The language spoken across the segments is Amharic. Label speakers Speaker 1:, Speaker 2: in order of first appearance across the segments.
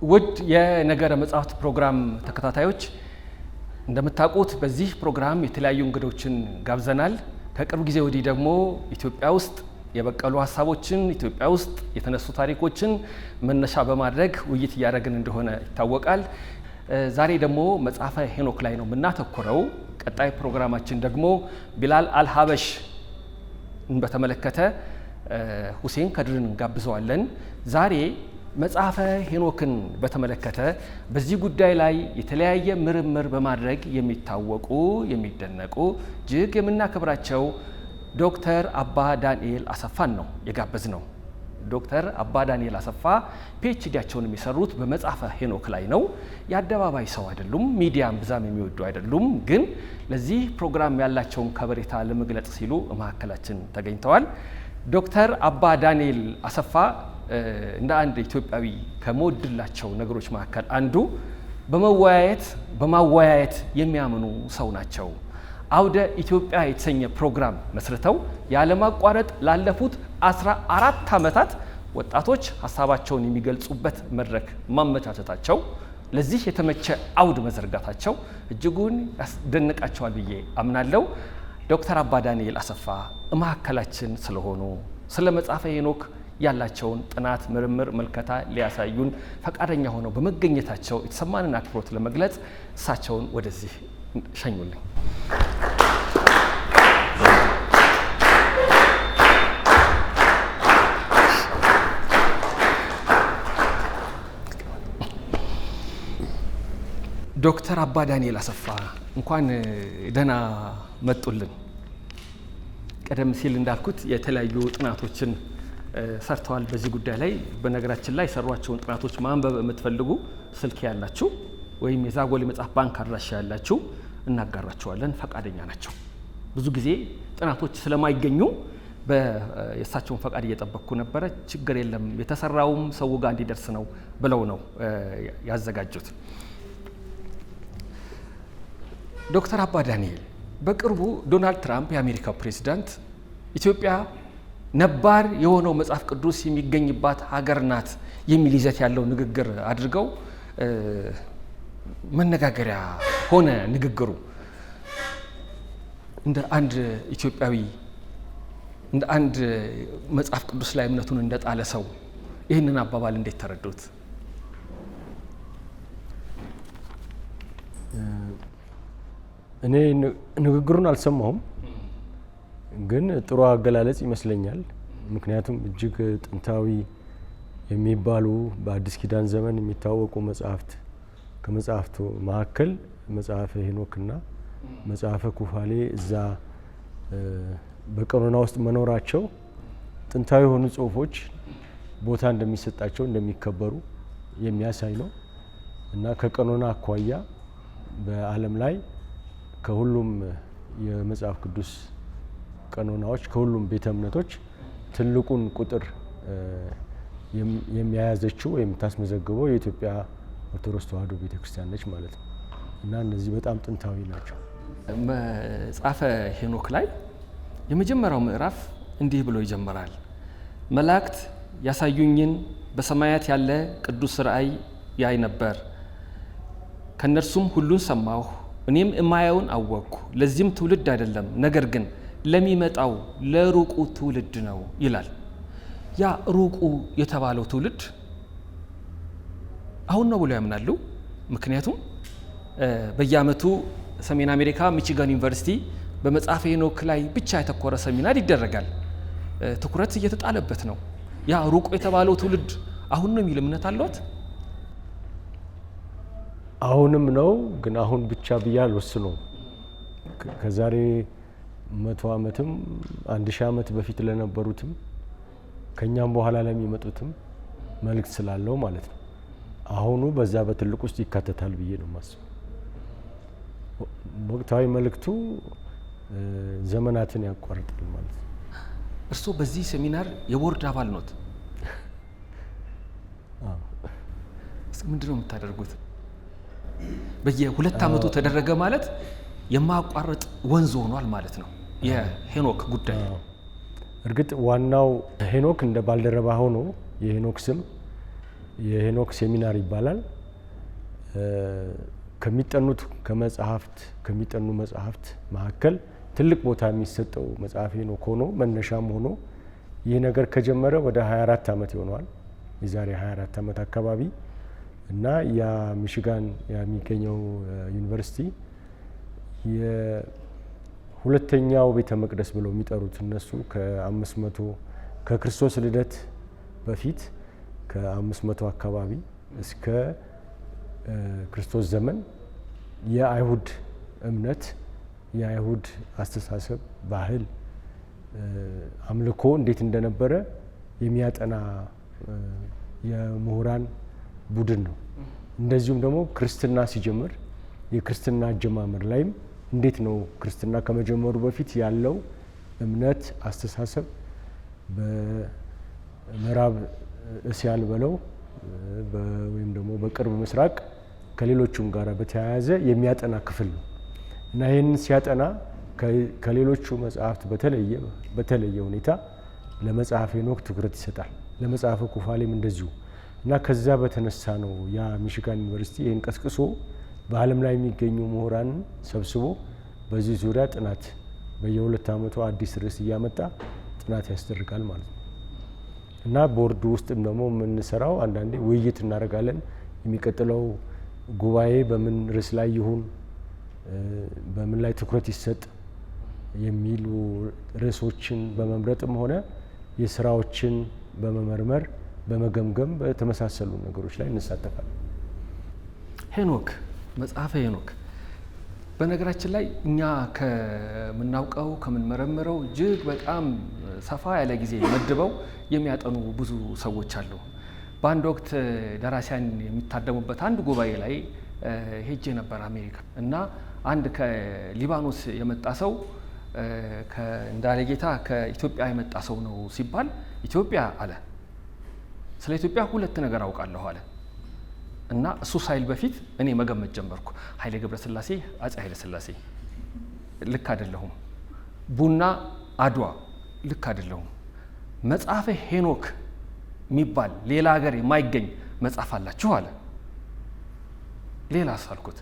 Speaker 1: ውድ የነገረ መጽሐፍት ፕሮግራም ተከታታዮች እንደምታውቁት በዚህ ፕሮግራም የተለያዩ እንግዶችን ጋብዘናል። ከቅርብ ጊዜ ወዲህ ደግሞ ኢትዮጵያ ውስጥ የበቀሉ ሀሳቦችን፣ ኢትዮጵያ ውስጥ የተነሱ ታሪኮችን መነሻ በማድረግ ውይይት እያደረግን እንደሆነ ይታወቃል። ዛሬ ደግሞ መጽሐፈ ሄኖክ ላይ ነው የምናተኩረው። ቀጣይ ፕሮግራማችን ደግሞ ቢላል አልሀበሽ በተመለከተ ሁሴን ከድርን እንጋብዘዋለን። ዛሬ መጽሐፈ ሄኖክን በተመለከተ በዚህ ጉዳይ ላይ የተለያየ ምርምር በማድረግ የሚታወቁ የሚደነቁ እጅግ የምናከብራቸው ዶክተር አባ ዳንኤል አሰፋን ነው የጋበዝ ነው። ዶክተር አባ ዳንኤል አሰፋ ፒኤችዲያቸውን የሚሰሩት በመጽሐፈ ሄኖክ ላይ ነው። የአደባባይ ሰው አይደሉም፣ ሚዲያን ብዛም የሚወዱ አይደሉም። ግን ለዚህ ፕሮግራም ያላቸውን ከበሬታ ለመግለጽ ሲሉ መካከላችን ተገኝተዋል። ዶክተር አባ ዳንኤል አሰፋ እንደ አንድ ኢትዮጵያዊ ከመወድላቸው ነገሮች መካከል አንዱ በማወያየት የሚያምኑ ሰው ናቸው። አውደ ኢትዮጵያ የተሰኘ ፕሮግራም መስርተው ያለማቋረጥ ላለፉት 14 ዓመታት ወጣቶች ሀሳባቸውን የሚገልጹበት መድረክ ማመቻቸታቸው፣ ለዚህ የተመቸ አውድ መዘርጋታቸው እጅጉን ያስደንቃቸዋል ብዬ አምናለሁ። ዶክተር አባ ዳንኤል አሰፋ መካከላችን ስለሆኑ ስለ መጽሐፈ ሄኖክ ያላቸውን ጥናት፣ ምርምር፣ መልከታ ሊያሳዩን ፈቃደኛ ሆነው በመገኘታቸው የተሰማንን አክብሮት ለመግለጽ እሳቸውን ወደዚህ ሸኙልኝ። ዶክተር አባ ዳንኤል አሰፋ እንኳን ደህና መጡልን። ቀደም ሲል እንዳልኩት የተለያዩ ጥናቶችን ሰርተዋል በዚህ ጉዳይ ላይ። በነገራችን ላይ የሰሯቸውን ጥናቶች ማንበብ የምትፈልጉ ስልክ ያላችሁ ወይም የዛጎል መጽሐፍ ባንክ አድራሻ ያላችሁ እናጋራቸዋለን፣ ፈቃደኛ ናቸው። ብዙ ጊዜ ጥናቶች ስለማይገኙ የእሳቸውን ፈቃድ እየጠበቅኩ ነበረ። ችግር የለም የተሰራውም ሰው ጋር እንዲደርስ ነው ብለው ነው ያዘጋጁት። ዶክተር አባ ዳንኤል በቅርቡ ዶናልድ ትራምፕ የአሜሪካው ፕሬዚዳንት ኢትዮጵያ ነባር የሆነው መጽሐፍ ቅዱስ የሚገኝባት ሀገር ናት የሚል ይዘት ያለው ንግግር አድርገው መነጋገሪያ ሆነ ንግግሩ። እንደ አንድ ኢትዮጵያዊ፣ እንደ አንድ መጽሐፍ ቅዱስ ላይ እምነቱን እንደጣለ ሰው ይህንን አባባል እንዴት ተረዱት?
Speaker 2: እኔ ንግግሩን አልሰማሁም፣ ግን ጥሩ አገላለጽ ይመስለኛል። ምክንያቱም እጅግ ጥንታዊ የሚባሉ በአዲስ ኪዳን ዘመን የሚታወቁ መጽሐፍት ከመጽሐፍቱ መካከል መጽሐፈ ሄኖክና መጽሐፈ ኩፋሌ እዛ በቀኖና ውስጥ መኖራቸው ጥንታዊ የሆኑ ጽሑፎች ቦታ እንደሚሰጣቸው እንደሚከበሩ የሚያሳይ ነው እና ከቀኖና አኳያ በዓለም ላይ ከሁሉም የመጽሐፍ ቅዱስ ቀኖናዎች ከሁሉም ቤተ እምነቶች ትልቁን ቁጥር የሚያያዘችው ወይም የምታስመዘግበው የኢትዮጵያ ኦርቶዶክስ ተዋሕዶ ቤተክርስቲያን ነች ማለት ነው እና እነዚህ በጣም ጥንታዊ ናቸው።
Speaker 1: መጽሐፈ ሄኖክ ላይ የመጀመሪያው ምዕራፍ እንዲህ ብሎ ይጀምራል። መላእክት ያሳዩኝን በሰማያት ያለ ቅዱስ ራእይ ያይ ነበር፣ ከእነርሱም ሁሉን ሰማሁ፣ እኔም የማየውን አወቅኩ። ለዚህም ትውልድ አይደለም፣ ነገር ግን ለሚመጣው ለሩቁ ትውልድ ነው ይላል። ያ ሩቁ የተባለው ትውልድ አሁን ነው ብሎ ያምናሉ። ምክንያቱም በየዓመቱ ሰሜን አሜሪካ ሚቺጋን ዩኒቨርሲቲ በመጽሐፈ ሄኖክ ላይ ብቻ የተኮረ ሰሚናር ይደረጋል። ትኩረት እየተጣለበት ነው። ያ ሩቁ የተባለው ትውልድ አሁን ነው የሚል እምነት አለዎት?
Speaker 2: አሁንም ነው፣ ግን አሁን ብቻ ብዬ አልወስነውም። ከዛሬ 100 ዓመትም 1000 ዓመት በፊት ለነበሩትም ከኛም በኋላ ለሚመጡትም መልእክት ስላለው ማለት ነው። አሁኑ በዛ በትልቅ ውስጥ ይካተታል ብዬ ነው የማስበው። ወቅታዊ መልእክቱ ዘመናትን ያቋርጣል ማለት ነው።
Speaker 1: እርስዎ በዚህ ሴሚናር የቦርድ አባል ኖት? ምንድን ነው የምታደርጉት? በየ2 ዓመቱ ተደረገ ማለት የማያቋርጥ ወንዝ ሆኗል ማለት ነው የሄኖክ ጉዳይ።
Speaker 2: እርግጥ ዋናው ሄኖክ እንደ ባልደረባ ሆኖ የሄኖክ ስም የሄኖክ ሴሚናር ይባላል። ከሚጠኑ መጽሐፍት መካከል ትልቅ ቦታ የሚሰጠው መጽሐፍ ሄኖክ ሆኖ መነሻም ሆኖ ይህ ነገር ከጀመረ ወደ 24 ዓመት ይሆነዋል። የዛሬ 24 ዓመት አካባቢ እና ያ ሚሽጋን የሚገኘው ዩኒቨርሲቲ የሁለተኛው ቤተ መቅደስ ብለው የሚጠሩት እነሱ ከ500 ከክርስቶስ ልደት በፊት ከ500 አካባቢ እስከ ክርስቶስ ዘመን የአይሁድ እምነት፣ የአይሁድ አስተሳሰብ፣ ባህል፣ አምልኮ እንዴት እንደነበረ የሚያጠና የምሁራን ቡድን ነው። እንደዚሁም ደግሞ ክርስትና ሲጀምር የክርስትና አጀማመር ላይም እንዴት ነው ክርስትና ከመጀመሩ በፊት ያለው እምነት፣ አስተሳሰብ በምዕራብ እስያን በለው ወይም ደግሞ በቅርብ ምስራቅ ከሌሎቹም ጋር በተያያዘ የሚያጠና ክፍል ነው እና ይህንን ሲያጠና ከሌሎቹ መጽሐፍት በተለየ ሁኔታ ለመጽሐፈ ሄኖክ ትኩረት ይሰጣል። ለመጽሐፈ ኩፋሌም እንደዚሁ እና ከዛ በተነሳ ነው ያ ሚሽጋን ዩኒቨርሲቲ ይህን ቀስቅሶ በዓለም ላይ የሚገኙ ምሁራንን ሰብስቦ በዚህ ዙሪያ ጥናት በየ2 ዓመቱ አዲስ ርዕስ እያመጣ ጥናት ያስደርጋል ማለት ነው እና ቦርዱ ውስጥም ደግሞ የምንሰራው አንዳንዴ ውይይት እናደርጋለን። የሚቀጥለው ጉባኤ በምን ርዕስ ላይ ይሁን፣ በምን ላይ ትኩረት ይሰጥ የሚሉ ርዕሶችን በመምረጥም ሆነ የስራዎችን በመመርመር በመገምገም በተመሳሰሉ ነገሮች ላይ እንሳተፋለን።
Speaker 1: ሄኖክ መጽሐፈ ሄኖክ በነገራችን ላይ እኛ ከምናውቀው ከምንመረምረው እጅግ በጣም ሰፋ ያለ ጊዜ መድበው የሚያጠኑ ብዙ ሰዎች አሉ። በአንድ ወቅት ደራሲያን የሚታደሙበት አንድ ጉባኤ ላይ ሄጄ ነበር አሜሪካ እና አንድ ከሊባኖስ የመጣ ሰው እንዳለጌታ ከኢትዮጵያ የመጣ ሰው ነው ሲባል ኢትዮጵያ አለ። ስለ ኢትዮጵያ 2 ነገር አውቃለሁ አለ እና እሱ ሳይል በፊት እኔ መገመት ጀመርኩ። ኃይሌ ገብረስላሴ፣ አፄ ኃይለ ሥላሴ ልክ አይደለሁም። ቡና፣ አድዋ ልክ አይደለሁም። መጽሐፈ ሄኖክ የሚባል ሌላ ሀገር የማይገኝ መጽሐፍ አላችሁ አለ። ሌላ አልኩት።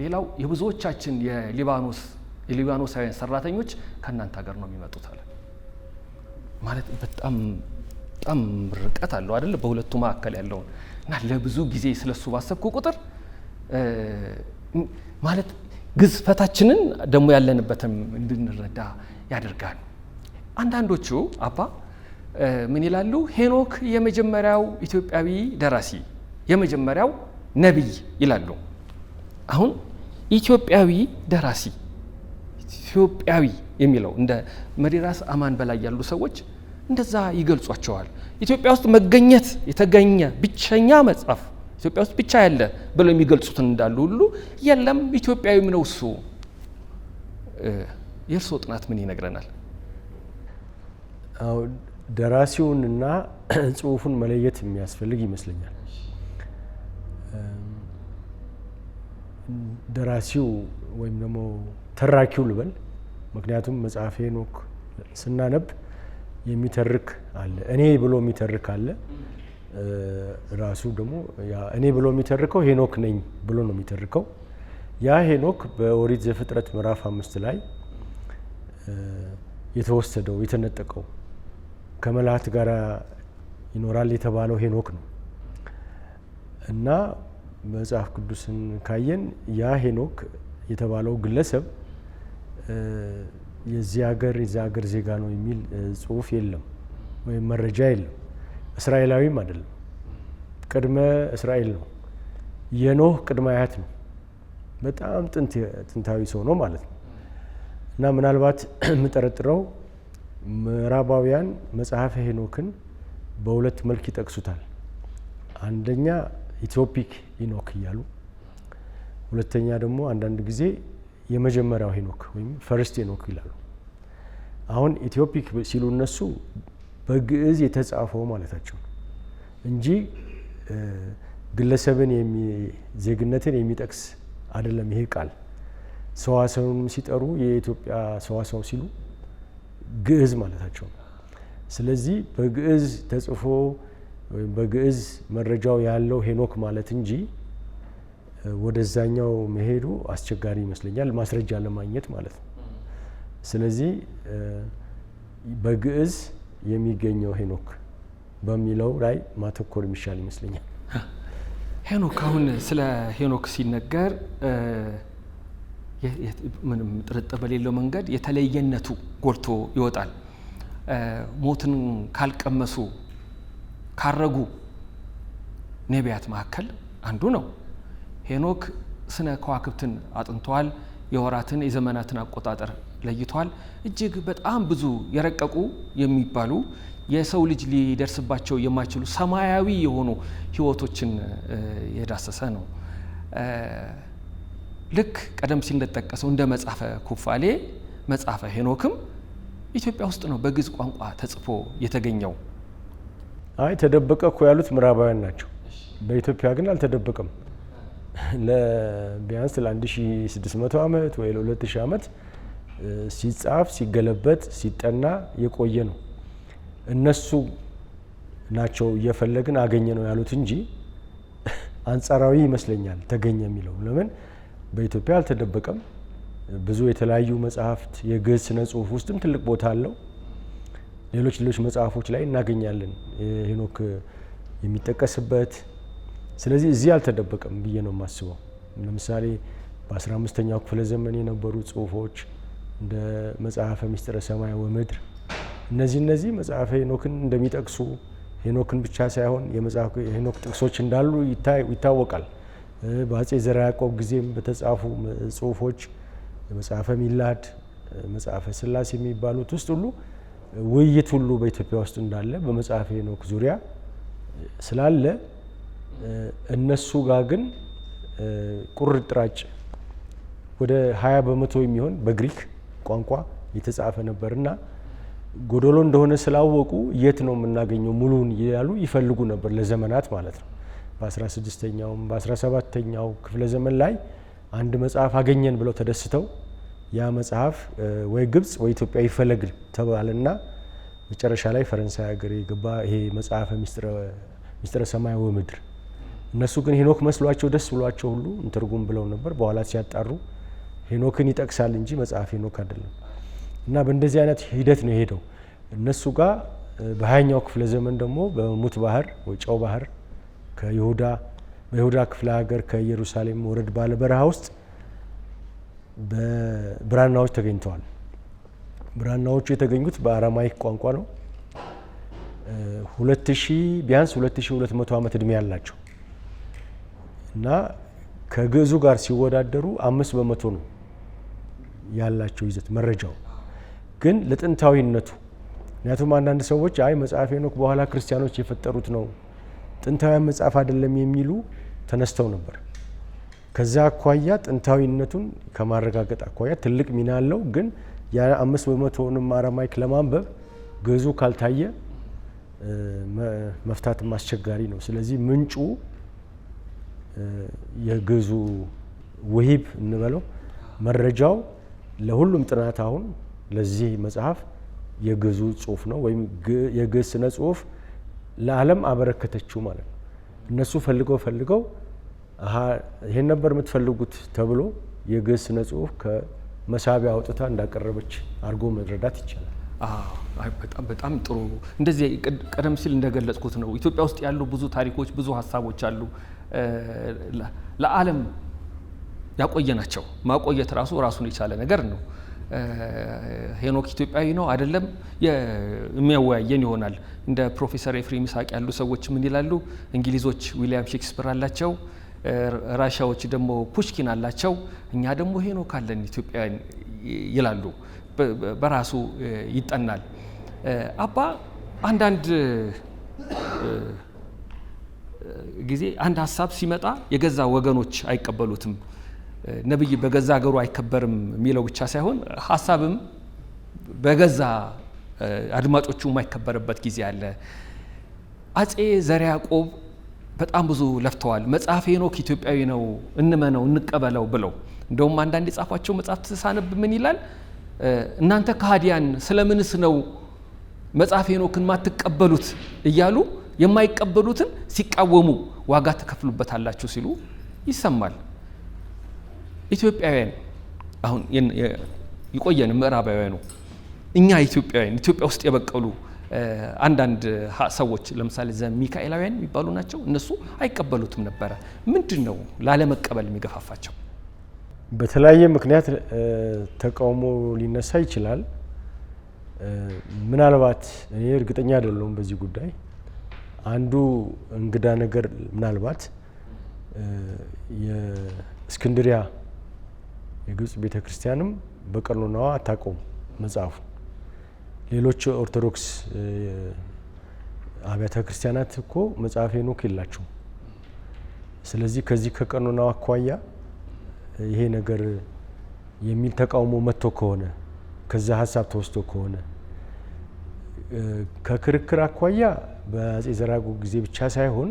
Speaker 1: ሌላው የብዙዎቻችን የሊባኖሳውያን ሰራተኞች ከእናንተ ሀገር ነው የሚመጡት አለ። ማለት በጣም ርቀት አለው አይደል በሁለቱ መካከል ያለውን እና ለብዙ ጊዜ ስለሱ ባሰብኩ ቁጥር ማለት ግዝፈታችንን ደግሞ ያለንበትም እንድንረዳ ያደርጋል። አንዳንዶቹ አባ ምን ይላሉ? ሄኖክ የመጀመሪያው ኢትዮጵያዊ ደራሲ፣ የመጀመሪያው ነቢይ ይላሉ። አሁን ኢትዮጵያዊ ደራሲ ኢትዮጵያዊ የሚለው እንደ መሪራስ አማን በላይ ያሉ ሰዎች እንደዛ ይገልጿቸዋል። ኢትዮጵያ ውስጥ መገኘት የተገኘ ብቸኛ መጽሐፍ ኢትዮጵያ ውስጥ ብቻ ያለ ብለው የሚገልጹትን እንዳሉ ሁሉ የለም ኢትዮጵያዊም ነው እሱ። የእርስዎ ጥናት ምን ይነግረናል?
Speaker 2: ደራሲውንና ጽሁፉን መለየት የሚያስፈልግ ይመስለኛል። ደራሲው ወይም ደግሞ ተራኪው ልበል፣ ምክንያቱም መጽሐፈ ሄኖክ ስናነብ የሚተርክ አለ፣ እኔ ብሎ የሚተርክ አለ። ራሱ ደግሞ እኔ ብሎ የሚተርከው ሄኖክ ነኝ ብሎ ነው የሚተርከው። ያ ሄኖክ በኦሪት ዘፍጥረት ምዕራፍ 5 ላይ የተወሰደው የተነጠቀው ከመላእክት ጋር ይኖራል የተባለው ሄኖክ ነው እና መጽሐፍ ቅዱስን ካየን ያ ሄኖክ የተባለው ግለሰብ የዚህ ሀገር ዜጋ ነው የሚል ጽሁፍ የለም ወይም መረጃ የለም። እስራኤላዊም አይደለም፣ ቅድመ እስራኤል ነው። የኖህ ቅድመ አያት ነው። በጣም ጥንታዊ ሰው ነው ማለት ነው እና ምናልባት የምጠረጥረው ምዕራባውያን መጽሐፈ ሄኖክን በሁለት መልክ ይጠቅሱታል። አንደኛ ኢትዮፒክ ኢኖክ እያሉ፣ ሁለተኛ ደግሞ አንዳንድ ጊዜ የመጀመሪያው ሄኖክ ወይም ፈርስት ሄኖክ ይላሉ። አሁን ኢትዮፒክ ሲሉ እነሱ በግዕዝ የተጻፈው ማለታቸው እንጂ ግለሰብን ዜግነትን የሚጠቅስ አይደለም ይሄ ቃል። ሰዋሰውንም ሲጠሩ የኢትዮጵያ ሰዋሰው ሲሉ ግዕዝ ማለታቸው ነው። ስለዚህ በግዕዝ ተጽፎ ወይም በግዕዝ መረጃው ያለው ሄኖክ ማለት እንጂ ወደዛኛው መሄዱ አስቸጋሪ ይመስለኛል፣ ማስረጃ ለማግኘት ማለት ነው። ስለዚህ በግዕዝ የሚገኘው ሄኖክ በሚለው ላይ ማተኮር የሚሻል ይመስለኛል።
Speaker 1: ሄኖክ አሁን ስለ ሄኖክ ሲነገር ምንም ጥርጥር በሌለው መንገድ የተለየነቱ ጎልቶ ይወጣል። ሞትን ካልቀመሱ ካረጉ ነቢያት መካከል አንዱ ነው። ሄኖክ ስነ ከዋክብትን አጥንቷል። የወራትን የዘመናትን አቆጣጠር ለይቷል። እጅግ በጣም ብዙ የረቀቁ የሚባሉ የሰው ልጅ ሊደርስባቸው የማይችሉ ሰማያዊ የሆኑ ሕይወቶችን የዳሰሰ ነው። ልክ ቀደም ሲል እንደተጠቀሰው እንደ መጽሐፈ ኩፋሌ መጽሐፈ ሄኖክም ኢትዮጵያ ውስጥ ነው በግዕዝ ቋንቋ ተጽፎ የተገኘው።
Speaker 2: አይ ተደበቀ እኮ ያሉት ምዕራባውያን ናቸው። በኢትዮጵያ ግን አልተደበቀም። ቢያንስ ለ1600 ዓመት ወይ ለ2000 ዓመት ሲጻፍ ሲገለበጥ ሲጠና የቆየ ነው። እነሱ ናቸው እየፈለግን አገኘ ነው ያሉት እንጂ አንጻራዊ ይመስለኛል ተገኘ የሚለው። ለምን በኢትዮጵያ አልተደበቀም። ብዙ የተለያዩ መጽሐፍት የግዕዝ ስነ ጽሁፍ ውስጥም ትልቅ ቦታ አለው። ሌሎች መጽሐፎች ላይ እናገኛለን ሄኖክ የሚጠቀስበት። ስለዚህ እዚህ አልተደበቀም ብዬ ነው የማስበው። ለምሳሌ በ15ኛው ክፍለ ዘመን የነበሩ ጽሁፎች እንደ መጽሐፈ ምስጢረ ሰማይ ወምድር እነዚህ መጽሐፈ ሄኖክን እንደሚጠቅሱ ሄኖክን ብቻ ሳይሆን የመጽሐፍ ሄኖክ ጥቅሶች እንዳሉ ይታወቃል። በአጼ ዘርዓ ያዕቆብ ጊዜም በተጻፉ ጽሁፎች መጽሐፈ ሚላድ፣ መጽሐፈ ስላሴ የሚባሉት ውስጥ ሁሉ ውይይት ሁሉ በኢትዮጵያ ውስጥ እንዳለ በመጽሐፈ ሄኖክ ዙሪያ ስላለ እነሱ ጋር ግን ቁርጥራጭ ወደ 20 በመቶ የሚሆን በግሪክ ቋንቋ የተጻፈ ነበርና ጎዶሎ እንደሆነ ስላወቁ የት ነው የምናገኘው ሙሉን ያሉ ይፈልጉ ነበር ለዘመናት ማለት ነው። በ16ኛው በ17ኛው ክፍለ ዘመን ላይ አንድ መጽሐፍ አገኘን ብለው ተደስተው ያ መጽሐፍ ወይ ግብጽ ወይ ኢትዮጵያ ይፈለግ ተባለና መጨረሻ ላይ ፈረንሳይ ሀገር የገባ ይሄ መጽሐፈ ምስጢረ ሰማይ ወምድር። እነሱ ግን ሄኖክ መስሏቸው ደስ ብሏቸው ሁሉ እንተርጉም ብለው ነበር። በኋላ ሲያጣሩ ሄኖክን ይጠቅሳል እንጂ መጽሐፍ ሄኖክ አይደለም። እና በእንደዚህ አይነት ሂደት ነው የሄደው። እነሱ ጋር በ20ኛው ክፍለ ዘመን ደግሞ በሙት ባህር ወይ ጨው ባህር በይሁዳ ክፍለ ሀገር ከኢየሩሳሌም ወረድ ባለ በረሃ ውስጥ በብራናዎች ተገኝተዋል። ብራናዎቹ የተገኙት በአራማይክ ቋንቋ ነው። 2000 ቢያንስ 2200 ዓመት እድሜ ያላቸው እና ከግዕዙ ጋር ሲወዳደሩ 5 በመቶ ነው ያላቸው ይዘት መረጃው ግን ለጥንታዊነቱ። ምክንያቱም አንዳንድ ሰዎች አይ መጽሐፈ ሄኖክ በኋላ ክርስቲያኖች የፈጠሩት ነው ጥንታዊያን መጽሐፍ አይደለም የሚሉ ተነስተው ነበር። ከዛ አኳያ ጥንታዊነቱን ከማረጋገጥ አኳያ ትልቅ ሚና አለው። ግን ያ 5 በመቶውንም አራማይክ ለማንበብ ግዕዙ ካልታየ መፍታትም አስቸጋሪ ነው። ስለዚህ ምንጩ የግዕዙ ውሂብ እንበለው መረጃው ለሁሉም ጥናት አሁን ለዚህ መጽሐፍ የግዕዙ ጽሁፍ ነው ወይም የግዕዝ ስነ ጽሁፍ ለዓለም አበረከተችው ማለት ነው። እነሱ ፈልገው ይሄን ነበር የምትፈልጉት ተብሎ የግዕዝ ስነ ጽሁፍ ከመሳቢያ አውጥታ እንዳቀረበች አድርጎ መረዳት ይቻላል።
Speaker 1: በጣም ጥሩ። እንደዚህ ቀደም ሲል እንደገለጽኩት ነው ኢትዮጵያ ውስጥ ያሉ ብዙ ታሪኮች ብዙ ሀሳቦች አሉ። ለዓለም ያቆየናቸው ማቆየት ራሱን የቻለ ነገር ነው። ሄኖክ ኢትዮጵያዊ ነው አይደለም የሚያወያየን ይሆናል። እንደ ፕሮፌሰር ኤፍሬም ይስሐቅ ያሉ ሰዎች ምን ይላሉ? እንግሊዞች ዊሊያም ሼክስፒር አላቸው፣ ራሻዎች ደግሞ ፑሽኪን አላቸው፣ እኛ ደግሞ ሄኖክ አለን ኢትዮጵያውያን ይላሉ። በራሱ ይጠናል። አባ አንዳንድ ጊዜ አንድ ሀሳብ ሲመጣ የገዛ ወገኖች አይቀበሉትም። ነብይ በገዛ ሀገሩ አይከበርም የሚለው ብቻ ሳይሆን ሀሳብም በገዛ አድማጮቹ የማይከበርበት ጊዜ አለ። አጼ ዘርዓ ያዕቆብ በጣም ብዙ ለፍተዋል። መጽሐፈ ሄኖክ ኢትዮጵያዊ ነው እንመነው እንቀበለው ብለው እንደውም አንዳንድ የጻፏቸው መጽሐፍት ሳነብ ምን ይላል? እናንተ ከሃዲያን ስለምንስ ነው መጽሐፈ ሄኖክን ማትቀበሉት እያሉ የማይቀበሉትን ሲቃወሙ ዋጋ ተከፍሉበታላችሁ ሲሉ ይሰማል። ኢትዮጵያውያን አሁን ይቆየን ምዕራባውያኑ እኛ ኢትዮጵያውያን ኢትዮጵያ ውስጥ የበቀሉ አንዳንድ ሰዎች ለምሳሌ ሚካኤላውያን የሚባሉ ናቸው። እነሱ አይቀበሉትም ነበረ። ምንድነው ላለመቀበል የሚገፋፋቸው?
Speaker 2: በተለያየ ምክንያት ተቃውሞ ሊነሳ ይችላል። ምናልባት እኔ እርግጠኛ አይደለሁም በዚህ ጉዳይ። አንዱ እንግዳ ነገር ምናልባት የእስክንድሪያ የግብጽ ቤተክርስቲያንም በቀኖናዋ አታውቀውም መጽሐፉ። ሌሎች ኦርቶዶክስ አብያተ ክርስቲያናት እኮ መጽሐፈ ሄኖክ የላቸውም። ስለዚህ ከዚህ ከቀኖናው አኳያ ይሄ ነገር የሚል ተቃውሞ መጥቶ ከሆነ ከዛ ሀሳብ ተወስዶ ከሆነ ከክርክር አኳያ በአጼ ዘርዓ ያዕቆብ ጊዜ ብቻ ሳይሆን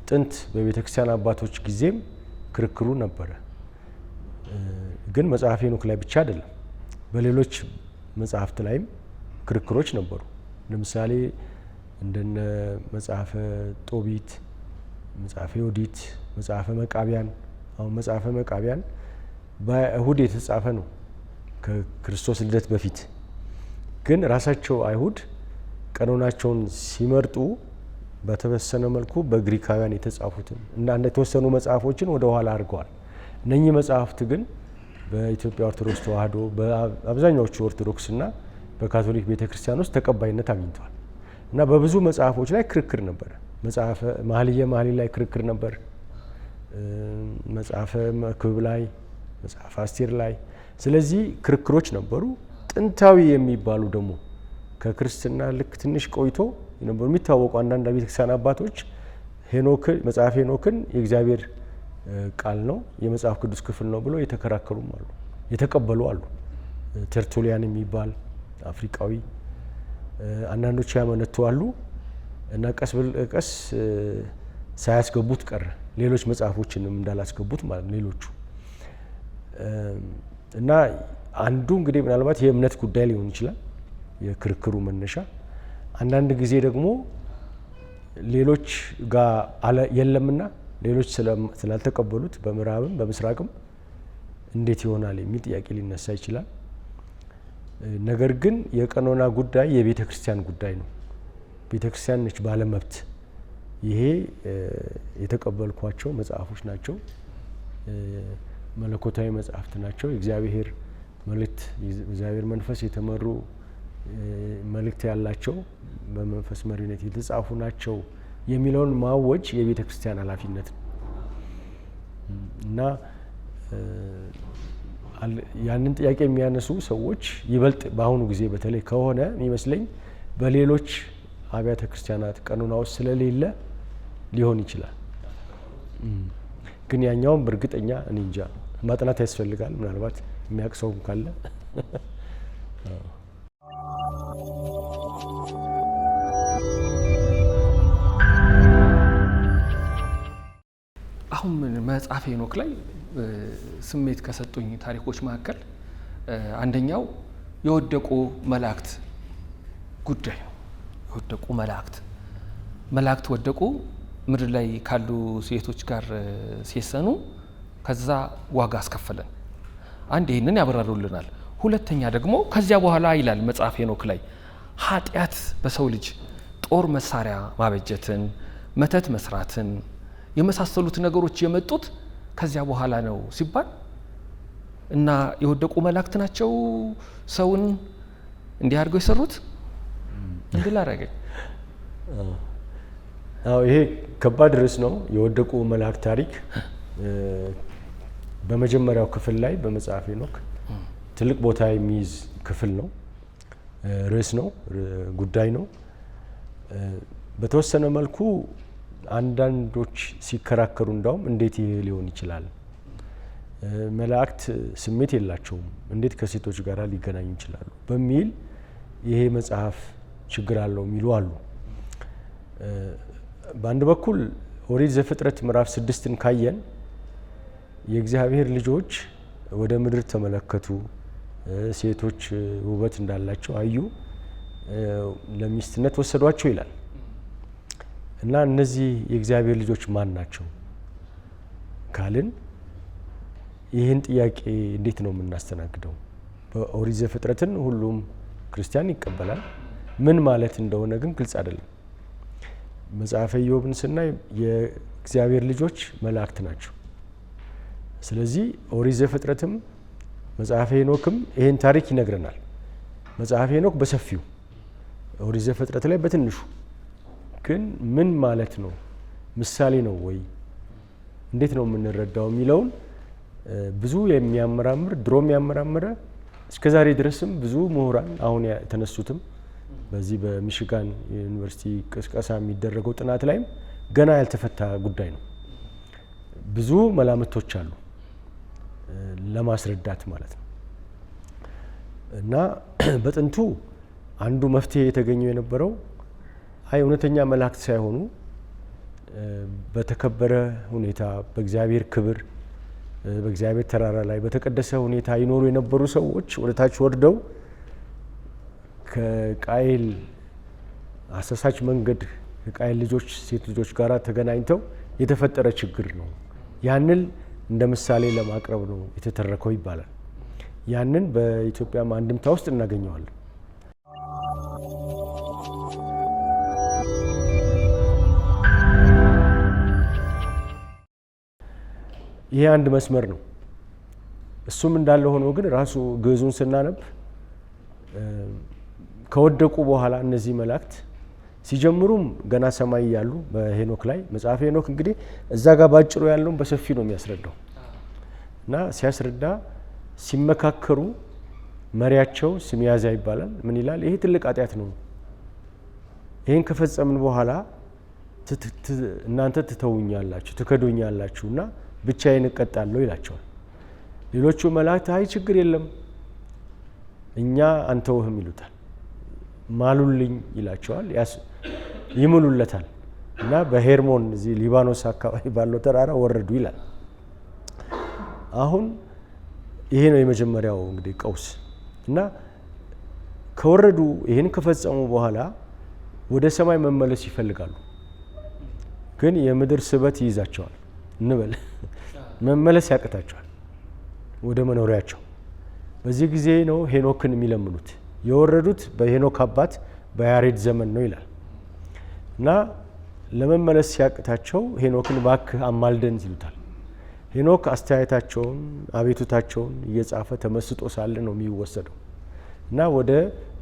Speaker 2: ጥንት በቤተ ክርስቲያን አባቶች ጊዜም ክርክሩ ነበረ። ግን መጽሐፈ ሄኖክ ላይ ብቻ አይደለም፣ በሌሎች መጽሐፍት ላይም ክርክሮች ነበሩ። ለምሳሌ እንደነ መጽሐፈ ጦቢት፣ መጽሐፈ ዮዲት፣ መጽሐፈ መቃቢያን። አሁን መጽሐፈ መቃቢያን በአይሁድ የተጻፈ ነው ከክርስቶስ ልደት በፊት። ግን ራሳቸው አይሁድ ቀኖናቸውን ሲመርጡ በተወሰነ መልኩ በግሪካውያን የተጻፉትን እና የተወሰኑ መጽሐፎችን ወደ ኋላ አድርገዋል። እነኚህ መጽሐፍት ግን በኢትዮጵያ ኦርቶዶክስ ተዋሕዶ በአብዛኛዎቹ ኦርቶዶክስና በካቶሊክ ቤተክርስቲያን ውስጥ ተቀባይነት አግኝተዋል እና በብዙ መጽሐፎች ላይ ክርክር ነበር። መጽሐፈ መኃልየ መኃልይ ላይ ክርክር ነበር። መጽሐፈ መክብብ ላይ፣ መጽሐፈ አስቴር ላይ። ስለዚህ ክርክሮች ነበሩ። ጥንታዊ የሚባሉ ደግሞ ከክርስትና ልክ ትንሽ ቆይቶ የነበሩ የሚታወቁ አንዳንድ ቤተክርስቲያን አባቶች መጽሐፈ ሄኖክን የእግዚአብሔር ቃል ነው የመጽሐፍ ቅዱስ ክፍል ነው ብለው የተከራከሩም አሉ፣ የተቀበሉ አሉ። ተርቱሊያን የሚባል አፍሪካዊ፣ አንዳንዶች ያመነቱ አሉ እና ቀስ በቀስ ሳያስገቡት ቀረ። ሌሎች መጽሐፎችንም እንዳላስገቡት ማለት ሌሎቹ እና አንዱ እንግዲህ ምናልባት የእምነት ጉዳይ ሊሆን ይችላል የክርክሩ መነሻ። አንዳንድ ጊዜ ደግሞ ሌሎች ጋር የለምና ሌሎች ስላልተቀበሉት በምዕራብም በምስራቅም እንዴት ይሆናል የሚል ጥያቄ ሊነሳ ይችላል። ነገር ግን የቀኖና ጉዳይ የቤተ ክርስቲያን ጉዳይ ነው። ቤተ ክርስቲያን ነች ባለመብት። ይሄ የተቀበልኳቸው መጽሐፎች ናቸው፣ መለኮታዊ መጽሐፍት ናቸው፣ የእግዚአብሔር መልእክት፣ እግዚአብሔር መንፈስ የተመሩ መልእክት ያላቸው በመንፈስ መሪነት የተጻፉ ናቸው የሚለውን ማወጅ የቤተ ክርስቲያን ኃላፊነት ነው እና ያንን ጥያቄ የሚያነሱ ሰዎች ይበልጥ በአሁኑ ጊዜ በተለይ ከሆነ የሚመስለኝ በሌሎች አብያተ ክርስቲያናት ቀኖና ውስጥ ስለሌለ ሊሆን ይችላል። ግን ያኛውም በእርግጠኛ እኔ እንጃ፣ ማጥናት ያስፈልጋል። ምናልባት የሚያውቅ ሰውም ካለ
Speaker 1: አሁን መጽሐፈ ሄኖክ ላይ ስሜት ከሰጡኝ ታሪኮች መካከል አንደኛው የወደቁ መላእክት ጉዳይ ነው። የወደቁ መላእክት ወደቁ፣ ምድር ላይ ካሉ ሴቶች ጋር ሲሰኑ፣ ከዛ ዋጋ አስከፈለን። አንድ ይህንን ያብራሩልናል። ሁለተኛ ደግሞ ከዚያ በኋላ ይላል መጽሐፈ ሄኖክ ላይ ኃጢአት በሰው ልጅ ጦር መሳሪያ ማበጀትን፣ መተት መስራትን የመሳሰሉት ነገሮች የመጡት ከዚያ በኋላ ነው ሲባል እና የወደቁ መላእክት ናቸው ሰውን እንዲህ አድርገው የሰሩት እንድል አደረገኝ።
Speaker 2: ይሄ ከባድ ርዕስ ነው። የወደቁ መላእክት ታሪክ በመጀመሪያው ክፍል ላይ በመጽሐፈ ሄኖክ ትልቅ ቦታ የሚይዝ ክፍል ነው፣ ርዕስ ነው፣ ጉዳይ ነው። በተወሰነ መልኩ አንዳንዶች ሲከራከሩ እንዳውም እንዴት ይሄ ሊሆን ይችላል? መላእክት ስሜት የላቸውም፣ እንዴት ከሴቶች ጋር ሊገናኙ ይችላሉ? በሚል ይሄ መጽሐፍ ችግር አለው የሚሉ አሉ። በአንድ በኩል ኦሪት ዘፍጥረት ምዕራፍ 6ን ካየን የእግዚአብሔር ልጆች ወደ ምድር ተመለከቱ፣ ሴቶች ውበት እንዳላቸው አዩ፣ ለሚስትነት ወሰዷቸው ይላል። እና እነዚህ የእግዚአብሔር ልጆች ማን ናቸው ካልን ይህን ጥያቄ እንዴት ነው የምናስተናግደው? በኦሪት ዘፍጥረትን ሁሉም ክርስቲያን ይቀበላል። ምን ማለት እንደሆነ ግን ግልጽ አይደለም። መጽሐፈ ኢዮብን ስናይ የእግዚአብሔር ልጆች መላእክት ናቸው። ስለዚህ ኦሪት ዘፍጥረትም መጽሐፈ ሄኖክም ይህን ታሪክ ይነግረናል። መጽሐፈ ሄኖክ በሰፊው፣ ኦሪት ዘፍጥረት ላይ በትንሹ። ግን ምን ማለት ነው? ምሳሌ ነው ወይ? እንዴት ነው የምንረዳው የሚለውን ብዙ የሚያመራምር ድሮም ያመራመረ እስከ ዛሬ ድረስም ብዙ ምሁራን አሁን የተነሱትም በዚህ በሚሽጋን ዩኒቨርሲቲ ቅስቀሳ የሚደረገው ጥናት ላይም ገና ያልተፈታ ጉዳይ ነው። ብዙ መላምቶች አሉ ለማስረዳት ማለት ነው። እና በጥንቱ አንዱ መፍትሄ የተገኘው የነበረው እውነተኛ መላእክት ሳይሆኑ በተከበረ ሁኔታ በእግዚአብሔር ክብር በእግዚአብሔር ተራራ ላይ በተቀደሰ ሁኔታ ይኖሩ የነበሩ ሰዎች ወደ ታች ወርደው ከቃየል አሳሳች መንገድ ከቃየል ልጆች ሴት ልጆች ጋር ተገናኝተው የተፈጠረ ችግር ነው። ያንን እንደ ምሳሌ ለማቅረብ ነው የተተረከው ይባላል። ያንን በኢትዮጵያ አንድምታ ውስጥ እናገኘዋለን። ይሄ አንድ መስመር ነው። እሱም እንዳለ ሆኖ ግን ራሱ ግዕዙን ስናነብ ከወደቁ በኋላ እነዚህ መላእክት ሲጀምሩም ገና ሰማይ ያሉ በሄኖክ ላይ መጽሐፈ ሄኖክ እንግዲህ እዛ ጋር ባጭሩ ያለውን በሰፊ ነው የሚያስረዳው እና ሲያስረዳ ሲመካከሩ መሪያቸው ስምያዛ ይባላል። ምን ይላል? ይሄ ትልቅ ኃጢአት ነው። ይሄን ከፈጸምን በኋላ እናንተ ትተውኛላችሁ፣ ትከዱኛላችሁ እና ብቻዬን እቀጣለሁ ይላቸዋል። ሌሎቹ መላእክት አይ ችግር የለም እኛ አንተውህም ይሉታል። ማሉልኝ ይላቸዋል፣ ይምሉለታል እና በሄርሞን እዚህ ሊባኖስ አካባቢ ባለው ተራራ ወረዱ ይላል። አሁን ይሄ ነው የመጀመሪያው እንግዲህ ቀውስ እና ከወረዱ ይህን ከፈጸሙ በኋላ ወደ ሰማይ መመለስ ይፈልጋሉ። ግን የምድር ስበት ይይዛቸዋል እንበል፣ መመለስ ያቅታቸዋል ወደ መኖሪያቸው። በዚህ ጊዜ ነው ሄኖክን የሚለምኑት። የወረዱት በሄኖክ አባት በያሬድ ዘመን ነው ይላል እና ለመመለስ ሲያቅታቸው ሄኖክን እባክህ አማልደን ይሉታል። ሄኖክ አስተያየታቸውን አቤቱታቸውን እየጻፈ ተመስጦ ሳለ ነው የሚወሰደው እና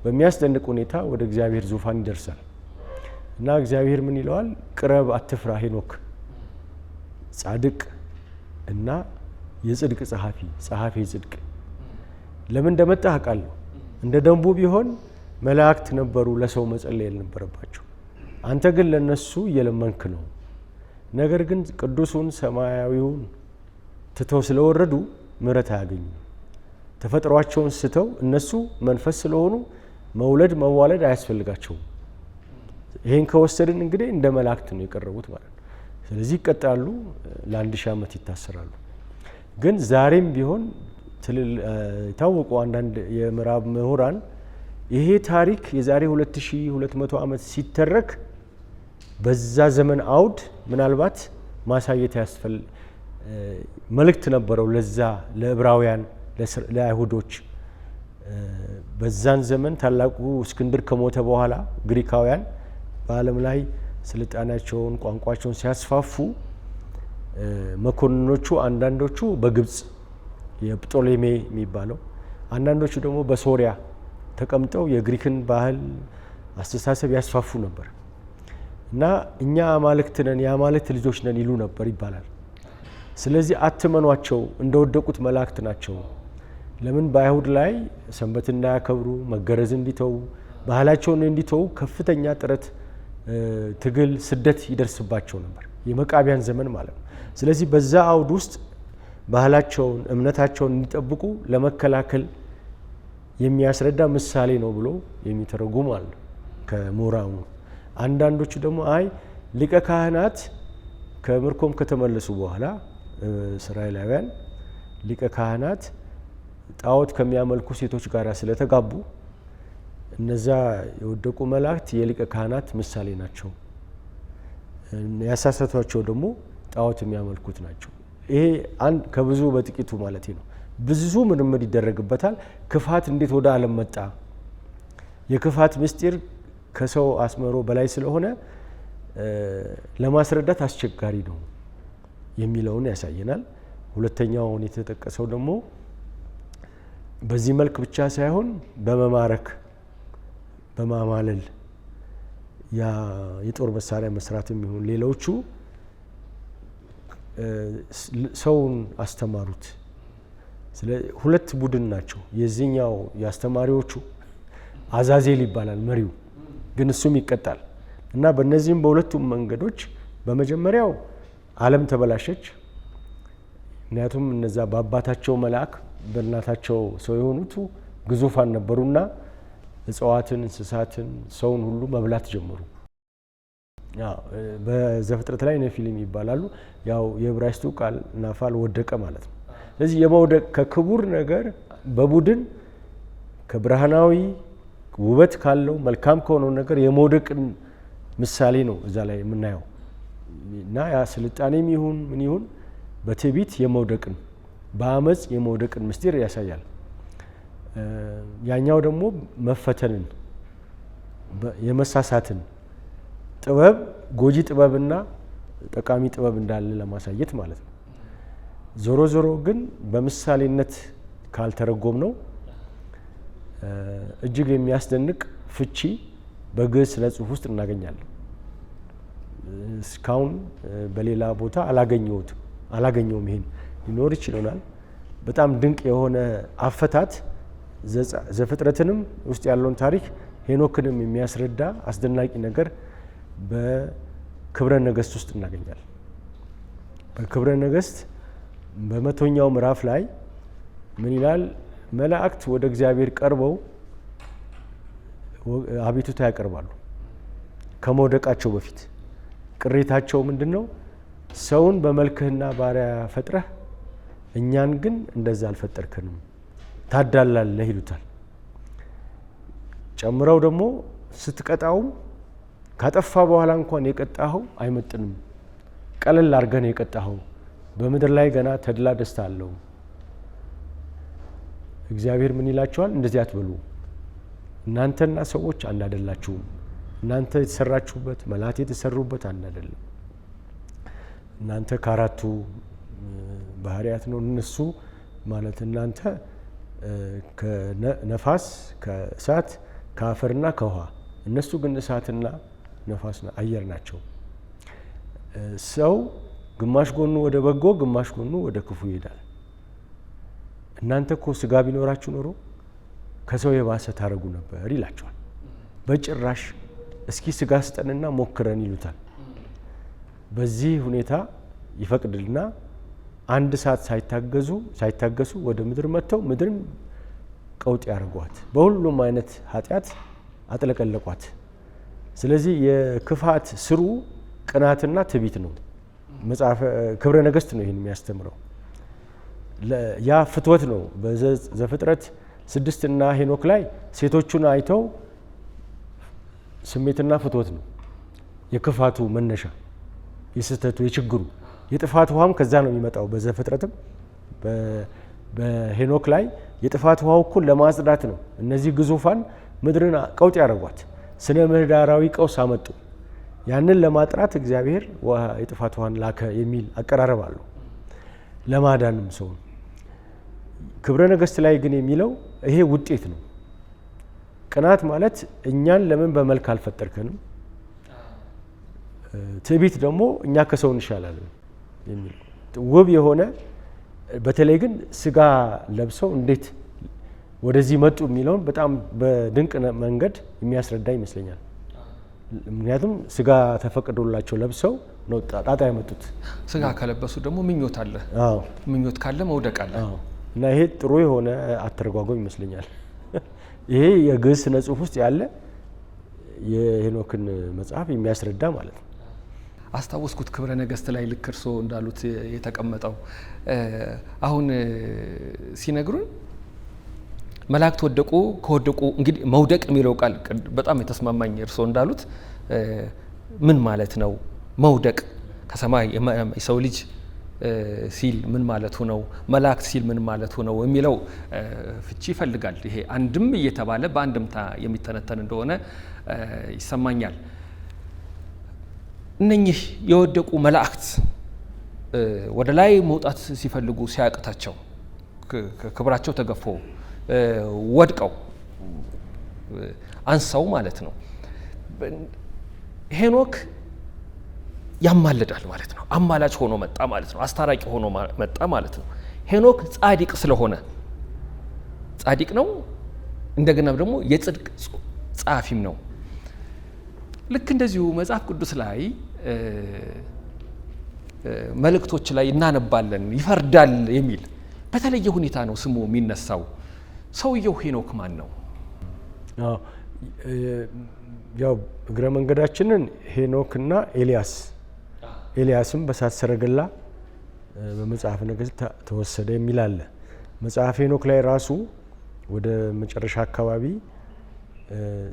Speaker 2: በሚያስደንቅ ሁኔታ ወደ እግዚአብሔር ዙፋን ይደርሳል እና እግዚአብሔር ምን ይለዋል? ቅረብ፣ አትፍራ ሄኖክ፣ ጻድቅ እና የጽድቅ ጸሐፊ ጽድቅ ለምን እንደመጣ አውቃለሁ። እንደ ደንቡ ቢሆን መላእክት ነበሩ ለሰው መጸለይ ያልነበረባቸው፣ አንተ ግን ለነሱ እየለመንክ ነው። ነገር ግን ቅዱሱን ሰማያዊውን ትተው ስለወረዱ ምሕረት አያገኙ። ተፈጥሯቸውን ስተው እነሱ መንፈስ ስለሆኑ መውለድ መዋለድ አያስፈልጋቸውም። ይሄን ከወሰድን እንግዲህ እንደ መላእክት ነው የቀረቡት ማለት ነው። ስለዚህ ይቀጣሉ፣ ለ1000 ዓመት ይታሰራሉ። ግን ዛሬም ቢሆን የታወቁ አንዳንድ የምዕራብ ምሁራን ይሄ ታሪክ የዛሬ 2200 ዓመት ሲተረክ በዛ ዘመን አውድ ምናልባት ማሳየት መልእክት ነበረው ለዛ ለዕብራውያን ለአይሁዶች። በዛን ዘመን ታላቁ እስክንድር ከሞተ በኋላ ግሪካውያን በዓለም ላይ ስልጣኔያቸውን ቋንቋቸውን ሲያስፋፉ መኮንኖቹ አንዳንዶቹ በግብፅ የጵጦሌሜ የሚባለው አንዳንዶቹ ደግሞ በሶሪያ ተቀምጠው የግሪክን ባህል አስተሳሰብ ያስፋፉ ነበር እና እኛ አማልክት ነን የአማልክት ልጆች ነን ይሉ ነበር ይባላል። ስለዚህ አትመኗቸው፣ እንደወደቁት መላእክት ናቸው። ለምን በአይሁድ ላይ ሰንበት እንዳያከብሩ መገረዝ እንዲተው ባህላቸውን እንዲተው ከፍተኛ ጥረት፣ ትግል፣ ስደት ይደርስባቸው ነበር የመቃቢያን ዘመን ማለት ነው። ስለዚህ በዛ አውድ ውስጥ ባህላቸውን እምነታቸውን እንዲጠብቁ ለመከላከል የሚያስረዳ ምሳሌ ነው ብሎ የሚተረጉም አለ ከምሁራኑ። አንዳንዶቹ ደግሞ አይ ሊቀ ካህናት ከምርኮም ከተመለሱ በኋላ እስራኤላውያን ሊቀ ካህናት ጣዖት ከሚያመልኩ ሴቶች ጋር ስለተጋቡ እነዛ የወደቁ መላእክት የሊቀ ካህናት ምሳሌ ናቸው ያሳሳቷቸው ደግሞ ጣዖት የሚያመልኩት ናቸው። ይሄ አንድ ከብዙ በጥቂቱ ማለት ነው። ብዙ ምርምር ይደረግበታል። ክፋት እንዴት ወደ ዓለም መጣ? የክፋት ምስጢር ከሰው አስመሮ በላይ ስለሆነ ለማስረዳት አስቸጋሪ ነው የሚለውን ያሳየናል። ሁለተኛው አሁን የተጠቀሰው ደግሞ በዚህ መልክ ብቻ ሳይሆን በመማረክ በማማለል የጦር መሳሪያ መስራትም ይሁን ሌሎቹ ሰውን አስተማሩት። ሁለት ቡድን ናቸው። የዚህኛው የአስተማሪዎቹ አዛዜል ይባላል መሪው፣ ግን እሱም ይቀጣል እና በእነዚህም በሁለቱም መንገዶች በመጀመሪያው ዓለም ተበላሸች። ምክንያቱም እነዛ በአባታቸው መልአክ በእናታቸው ሰው የሆኑት ግዙፋን ነበሩና እጽዋትን፣ እንስሳትን፣ ሰውን ሁሉ መብላት ጀመሩ። በዘፍጥረት ላይ ነፊሊም ይባላሉ። ያው የዕብራይስጡ ቃል ናፋል ወደቀ ማለት ነው። ስለዚህ የመውደቅ ከክቡር ነገር በቡድን ከብርሃናዊ ውበት ካለው መልካም ከሆነው ነገር የመውደቅን ምሳሌ ነው እዛ ላይ የምናየው እና ያ ስልጣኔም ይሁን ምን ይሁን በትዕቢት የመውደቅን በአመፅ የመውደቅን ምስጢር ያሳያል። ያኛው ደግሞ መፈተንን የመሳሳትን ጥበብ ጎጂ ጥበብና ጠቃሚ ጥበብ እንዳለ ለማሳየት ማለት ነው። ዞሮ ዞሮ ግን በምሳሌነት ካልተረጎም ነው እጅግ የሚያስደንቅ ፍቺ በግዕዝ ስነ ጽሑፍ ውስጥ እናገኛለን። እስካሁን በሌላ ቦታ አላገኘውም። ይሄን ሊኖር ይችላል። በጣም ድንቅ የሆነ አፈታት ዘፍጥረትንም ውስጥ ያለውን ታሪክ ሄኖክንም የሚያስረዳ አስደናቂ ነገር በክብረ ነገሥት ውስጥ እናገኛለን። በክብረ ነገሥት በ100ኛው ምዕራፍ ላይ ምን ይላል? መላእክት ወደ እግዚአብሔር ቀርበው አቤቱታ ያቀርባሉ። ከመውደቃቸው በፊት ቅሬታቸው ምንድን ነው? ሰውን በመልክህና ባሪያ ፈጥረህ እኛን ግን እንደዛ አልፈጠርከንም፣ ታዳላለህ ይሉታል። ጨምረው ደግሞ ስትቀጣውም ካጠፋ በኋላ እንኳን የቀጣኸው አይመጥንም፣ ቀለል አድርገህ ነው የቀጣኸው፣ በምድር ላይ ገና ተድላ ደስታ አለው። እግዚአብሔር ምን ይላቸዋል? እንደዚህ አትበሉ፣ እናንተና ሰዎች አንድ አይደላችሁም። እናንተ የተሰራችሁበት መላእክት የተሰሩበት አንድ አይደለም። እናንተ ከአራቱ ባህሪያት ነው እነሱ ማለት እናንተ ከነፋስ ከእሳት ከአፈርና ከውሃ፣ እነሱ ግን እሳትና ነፋስና አየር ናቸው። ሰው ግማሽ ጎኑ ወደ በጎ ግማሽ ጎኑ ወደ ክፉ ይሄዳል። እናንተ እኮ ስጋ ቢኖራችሁ ኖሮ ከሰው የባሰ ታረጉ ነበር ይላቸዋል። በጭራሽ እስኪ ስጋ ስጠንና ሞክረን ይሉታል። በዚህ ሁኔታ ይፈቅድልና አንድ ሰዓት ሳይታገሱ ወደ ምድር መጥተው ምድርን ቀውጥ ያደርጓት፣ በሁሉም አይነት ኃጢአት አጥለቀለቋት። ስለዚህ የክፋት ስሩ ቅናትና ትዕቢት ነው። መጽሐፈ ክብረ ነገሥት ነው ይህን የሚያስተምረው። ያ ፍትወት ነው። በዘፍጥረት 6 እና ሄኖክ ላይ ሴቶቹን አይተው ስሜትና ፍትወት ነው የክፋቱ መነሻ፣ የስህተቱ፣ የችግሩ። የጥፋት ውሃም ከዛ ነው የሚመጣው። በዘፍጥረትም በሄኖክ ላይ የጥፋት ውሃው እኩል ለማጽዳት ነው። እነዚህ ግዙፋን ምድርን ቀውጥ ያደረጓት፣ ስነ ምህዳራዊ ቀውስ አመጡ። ያንን ለማጥራት እግዚአብሔር የጥፋት ውሃን ላከ የሚል አቀራረብ አለው፣ ለማዳንም ሰውን። ክብረ ነገሥት ላይ ግን የሚለው ይሄ ውጤት ነው። ቅናት ማለት እኛን ለምን በመልክ አልፈጠርከንም፣ ትዕቢት ደግሞ እኛ ከሰው እንሻላለን የሚል ውብ የሆነ በተለይ ግን ስጋ ለብሰው እንዴት ወደዚህ መጡ የሚለውን በጣም በድንቅ መንገድ የሚያስረዳ ይመስለኛል። ምክንያቱም ስጋ ተፈቅዶላቸው ለብሰው ነው ጣጣ ያመጡት።
Speaker 1: ስጋ ከለበሱ ደግሞ ምኞት አለ። ምኞት ካለ መውደቅ አለ
Speaker 2: እና ይሄ ጥሩ የሆነ አተረጓጎም ይመስለኛል። ይሄ የግዕዝ ስነ ጽሑፍ ውስጥ ያለ የሄኖክን መጽሐፍ የሚያስረዳ ማለት ነው።
Speaker 1: አስታወስኩት ክብረ ነገሥት ላይ ልክ እርሶ እንዳሉት የተቀመጠው አሁን ሲነግሩን መላእክት ወደቁ። ከወደቁ እንግዲህ መውደቅ የሚለው ቃል በጣም የተስማማኝ እርሶ እንዳሉት ምን ማለት ነው? መውደቅ ከሰማይ የሰው ልጅ ሲል ምን ማለቱ ነው፣ መላእክት ሲል ምን ማለቱ ነው የሚለው ፍቺ ይፈልጋል። ይሄ አንድም እየተባለ በአንድምታ የሚተነተን እንደሆነ ይሰማኛል። እነኚህ የወደቁ መላእክት ወደ ላይ መውጣት ሲፈልጉ ሲያቅታቸው ክብራቸው ተገፎ ወድቀው አንሰው ማለት ነው ሄኖክ ያማልዳል ማለት ነው። አማላጭ ሆኖ መጣ ማለት ነው። አስታራቂ ሆኖ መጣ ማለት ነው። ሄኖክ ጻድቅ ስለሆነ ጻድቅ ነው፣ እንደገና ደግሞ የጽድቅ ጸሐፊም ነው። ልክ እንደዚሁ መጽሐፍ ቅዱስ ላይ መልእክቶች ላይ እናነባለን ይፈርዳል የሚል በተለየ ሁኔታ ነው ስሙ የሚነሳው። ሰውየው ሄኖክ ማን ነው?
Speaker 2: ያው እግረ መንገዳችንን ሄኖክና ኤልያስም በእሳት ሰረገላ በመጽሐፈ ነገሥት ተወሰደ የሚል አለ። መጽሐፍ ሄኖክ ላይ ራሱ ወደ መጨረሻ አካባቢ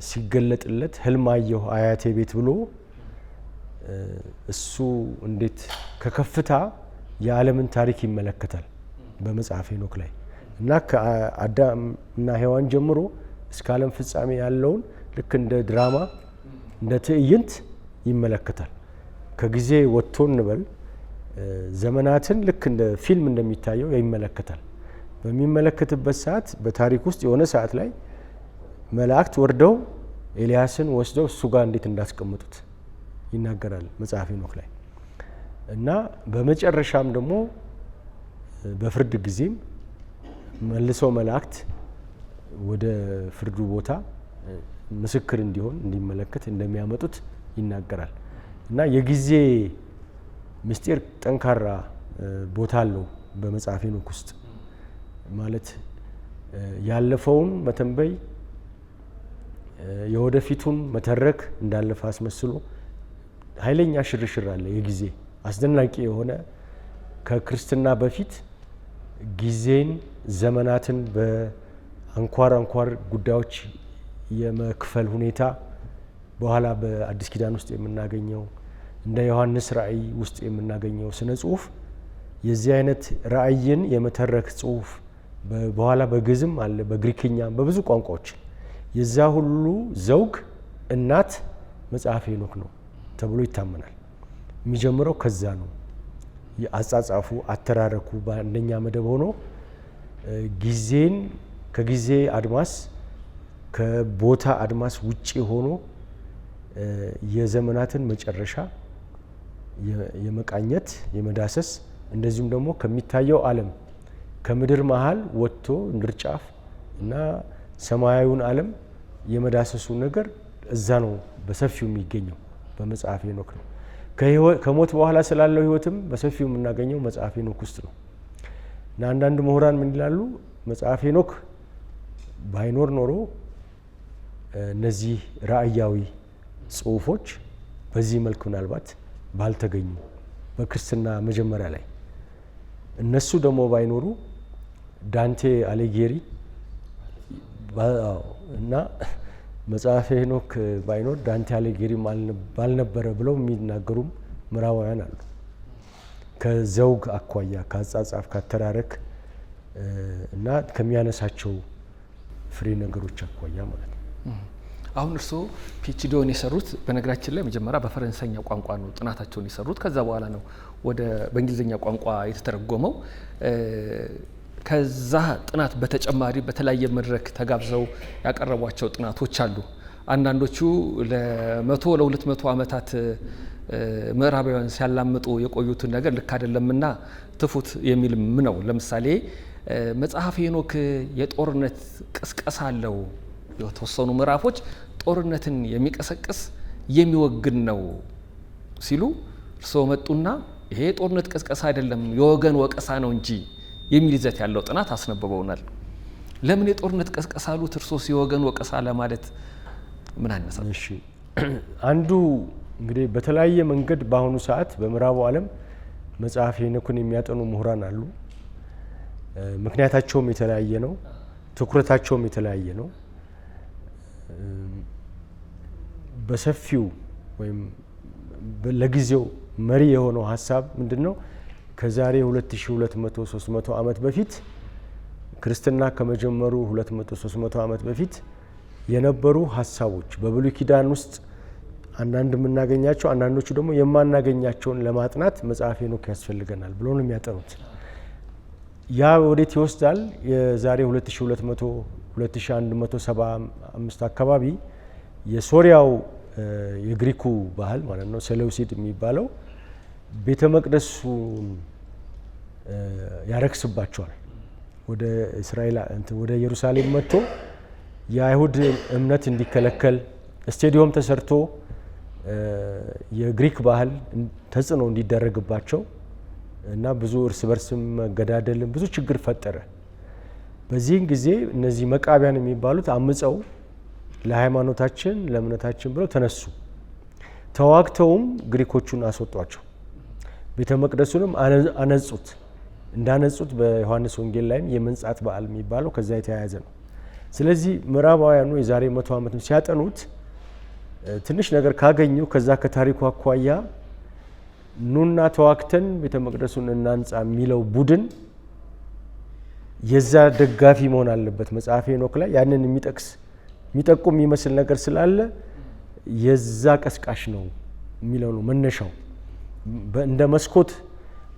Speaker 2: ሲገለጥለት ህልም አየሁ አያቴ ቤት ብሎ እሱ እንዴት ከከፍታ የዓለምን ታሪክ ይመለከታል በመጽሐፍ ሄኖክ ላይ እና ከአዳም እና ሔዋን ጀምሮ እስከ ዓለም ፍጻሜ ያለውን ልክ እንደ ድራማ እንደ ትዕይንት ይመለከታል። ከጊዜ ወጥቶ እንበል ዘመናትን ልክ እንደ ፊልም እንደሚታየው ይመለከታል። በሚመለከትበት ሰዓት በታሪክ ውስጥ የሆነ ሰዓት ላይ መላእክት ወርደው ኤልያስን ወስደው እሱ ጋር እንዴት እንዳስቀመጡት ይናገራል መጽሐፍ ሄኖክ ላይ እና በመጨረሻም ደግሞ በፍርድ ጊዜም መልሰው መላእክት ወደ ፍርዱ ቦታ ምስክር እንዲሆን እንዲመለከት እንደሚያመጡት ይናገራል እና የጊዜ ምስጢር ጠንካራ ቦታ አለው በመጽሐፍ ሄኖክ ውስጥ። ማለት ያለፈውን መተንበይ የወደፊቱን መተረክ እንዳለፈ አስመስሎ ኃይለኛ ሽርሽር አለ። የጊዜ አስደናቂ የሆነ ከክርስትና በፊት ጊዜን ዘመናትን በአንኳር ጉዳዮች የመክፈል ሁኔታ በኋላ በአዲስ ኪዳን ውስጥ የምናገኘው እንደ ዮሐንስ ራእይ ውስጥ የምናገኘው ስነ ጽሁፍ የዚህ አይነት ራእይን የመተረክ ጽሁፍ በኋላ በግዕዝም አለ በግሪክኛም በብዙ ቋንቋዎች የዛ ሁሉ ዘውግ እናት መጽሐፍ ሄኖክ ነው ተብሎ ይታመናል። የሚጀምረው ከዛ ነው። የአጻጻፉ አተራረኩ በአንደኛ መደብ ሆኖ ጊዜን ከጊዜ አድማስ ከቦታ አድማስ ውጪ ሆኖ የዘመናትን መጨረሻ የመቃኘት የመዳሰስ እንደዚሁም ደግሞ ከሚታየው ዓለም ከምድር መሃል ወጥቶ እንድርጫፍ እና ሰማያዊውን ዓለም የመዳሰሱ ነገር እዛ ነው በሰፊው የሚገኘው በመጽሐፍ ሄኖክ ነው። ከሞት በኋላ ስላለው ህይወትም በሰፊው የምናገኘው መጽሐፍ ሄኖክ ውስጥ ነው እና አንዳንድ ምሁራን ምን ይላሉ? መጽሐፍ ሄኖክ ባይኖር ኖሮ እነዚህ ራእያዊ ጽሁፎች በዚህ መልክ ምናልባት ባልተገኙ በክርስትና መጀመሪያ ላይ እነሱ ደግሞ ባይኖሩ ዳንቴ አሊጌሪ እና መጽሐፈ ሄኖክ ባይኖር ዳንቴ አሊጌሪ ባልነበረ ብለው የሚናገሩም ምዕራባውያን አሉ። ከዘውግ አኳያ ከአጻጻፍ ካተራረክ እና ከሚያነሳቸው ፍሬ ነገሮች አኳያ ማለት ነው።
Speaker 1: አሁን እርስዎ ፒኤችዲውን የሰሩት በነገራችን ላይ መጀመሪያ በፈረንሳይኛ ቋንቋ ነው ጥናታቸውን የሰሩት። ከዛ በኋላ ነው በእንግሊዝኛ ቋንቋ የተተረጎመው። ከዛ ጥናት በተጨማሪ በተለያየ መድረክ ተጋብዘው ያቀረቧቸው ጥናቶች አሉ። አንዳንዶቹ ለ100 ለ200 ዓመታት ምዕራባውያን ሲያላምጡ የቆዩትን ነገር ልክ አይደለምና ትፉት የሚልም ነው። ለምሳሌ መጽሐፍ ሄኖክ የጦርነት ቅስቀሳ አለው። የተወሰኑ ምዕራፎች ጦርነትን የሚቀሰቅስ የሚወግን ነው ሲሉ እርስዎ መጡና ይሄ የጦርነት ቅስቀሳ አይደለም የወገን ወቀሳ ነው እንጂ የሚል ይዘት ያለው ጥናት አስነብበውናል። ለምን የጦርነት ቅስቀሳ አሉት እርስዎ የወገን ወቀሳ ለማለት ምን አነሳል?
Speaker 2: እሺ አንዱ እንግዲህ በተለያየ መንገድ በአሁኑ ሰዓት በምዕራቡ ዓለም መጽሐፍ ሄኖክን የሚያጠኑ ምሁራን አሉ። ምክንያታቸውም የተለያየ ነው፣ ትኩረታቸውም የተለያየ ነው። በሰፊው ወይም ለጊዜው መሪ የሆነው ሀሳብ ምንድነው? ከዛሬ 2200 300 ዓመት በፊት ክርስትና ከመጀመሩ 200 300 ዓመት በፊት የነበሩ ሀሳቦች በብሉይ ኪዳን ውስጥ አንዳንድ የምናገኛቸው አንዳንዶቹ ደግሞ የማናገኛቸውን ለማጥናት መጽሐፈ ሄኖክ ያስፈልገናል ብሎ ነው የሚያጠኑት። ያ ወዴት ይወስዳል? የዛሬ 2200 2175 አካባቢ የሶሪያው የግሪኩ ባህል ማለት ነው ሴሌውሲድ የሚባለው ቤተ መቅደሱን ያረክስባቸዋል። ወደ እስራኤል ወደ ኢየሩሳሌም መጥቶ የአይሁድ እምነት እንዲከለከል ስቴዲየም ተሰርቶ የግሪክ ባህል ተጽዕኖ እንዲደረግባቸው እና ብዙ እርስ በርስም መገዳደልን ብዙ ችግር ፈጠረ። በዚህን ጊዜ እነዚህ መቃቢያን የሚባሉት አምፀው ለሃይማኖታችን ለእምነታችን ብለው ተነሱ። ተዋግተውም ግሪኮቹን አስወጧቸው። ቤተ መቅደሱንም አነጹት። እንዳነጹት በዮሐንስ ወንጌል ላይም የመንጻት በዓል የሚባለው ከዛ የተያያዘ ነው። ስለዚህ ምዕራባውያኑ የዛሬ 100 ዓመትም ሲያጠኑት ትንሽ ነገር ካገኙ ከዛ ከታሪኩ አኳያ ኑና ተዋክተን ቤተ መቅደሱን እናንጻ የሚለው ቡድን የዛ ደጋፊ መሆን አለበት። መጽሐፈ ሄኖክ ላይ ያንን የሚጠቁም የሚመስል ነገር ስላለ የዛ ቀስቃሽ ነው የሚለው ነው መነሻው። እንደ መስኮት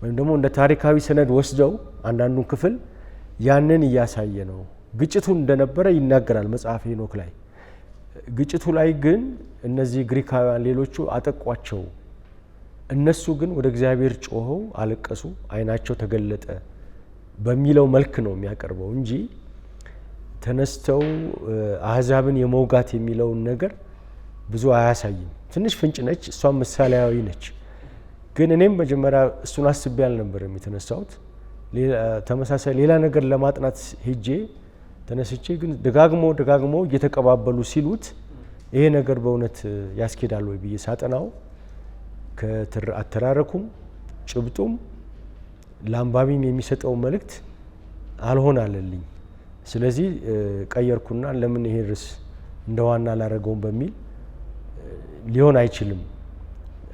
Speaker 2: ወይም ደግሞ እንደ ታሪካዊ ሰነድ ወስደው አንዳንዱን ክፍል ያንን እያሳየ ነው። ግጭቱን እንደነበረ ይናገራል መጽሐፈ ሄኖክ ላይ። ግጭቱ ላይ ግን እነዚህ ግሪካውያን ሌሎቹ አጠቋቸው። እነሱ ግን ወደ እግዚአብሔር ጮኸው አለቀሱ፣ ዓይናቸው ተገለጠ በሚለው መልክ ነው የሚያቀርበው እንጂ ተነስተው አህዛብን የመውጋት የሚለውን ነገር ብዙ አያሳይም። ትንሽ ፍንጭ ነች፣ እሷም ምሳሌያዊ ነች። ግን እኔም መጀመሪያ እሱን አስቤ አልነበረም የተነሳሁት። ተመሳሳይ ሌላ ነገር ለማጥናት ሄጄ ተነስቼ ግን ደጋግሞ እየተቀባበሉ ሲሉት ይሄ ነገር በእውነት ያስኬዳል ወይ ብዬ ሳጠናው ከአተራረኩም ጭብጡም ለአንባቢም የሚሰጠው መልእክት አልሆን አለልኝ። ስለዚህ ቀየርኩና ለምን ይሄ ርዕስ እንደ ዋና ላረገውም በሚል ሊሆን አይችልም።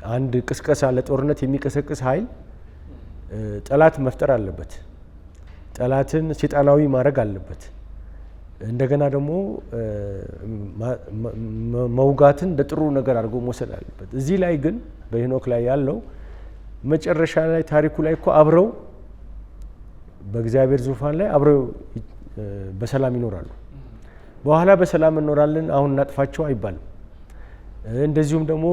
Speaker 2: አንድ ቅስቀሳ ለጦርነት የሚቀሰቅስ ኃይል ጠላት መፍጠር አለበት። ጠላትን ሰይጣናዊ ማድረግ አለበት። እንደገና ደግሞ መውጋትን ለጥሩ ነገር አድርጎ መውሰድ አለበት። እዚህ ላይ ግን በሄኖክ ላይ ያለው መጨረሻ ላይ ታሪኩ ላይ እኮ አብረው በእግዚአብሔር ዙፋን ላይ አብረው በሰላም ይኖራሉ። በኋላ በሰላም እንኖራለን አሁን እናጥፋቸው አይባልም። እንደዚሁም ደግሞ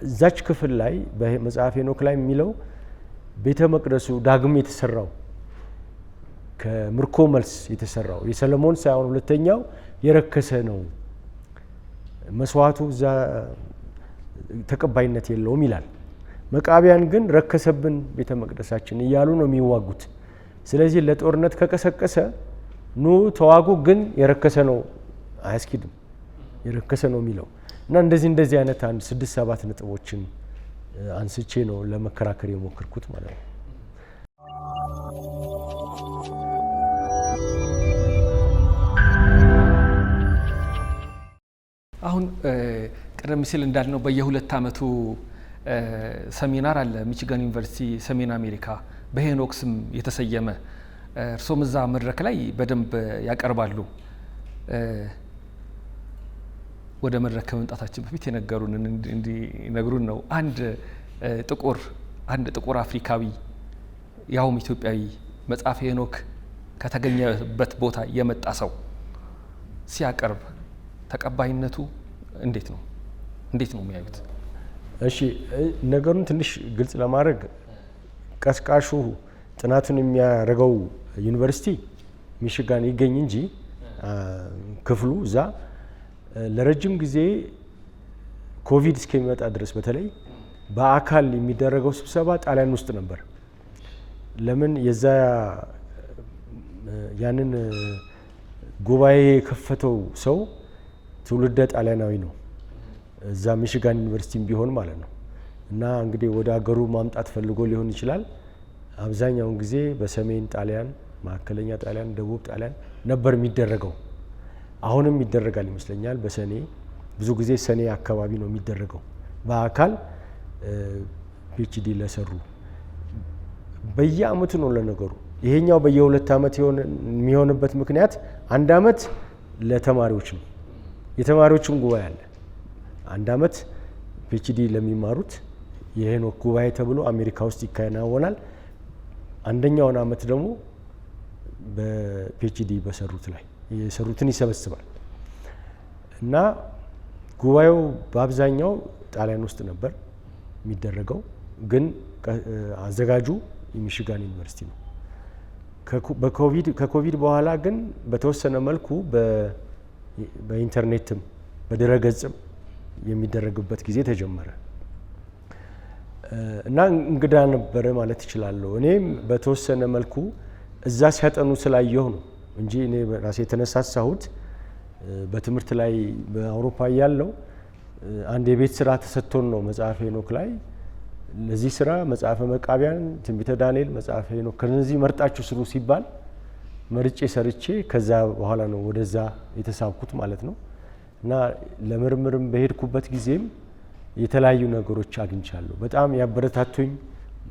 Speaker 2: እዛች ክፍል ላይ በመጽሐፈ ሄኖክ ላይ የሚለው ቤተ መቅደሱ ዳግም የተሰራው ከምርኮ መልስ የተሰራው የሰለሞን ሳይሆን ሁለተኛው የረከሰ ነው፣ መስዋዕቱ እዛ ተቀባይነት የለውም ይላል። መቃቢያን ግን ረከሰብን ቤተ መቅደሳችን እያሉ ነው የሚዋጉት። ስለዚህ ለጦርነት ከቀሰቀሰ ኑ ተዋጉ፣ ግን የረከሰ ነው አያስኪድም፣ የረከሰ ነው የሚለው እና እንደዚህ አይነት አንድ 6-7 ነጥቦችን አንስቼ ነው ለመከራከር የሞከርኩት ማለት ነው።
Speaker 1: አሁን ቀደም ሲል እንዳልነው በየ2 ዓመቱ ሰሚናር አለ ሚቺጋን ዩኒቨርሲቲ ሰሜን አሜሪካ በሄኖክ ስም የተሰየመ። እርሶም እዛ መድረክ ላይ በደንብ ያቀርባሉ። ወደ መድረክ ከመምጣታችን በፊት የነገሩንን እንዲነግሩን ነው። አንድ ጥቁር አፍሪካዊ ያውም ኢትዮጵያዊ መጽሐፈ ሄኖክ ከተገኘበት ቦታ የመጣ ሰው ሲያቀርብ ተቀባይነቱ እንዴት ነው የሚያዩት?
Speaker 2: እሺ ነገሩን ትንሽ ግልጽ ለማድረግ ቀስቃሹ ጥናቱን የሚያደርገው ዩኒቨርሲቲ ሚሽጋን ይገኝ እንጂ ክፍሉ እዛ ለረጅም ጊዜ ኮቪድ እስከሚመጣ ድረስ በተለይ በአካል የሚደረገው ስብሰባ ጣሊያን ውስጥ ነበር። ለምን የዛ ያንን ጉባኤ የከፈተው ሰው ትውልደ ጣሊያናዊ ነው፣ እዛ ሚሽጋን ዩኒቨርሲቲም ቢሆን ማለት ነው። እና እንግዲህ ወደ ሀገሩ ማምጣት ፈልጎ ሊሆን ይችላል። አብዛኛውን ጊዜ በሰሜን ጣሊያን፣ ማዕከለኛ ጣሊያን፣ ደቡብ ጣሊያን ነበር የሚደረገው። አሁንም ይደረጋል ይመስለኛል። ብዙ ጊዜ ሰኔ አካባቢ ነው የሚደረገው። በአካል ፒኤችዲ ለሰሩ በየአመቱ ነው ለነገሩ። ይሄኛው በየ2 አመት የሚሆንበት ምክንያት 1 አመት ለተማሪዎች ነው። የተማሪዎችን ጉባኤ አለ። 1 አመት ፒኤችዲ ለሚማሩት የሄኖክ ጉባኤ ተብሎ አሜሪካ ውስጥ ይከናወናል። አንደኛውን አመት ደግሞ በፒኤችዲ በሰሩት ላይ የሰሩትን ይሰበስባል እና ጉባኤው በአብዛኛው ጣሊያን ውስጥ ነበር የሚደረገው፣ ግን አዘጋጁ የሚሽጋን ዩኒቨርሲቲ ነው። ከኮቪድ በኋላ ግን በተወሰነ መልኩ በኢንተርኔትም በድረገጽም የሚደረግበት ጊዜ ተጀመረ እና እንግዳ ነበረ ማለት እችላለሁ። እኔም በተወሰነ መልኩ እዛ ሲያጠኑ ስላየሁ ነው እንጂ እኔ ራሴ የተነሳሳሁት በትምህርት ላይ በአውሮፓ ያለው አንድ የቤት ስራ ተሰጥቶን ነው። መጽሐፈ ሄኖክ ላይ ለዚህ ስራ መጽሐፈ መቃቢያን፣ ትንቢተ ዳንኤል፣ መጽሐፈ ሄኖክ ከነዚህ መርጣችሁ ስሩ ሲባል መርጬ ሰርቼ ከዛ በኋላ ነው ወደዛ የተሳብኩት ማለት ነው። እና ለምርምርም በሄድኩበት ጊዜም የተለያዩ ነገሮች አግኝቻለሁ። በጣም ያበረታቱኝ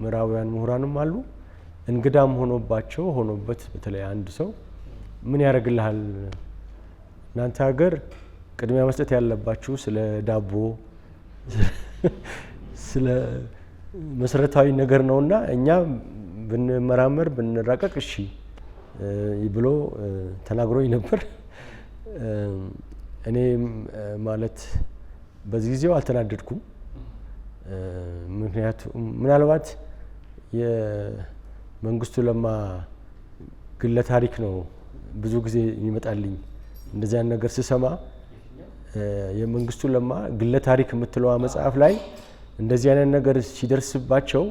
Speaker 2: ምዕራባውያን ምሁራንም አሉ። እንግዳም ሆኖበት በተለይ አንድ ሰው ምን ያደርግልሃል እናንተ ሀገር ቅድሚያ መስጠት ያለባችሁ ስለ ዳቦ ስለ መሰረታዊ ነገር ነውና እኛ ብንመራመር ብንራቀቅ እሺ ብሎ ተናግሮኝ ነበር። እኔ ማለት በዚህ ጊዜው አልተናደድኩም። ምክንያቱም ምናልባት የመንግስቱ ለማ ግለ ታሪክ ነው ብዙ ጊዜ የሚመጣልኝ እንደዚያ ነገር ስሰማ። የመንግስቱ ለማ ግለ ታሪክ የምትለዋ መጽሐፍ ላይ እንደዚህ አይነት ነገር ሲደርስባቸው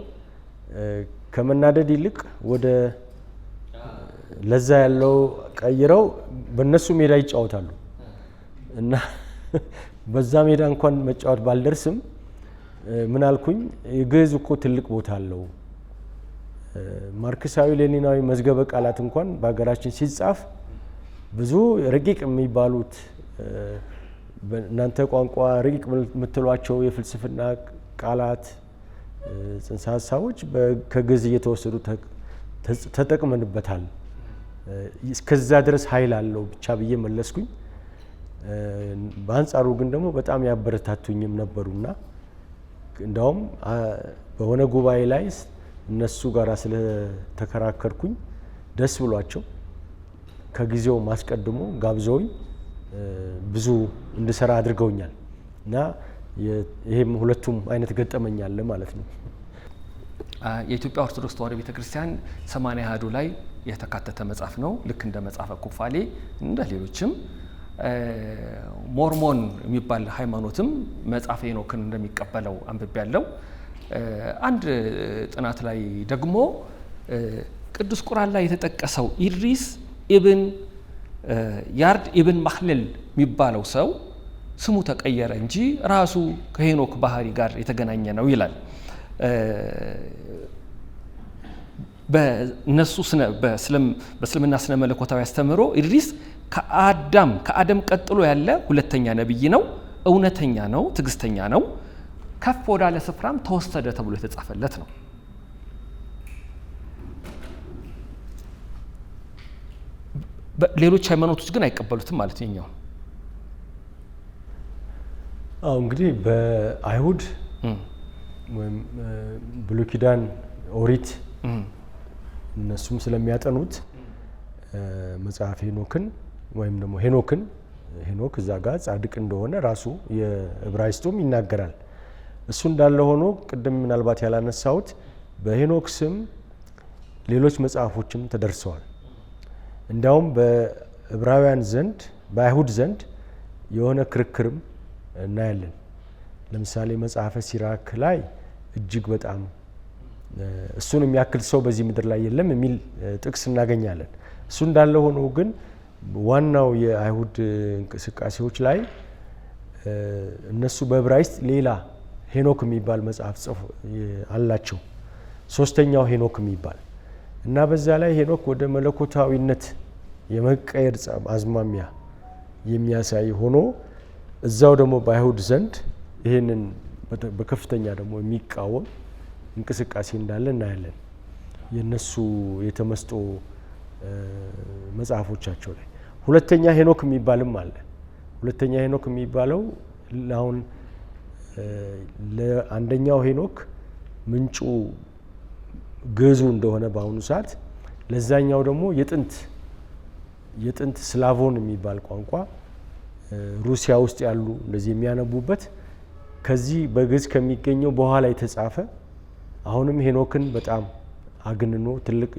Speaker 2: ከመናደድ ይልቅ ወደ ለዛ ያለው ቀይረው በእነሱ ሜዳ ይጫወታሉ እና በዛ ሜዳ እንኳን መጫወት ባልደርስም ምን አልኩኝ፣ የግዕዝ እኮ ትልቅ ቦታ አለው። ማርክሳዊ ሌኒናዊ መዝገበ ቃላት እንኳን በሀገራችን ሲጻፍ ብዙ ረቂቅ የሚባሉት በእናንተ ቋንቋ ረቂቅ የምትሏቸው የፍልስፍና ቃላት ጽንሰ ሀሳቦች ከግዕዝ እየተወሰዱ ተጠቅመንበታል። እስከዛ ድረስ ኃይል አለው ብቻ ብዬ መለስኩኝ። በአንጻሩ ግን ደግሞ በጣም ያበረታቱኝም ነበሩና እንዳውም በሆነ ጉባኤ ላይ እነሱ ጋር ስለተከራከርኩኝ ደስ ብሏቸው ከጊዜው ማስቀድሞ ጋብዘውኝ ብዙ እንድሰራ አድርገውኛል እና ይሄም ሁለቱም አይነት ገጠመኛል ማለት ነው።
Speaker 1: የኢትዮጵያ ኦርቶዶክስ ተዋሕዶ ቤተክርስቲያን 80 አሐዱ ላይ የተካተተ መጽሐፍ ነው። ልክ እንደ መጽሐፈ ኩፋሌ እንደ ሌሎችም ሞርሞን የሚባል ሃይማኖትም መጽሐፈ ሄኖክን እንደሚቀበለው አንብቤያለሁ። አንድ ጥናት ላይ ደግሞ ቅዱስ ቁርአን ላይ የተጠቀሰው ኢድሪስ ኢብን ያርድ ኢብን ማህለል የሚባለው ሰው ስሙ ተቀየረ እንጂ ራሱ ከሄኖክ ባህሪ ጋር የተገናኘ ነው ይላል። በእነሱ በእስልምና ስነ መለኮታዊ አስተምህሮ ኢድሪስ ከአደም ቀጥሎ ያለ ሁለተኛ ነቢይ ነው። እውነተኛ ነው፣ ትዕግስተኛ ነው፣ ከፍ ወዳለ ስፍራም ተወሰደ ተብሎ የተጻፈለት ነው። ሌሎች ሃይማኖቶች ግን አይቀበሉትም ማለት ነው።
Speaker 2: አዎ እንግዲህ በአይሁድ ወይም ብሉይ ኪዳን ኦሪት እነሱም ስለሚያጠኑት መጽሐፍ ሄኖክን ወይም ደግሞ ሄኖክ እዛ ጋር ጻድቅ እንደሆነ ራሱ የዕብራይስጡም ይናገራል። እሱ እንዳለ ሆኖ ቅድም ምናልባት ያላነሳሁት በሄኖክ ስም ሌሎች መጽሐፎችም ተደርሰዋል። እንዲያውም በዕብራውያን ዘንድ በአይሁድ ዘንድ የሆነ ክርክርም እናያለን። ለምሳሌ መጽሐፈ ሲራክ ላይ እጅግ በጣም እሱን የሚያክል ሰው በዚህ ምድር ላይ የለም የሚል ጥቅስ እናገኛለን። እሱ እንዳለ ሆኖ ግን ዋናው የአይሁድ እንቅስቃሴዎች ላይ እነሱ በዕብራይስጥ ሌላ ሄኖክ የሚባል መጽሐፍ ጽፎ አላቸው፣ ሶስተኛው ሄኖክ የሚባል እና በዛ ላይ ሄኖክ ወደ መለኮታዊነት የመቀየር አዝማሚያ የሚያሳይ ሆኖ እዛው ደግሞ በአይሁድ ዘንድ ይህንን በከፍተኛ ደግሞ የሚቃወም እንቅስቃሴ እንዳለ እናያለን የነሱ የተመስጦ መጽሐፎቻቸው ላይ። ሁለተኛ ሄኖክ የሚባልም አለ። ሁለተኛ ሄኖክ የሚባለው አሁን ለአንደኛው ሄኖክ ምንጩ ግዕዙ እንደሆነ በአሁኑ ሰዓት፣ ለዛኛው ደግሞ የጥንት ስላቮን የሚባል ቋንቋ ሩሲያ ውስጥ ያሉ እንደዚህ የሚያነቡበት ከዚህ በግዕዝ ከሚገኘው በኋላ የተጻፈ አሁንም ሄኖክን በጣም አግንኖ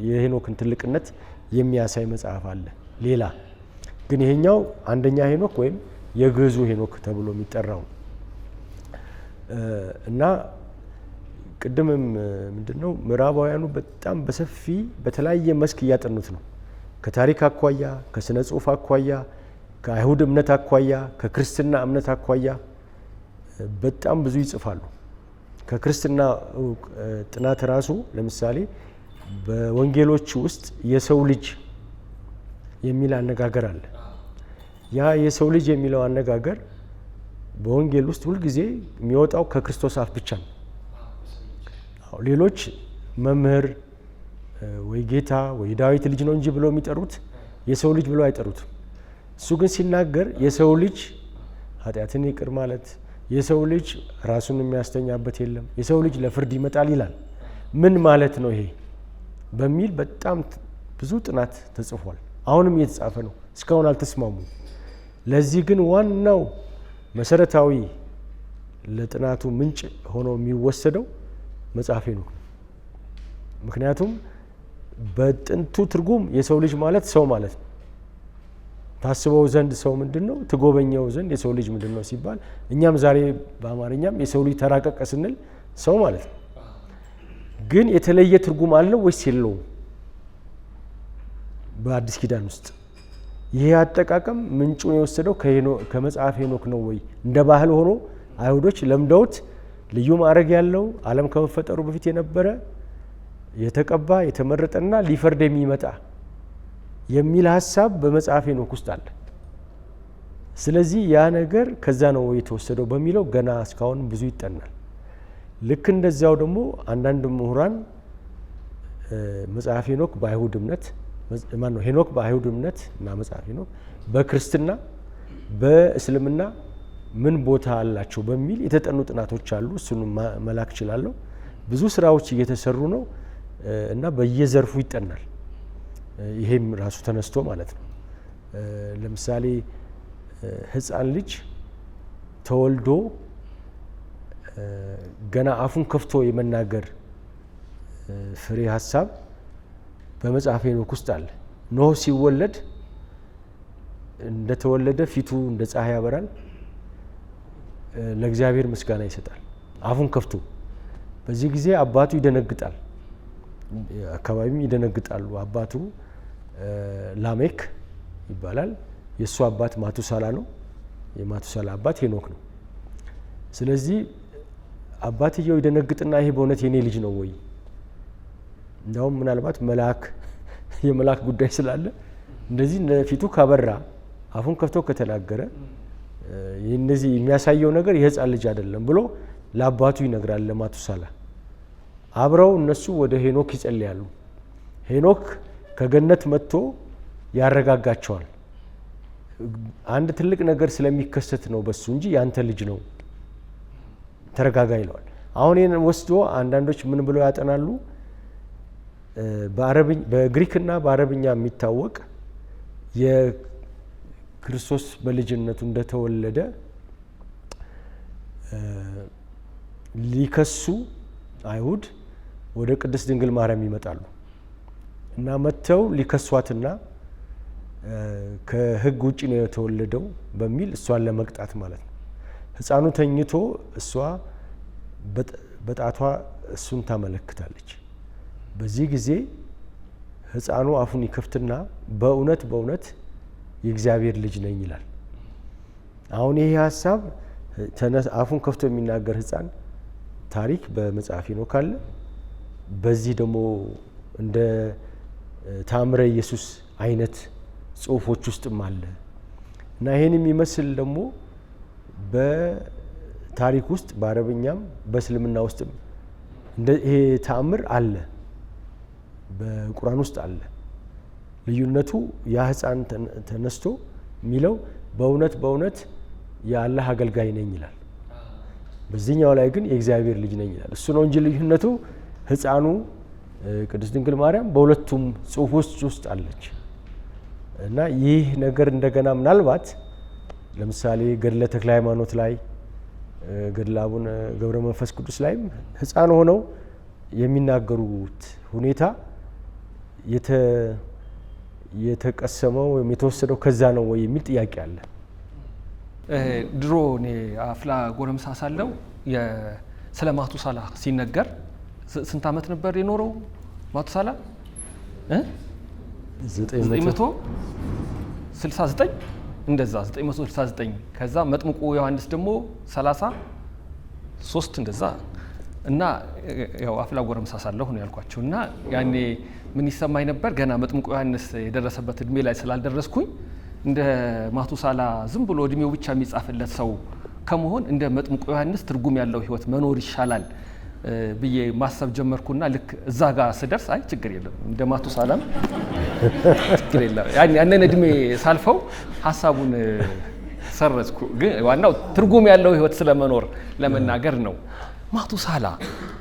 Speaker 2: የሄኖክን ትልቅነት የሚያሳይ መጽሐፍ አለ። ሌላ ግን ይሄኛው አንደኛ ሄኖክ ወይም የግዕዙ ሄኖክ ተብሎ የሚጠራው እና ቅድምም ምንድነው ምዕራባውያኑ በጣም በሰፊ በተለያየ መስክ እያጠኑት ነው። ከታሪክ አኳያ፣ ከስነ ጽሁፍ አኳያ፣ ከአይሁድ እምነት አኳያ፣ ከክርስትና እምነት አኳያ በጣም ብዙ ይጽፋሉ። ከክርስትና ጥናት ራሱ ለምሳሌ በወንጌሎች ውስጥ የሰው ልጅ የሚል አነጋገር አለ። ያ የሰው ልጅ የሚለው አነጋገር በወንጌል ውስጥ ሁልጊዜ የሚወጣው ከክርስቶስ አፍ ብቻ ነው። ሌሎች መምህር ወይ ጌታ ወይ ዳዊት ልጅ ነው እንጂ ብለው የሚጠሩት የሰው ልጅ ብለው አይጠሩትም። እሱ ግን ሲናገር የሰው ልጅ ኃጢአትን ይቅር ማለት፣ የሰው ልጅ ራሱን የሚያስተኛበት የለም፣ የሰው ልጅ ለፍርድ ይመጣል ይላል። ምን ማለት ነው ይሄ በሚል በጣም ብዙ ጥናት ተጽፏል። አሁንም እየተጻፈ ነው። እስካሁን አልተስማሙም። ለዚህ ግን ዋናው መሰረታዊ ለጥናቱ ምንጭ ሆኖ የሚወሰደው መጽሐፈ ሄኖክ ነው። ምክንያቱም በጥንቱ ትርጉም የሰው ልጅ ማለት ሰው ማለት ነው። ታስበው ዘንድ ሰው ምንድን ነው፣ ትጎበኘው ዘንድ የሰው ልጅ ምንድን ነው ሲባል እኛም ዛሬ በአማርኛም የሰው ልጅ ተራቀቀ ስንል ሰው ማለት ነው። ግን የተለየ ትርጉም አለው ወይስ የለውም? በአዲስ ኪዳን ውስጥ ይሄ አጠቃቀም ምንጩን የወሰደው ከመጽሐፈ ሄኖክ ነው ወይ? እንደ ባህል ሆኖ አይሁዶች ለምደውት ልዩ ማዕረግ ያለው ዓለም ከመፈጠሩ በፊት የነበረ የተቀባ የተመረጠና ሊፈርድ የሚመጣ የሚል ሀሳብ በመጽሐፈ ሄኖክ ውስጥ አለ። ስለዚህ ያ ነገር ከዛ ነው የተወሰደው በሚለው ገና እስካሁን ብዙ ይጠናል። ልክ እንደዚያው ደግሞ አንዳንድ ምሁራን መጽሐፈ ሄኖክ በአይሁድ እምነት ሄኖክ በአይሁድ እምነት እና መጽሐፈ ሄኖክ በክርስትና በእስልምና ምን ቦታ አላቸው በሚል የተጠኑ ጥናቶች አሉ። እሱን መላክ እችላለሁ። ብዙ ስራዎች እየተሰሩ ነው እና በየዘርፉ ይጠናል። ይሄም ራሱ ተነስቶ ማለት ነው። ለምሳሌ ሕፃን ልጅ ተወልዶ ገና አፉን ከፍቶ የመናገር ፍሬ ሀሳብ በመጽሐፈ ሄኖክ ውስጥ አለ። ኖህ ሲወለድ እንደተወለደ ፊቱ እንደ ፀሐይ ያበራል፣ ለእግዚአብሔር ምስጋና ይሰጣል አፉን ከፍቶ። በዚህ ጊዜ አባቱ ይደነግጣል፣ አካባቢም ይደነግጣሉ። አባቱ ላሜክ ይባላል። የእሱ አባት ማቱሳላ ነው። የማቱሳላ አባት ሄኖክ ነው። ስለዚህ አባትየው ይደነግጥና ይሄ በእውነት የኔ ልጅ ነው ወይ? እንዳውም ምናልባት የመልአክ ጉዳይ ስላለ እንደዚህ ፊቱ ካበራ አፉን ከፍቶ ከተናገረ እነዚህ የሚያሳየው ነገር የህፃን ልጅ አይደለም ብሎ ለአባቱ ይነግራል፣ ለማቱሳላ። አብረው እነሱ ወደ ሄኖክ ይጸልያሉ። ሄኖክ ከገነት መጥቶ ያረጋጋቸዋል። አንድ ትልቅ ነገር ስለሚከሰት ነው በሱ እንጂ ያንተ ልጅ ነው ተረጋጋ ይለዋል። አሁን ይህን ወስዶ አንዳንዶች ምን ብለው ያጠናሉ? በግሪክና በአረብኛ የሚታወቅ የክርስቶስ በልጅነቱ እንደተወለደ ሊከሱ አይሁድ ወደ ቅድስት ድንግል ማርያም ይመጣሉ እና መጥተው ሊከሷትና ከሕግ ውጭ ነው የተወለደው በሚል እሷን ለመቅጣት ማለት ነው። ሕፃኑ ተኝቶ እሷ በጣቷ እሱን ታመለክታለች። በዚህ ጊዜ ሕፃኑ አፉን ይከፍትና በእውነት በእውነት የእግዚአብሔር ልጅ ነኝ ይላል። አሁን ይሄ ሀሳብ አፉን ከፍቶ የሚናገር ሕፃን ታሪክ በመጽሐፈ ሄኖክ አለ። በዚህ ደግሞ እንደ ታምረ ኢየሱስ አይነት ጽሁፎች ውስጥም አለ እና ይሄን የሚመስል ደግሞ በታሪክ ውስጥ በአረብኛም በእስልምና ውስጥም ይሄ ተአምር አለ፣ በቁርአን ውስጥ አለ። ልዩነቱ ያ ህፃን ተነስቶ የሚለው በእውነት የአላህ አገልጋይ ነኝ ይላል። በዚህኛው ላይ ግን የእግዚአብሔር ልጅ ነኝ ይላል። እሱ ነው እንጂ ልዩነቱ ህፃኑ ቅድስት ድንግል ማርያም በሁለቱም ጽሑፎች ውስጥ አለች። እና ይህ ነገር እንደገና ምናልባት ለምሳሌ ገድለ ተክለ ሃይማኖት ላይ ገድለ አቡነ ገብረ መንፈስ ቅዱስ ላይም ህፃን ሆነው የሚናገሩት ሁኔታ የተቀሰመው ወይም የተወሰደው ከዛ ነው ወይ የሚል ጥያቄ አለ።
Speaker 1: ድሮ እኔ አፍላ ጎረምሳ ሳለሁ ስለ ማቱሳላ ሲነገር ስንት ዓመት ነበር የኖረው ማቱሳላ? 969 እንደዛ 969። ከዛ መጥምቁ ዮሐንስ ደግሞ 33 እንደዛ። እና ያው አፍላ ጎረምሳ ሳለሁ ነው ያልኳቸው። እና ያኔ ምን ይሰማኝ ነበር ገና መጥምቁ ዮሐንስ የደረሰበት እድሜ ላይ ስላልደረስኩኝ እንደ ማቱሳላ ዝም ብሎ እድሜው ብቻ የሚጻፍለት ሰው ከመሆን እንደ መጥምቁ ዮሐንስ ትርጉም ያለው ህይወት መኖር ይሻላል ብዬ ማሰብ ጀመርኩና ልክ እዛ ጋር ስደርስ አይ ችግር የለም እንደ ማቱሳላም ችግር የለም ያንን እድሜ ሳልፈው ሀሳቡን ሰረዝኩ። ግን ዋናው ትርጉም ያለው ህይወት ስለመኖር ለመናገር ነው።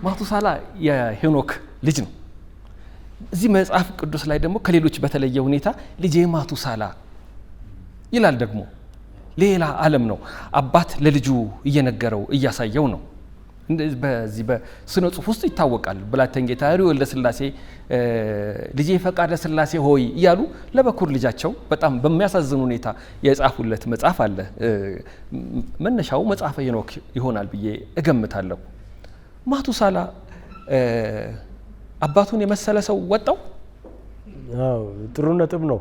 Speaker 1: ማቱሳላ የሄኖክ ልጅ ነው። እዚህ መጽሐፍ ቅዱስ ላይ ደግሞ ከሌሎች በተለየ ሁኔታ ልጄ ማቱሳላ ይላል። ደግሞ ሌላ ዓለም ነው። አባት ለልጁ እየነገረው እያሳየው ነው። በዚህ በስነ ጽሁፍ ውስጥ ይታወቃል። ብላቴን ጌታ ወልደ ሥላሴ ልጄ ፈቃደ ሥላሴ ሆይ እያሉ ለበኩር ልጃቸው በጣም በሚያሳዝን ሁኔታ የጻፉለት መጽሐፍ አለ። መነሻው መጽሐፈ ሄኖክ ይሆናል ብዬ እገምታለሁ። ማቱሳላ አባቱን የመሰለ ሰው ወጣው።
Speaker 2: አዎ ጥሩ ነጥብ ነው።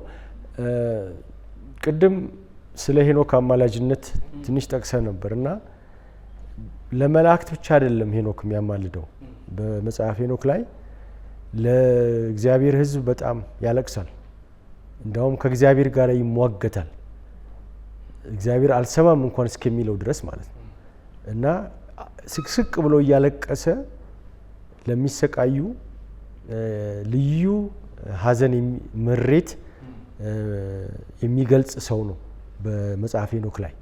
Speaker 2: ቅድም ስለ ሄኖክ አማላጅነት ትንሽ ጠቅሰ ነበርና ለመላእክት ብቻ አይደለም ሄኖክ የሚያማልደው። በመጽሐፍ ሄኖክ ላይ ለእግዚአብሔር ሕዝብ በጣም ያለቅሳል። እንዳውም ከእግዚአብሔር ጋር ይሟገታል። እግዚአብሔር አልሰማም እንኳን እስከሚለው ድረስ ማለት ነው። እና ስቅስቅ ብሎ እያለቀሰ ለሚሰቃዩ ልዩ ሐዘን ምሬት የሚገልጽ ሰው ነው በመጽሐፍ ሄኖክ ላይ።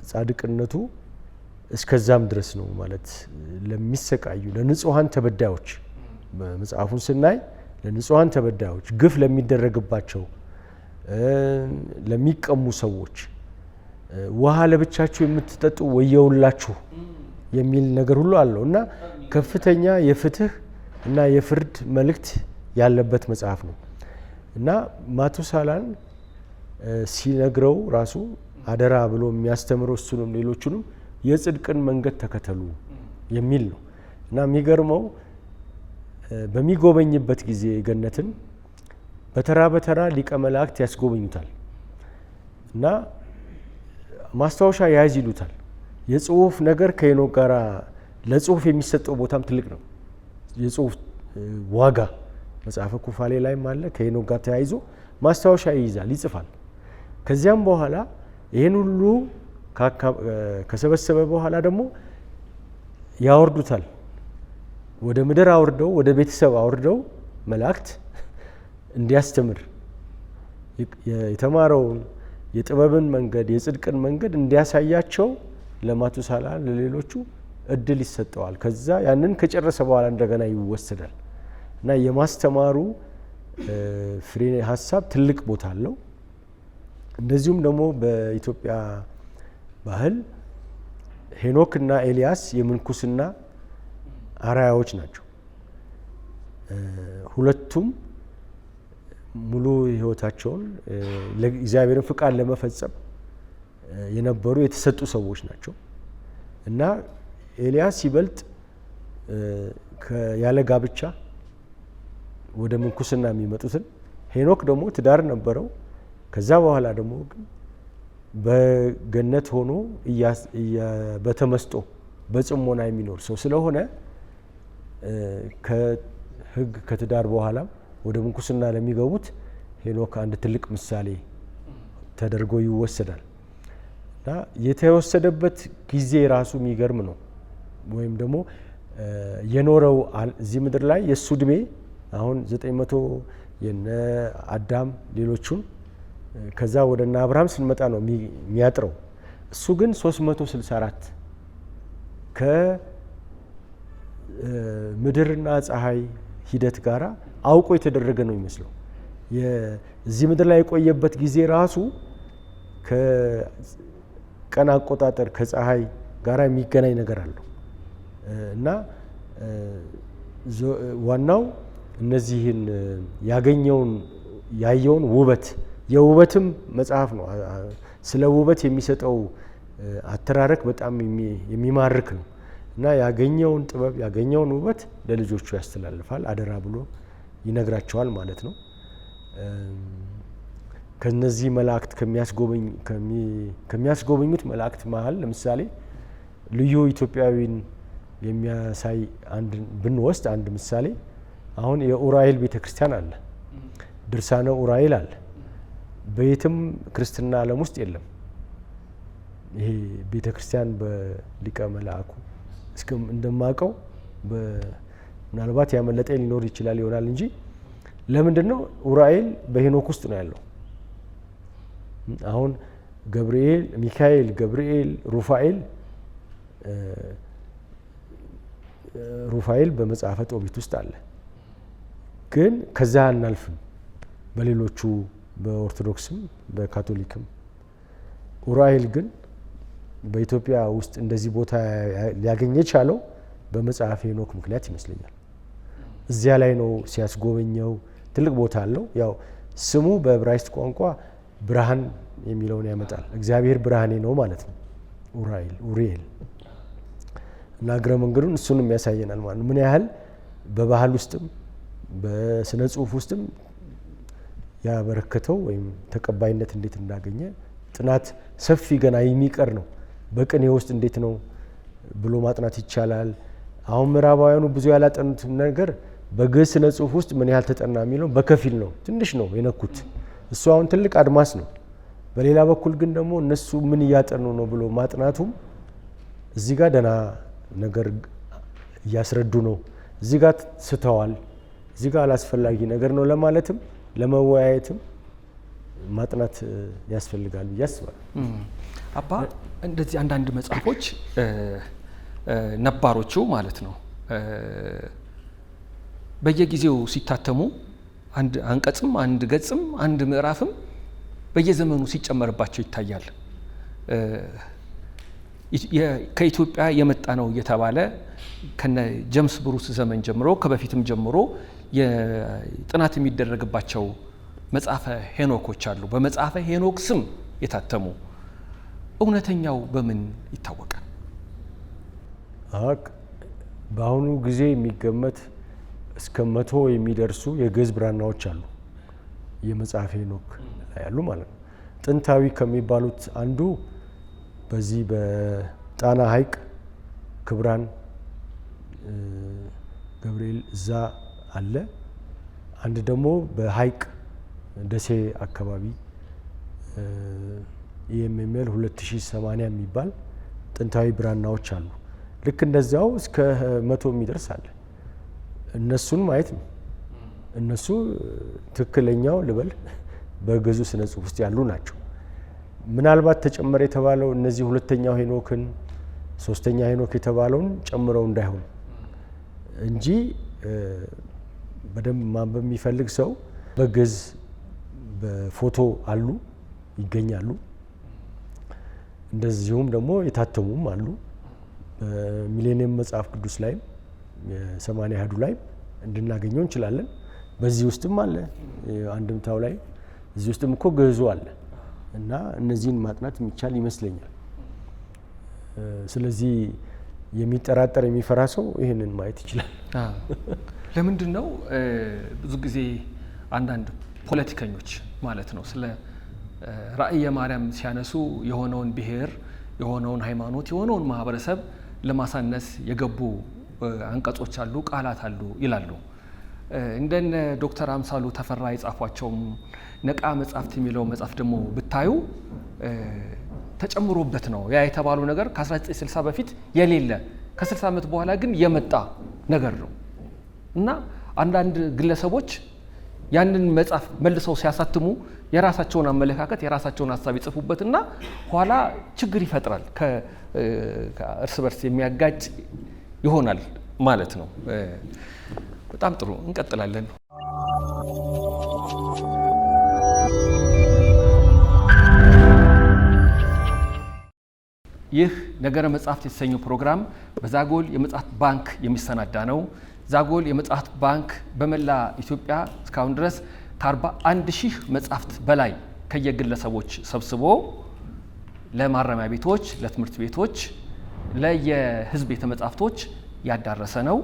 Speaker 2: ጻድቅነቱ እስከዛም ድረስ ነው ማለት ለሚሰቃዩ ለንጹሃን ተበዳዮች መጽሐፉን ስናይ ለንጹሃን ተበዳዮች ግፍ ለሚደረግባቸው ለሚቀሙ ሰዎች ውሃ ለብቻችሁ የምትጠጡ ወየውላችሁ የሚል ነገር ሁሉ አለው እና ከፍተኛ የፍትህ እና የፍርድ መልእክት ያለበት መጽሐፍ ነው እና ማቱሳላን ሲነግረው ራሱ አደራ ብሎ የሚያስተምረው እሱንም ሌሎቹንም የጽድቅን መንገድ ተከተሉ የሚል ነው እና የሚገርመው በሚጎበኝበት ጊዜ ገነትን በተራ ሊቀ መላእክት ያስጎበኙታል እና ማስታወሻ ያዝ ይሉታል። የጽሁፍ ነገር ከሄኖክ ጋር ለጽሁፍ የሚሰጠው ቦታም ትልቅ ነው። የጽሁፍ ዋጋ መጽሐፈ ኩፋሌ ላይም አለ። ከሄኖክ ጋር ተያይዞ ማስታወሻ ይይዛል፣ ይጽፋል። ከዚያም በኋላ ይህን ሁሉ ከሰበሰበ በኋላ ደግሞ ያወርዱታል። ወደ ምድር አውርደው ወደ ቤተሰብ አውርደው መላእክት እንዲያስተምር የተማረውን የጥበብን መንገድ የጽድቅን መንገድ እንዲያሳያቸው ለማቱሳላ ለሌሎቹ እድል ይሰጠዋል። ከዛ ያንን ከጨረሰ በኋላ እንደገና ይወሰዳል እና የማስተማሩ ፍሬ ሀሳብ ትልቅ ቦታ አለው። እንደዚሁም ደግሞ በኢትዮጵያ ባህል ሄኖክ እና ኤልያስ የምንኩስና አርአያዎች ናቸው። ሁለቱም ሙሉ ሕይወታቸውን ለእግዚአብሔርን ፍቃድ ለመፈጸም የነበሩ የተሰጡ ሰዎች ናቸው እና ኤልያስ ይበልጥ ያለ ጋብቻ ወደ ምንኩስና የሚመጡትን፣ ሄኖክ ደግሞ ትዳር ነበረው። ከዛ በኋላ ደግሞ በገነት ሆኖ በተመስጦ በጽሞና የሚኖር ሰው ስለሆነ ከሕግ ከትዳር በኋላ ወደ ምንኩስና ለሚገቡት ሄኖክ አንድ ትልቅ ምሳሌ ተደርጎ ይወሰዳል እና የተወሰደበት ጊዜ ራሱ የሚገርም ነው። ወይም ደግሞ የኖረው እዚህ ምድር ላይ የእሱ እድሜ አሁን 900 የነ አዳም ሌሎቹን ከዛ ወደ እነ አብርሃም ስንመጣ ነው የሚያጥረው። እሱ ግን 364 ከምድርና ፀሐይ ሂደት ጋራ አውቆ የተደረገ ነው የሚመስለው። እዚህ ምድር ላይ የቆየበት ጊዜ ራሱ ከቀን አቆጣጠር ከፀሐይ ጋራ የሚገናኝ ነገር አለው እና ዋናው እነዚህን ያየውን ውበት የውበትም መጽሐፍ ነው። ስለ ውበት የሚሰጠው አተራረክ በጣም የሚማርክ ነው እና ያገኘውን ጥበብ ያገኘውን ውበት ለልጆቹ ያስተላልፋል፣ አደራ ብሎ ይነግራቸዋል ማለት ነው። ከነዚህ መላእክት ከሚያስጎበኙት መላእክት መሀል ለምሳሌ ልዩ ኢትዮጵያዊን የሚያሳይ ብንወስድ አንድ ምሳሌ አሁን የኡራኤል ቤተክርስቲያን አለ፣ ድርሳነ ኡራኤል አለ። በየትም ክርስትና ዓለም ውስጥ የለም ይሄ ቤተክርስቲያን በሊቀ መልአኩ እንደማቀው ምናልባት ያመለጠ ሊኖር ይችላል ይሆናል እንጂ ለምንድን ነው ኡራኤል በሄኖክ ውስጥ ነው ያለው? አሁን ገብርኤል፣ ሚካኤል፣ ገብርኤል፣ ሩፋኤል በመጽሐፈ ጦቢት ውስጥ አለ። ግን ከዛ አናልፍም። በሌሎቹ በኦርቶዶክስም በካቶሊክም ኡራኤል ግን በኢትዮጵያ ውስጥ እንደዚህ ቦታ ሊያገኝ የቻለው በመጽሐፈ ሄኖክ ምክንያት ይመስለኛል። እዚያ ላይ ነው ሲያስጎበኘው። ትልቅ ቦታ አለው። ያው ስሙ በዕብራይስጥ ቋንቋ ብርሃን የሚለውን ያመጣል። እግዚአብሔር ብርሃኔ ነው ማለት ነው ኡራኤል እና እግረ መንገዱን እሱንም ያሳየናል ማለት ነው። ምን ያህል በባህል ውስጥም በስነ ጽሁፍ ውስጥም ያበረከተው ወይም ተቀባይነት እንዴት እንዳገኘ ጥናት ሰፊ ገና የሚቀር ነው። በቅኔ ውስጥ እንዴት ነው ብሎ ማጥናት ይቻላል። አሁን ምዕራባውያኑ ብዙ ያላጠኑት ነገር በግዕዝ ስነ ጽሁፍ ውስጥ ምን ያህል ተጠና የሚለው በከፊል ነው፣ ትንሽ ነው የነኩት። እሱ አሁን ትልቅ አድማስ ነው። በሌላ በኩል ግን ደግሞ እነሱ ምን እያጠኑ ነው ብሎ ማጥናቱም እዚህ ጋር ደህና ነገር እያስረዱ ነው፣ እዚህ ጋር ስተዋል፣ እዚህ ጋር አላስፈላጊ ነገር ነው ለማለትም ለመወያየትም ማጥናት ያስፈልጋል ብዬ አስባለሁ።
Speaker 1: አባ እንደዚህ አንዳንድ መጽሐፎች ነባሮቹ ማለት ነው በየጊዜው ሲታተሙ አንድ አንቀጽም አንድ ገጽም አንድ ምዕራፍም በየዘመኑ ሲጨመርባቸው ይታያል። ከኢትዮጵያ የመጣ ነው እየተባለ ከነ ጀምስ ብሩስ ዘመን ጀምሮ ከበፊትም ጀምሮ የጥናት የሚደረግባቸው መጽሐፈ ሄኖኮች አሉ። በመጽሐፈ ሄኖክ ስም የታተሙ እውነተኛው በምን ይታወቃል?
Speaker 2: በአሁኑ ጊዜ የሚገመት እስከ 100 የሚደርሱ የግዕዝ ብራናዎች አሉ የመጽሐፈ ሄኖክ ላይ ያሉ ማለት ነው። ጥንታዊ ከሚባሉት አንዱ በዚህ በጣና ሐይቅ ክብራን ገብርኤል እዛ አለ። አንድ ደግሞ በሐይቅ ደሴ አካባቢ የኤምኤምኤል 2080 የሚባል ጥንታዊ ብራናዎች አሉ። ልክ እንደዚያው እስከ 100 የሚደርስ አለ። እነሱን ማየት ነው። እነሱ ትክክለኛው ልበል በግዕዙ ስነ ጽሁፍ ውስጥ ያሉ ናቸው። ምናልባት ተጨመረ የተባለው እነዚህ ሁለተኛው ሄኖክን ሶስተኛ ሄኖክ የተባለውን ጨምረው እንዳይሆን እንጂ በደንብ ማንበብ የሚፈልግ ሰው በግዕዝ በፎቶ አሉ ይገኛሉ። እንደዚሁም ደግሞ የታተሙም አሉ። በሚሌኒየም መጽሐፍ ቅዱስ ላይም የ80 አሐዱ ላይ እንድናገኘው እንችላለን። በዚህ ውስጥም አለ አንድምታው ላይ እዚህ ውስጥም እኮ ግዕዙ አለ እና እነዚህን ማጥናት የሚቻል ይመስለኛል። ስለዚህ የሚጠራጠር የሚፈራ ሰው ይህንን ማየት ይችላል።
Speaker 1: ለምንድን ነው ብዙ ጊዜ አንዳንድ ፖለቲከኞች ማለት ነው ስለ ራእየ ማርያም ሲያነሱ የሆነውን ብሔር፣ የሆነውን ሃይማኖት፣ የሆነውን ማህበረሰብ ለማሳነስ የገቡ አንቀጾች አሉ፣ ቃላት አሉ ይላሉ። እንደነ ዶክተር አምሳሉ ተፈራ የጻፏቸውም ነቃ መጽሐፍት የሚለው መጽሐፍ ደግሞ ብታዩ ተጨምሮበት ነው ያ የተባለው ነገር ከ1960 በፊት የሌለ ከ60 ዓመት በኋላ ግን የመጣ ነገር ነው እና አንዳንድ ግለሰቦች ያንን መጽሐፍ መልሰው ሲያሳትሙ የራሳቸውን አመለካከት የራሳቸውን ሀሳብ ይጽፉበትና ኋላ ችግር ይፈጥራል፣ ከእርስ በርስ የሚያጋጭ ይሆናል ማለት ነው። በጣም ጥሩ፣ እንቀጥላለን። ይህ ነገረ መጽሐፍት የተሰኘው ፕሮግራም በዛጎል የመጽሐፍት ባንክ የሚሰናዳ ነው። ዛጎል የመጽሐፍት ባንክ በመላ ኢትዮጵያ እስካሁን ድረስ ከ41,000 መጽሐፍት በላይ ከየግለሰቦች ሰብስቦ ለማረሚያ ቤቶች፣ ለትምህርት ቤቶች፣ ለየህዝብ ቤተ መጻሕፍቶች ያዳረሰ ነው።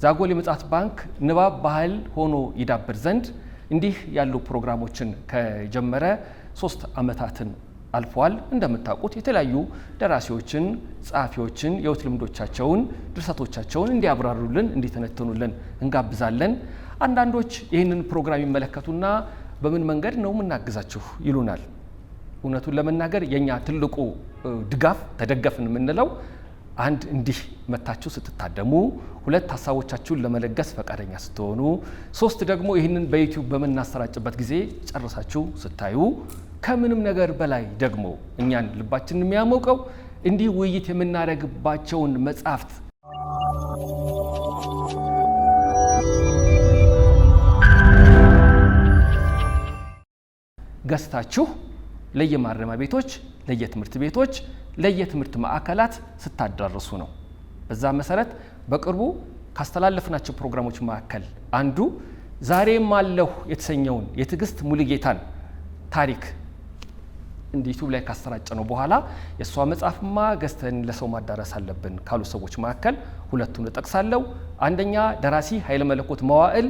Speaker 1: ዛጎል የመጽሐፍት ባንክ ንባብ ባህል ሆኖ ይዳብር ዘንድ እንዲህ ያሉ ፕሮግራሞችን ከጀመረ 3 ዓመታትን አልፏል። እንደምታውቁት የተለያዩ ደራሲዎችን፣ ጸሐፊዎችን የህይወት ልምዶቻቸውን፣ ድርሰቶቻቸውን እንዲያብራሩልን፣ እንዲተነትኑልን እንጋብዛለን። አንዳንዶች ይህንን ፕሮግራም ይመለከቱና በምን መንገድ ነው የምናግዛችሁ ይሉናል። እውነቱን ለመናገር የኛ ትልቁ ድጋፍ ተደገፍን የምንለው አንድ እንዲህ መታችሁ ስትታደሙ፣ 2 ሀሳቦቻችሁን ለመለገስ ፈቃደኛ ስትሆኑ፣ 3 ደግሞ ይህንን በዩቲዩብ በምናሰራጭበት ጊዜ ጨርሳችሁ ስታዩ፣ ከምንም ነገር በላይ ደግሞ እኛን ልባችንን የሚያሞቀው እንዲህ ውይይት የምናደርግባቸውን መጽሐፍት ገዝታችሁ ለየማረሚያ ቤቶች፣ ለየትምህርት ቤቶች፣ ለየትምህርት ማዕከላት ስታዳርሱ ነው። በዛ መሰረት በቅርቡ ካስተላለፍናቸው ፕሮግራሞች መካከል አንዱ ዛሬም አለሁ የተሰኘውን የትዕግስት ሙሉጌታን ታሪክ ዩቲዩብ ላይ ካሰራጨ ነው በኋላ የእሷ መጽሐፍማ ገዝተን ለሰው ማዳረስ አለብን ካሉ ሰዎች መካከል 2ቱን እጠቅሳለሁ። አንደኛ ደራሲ ኃይለ መለኮት መዋዕል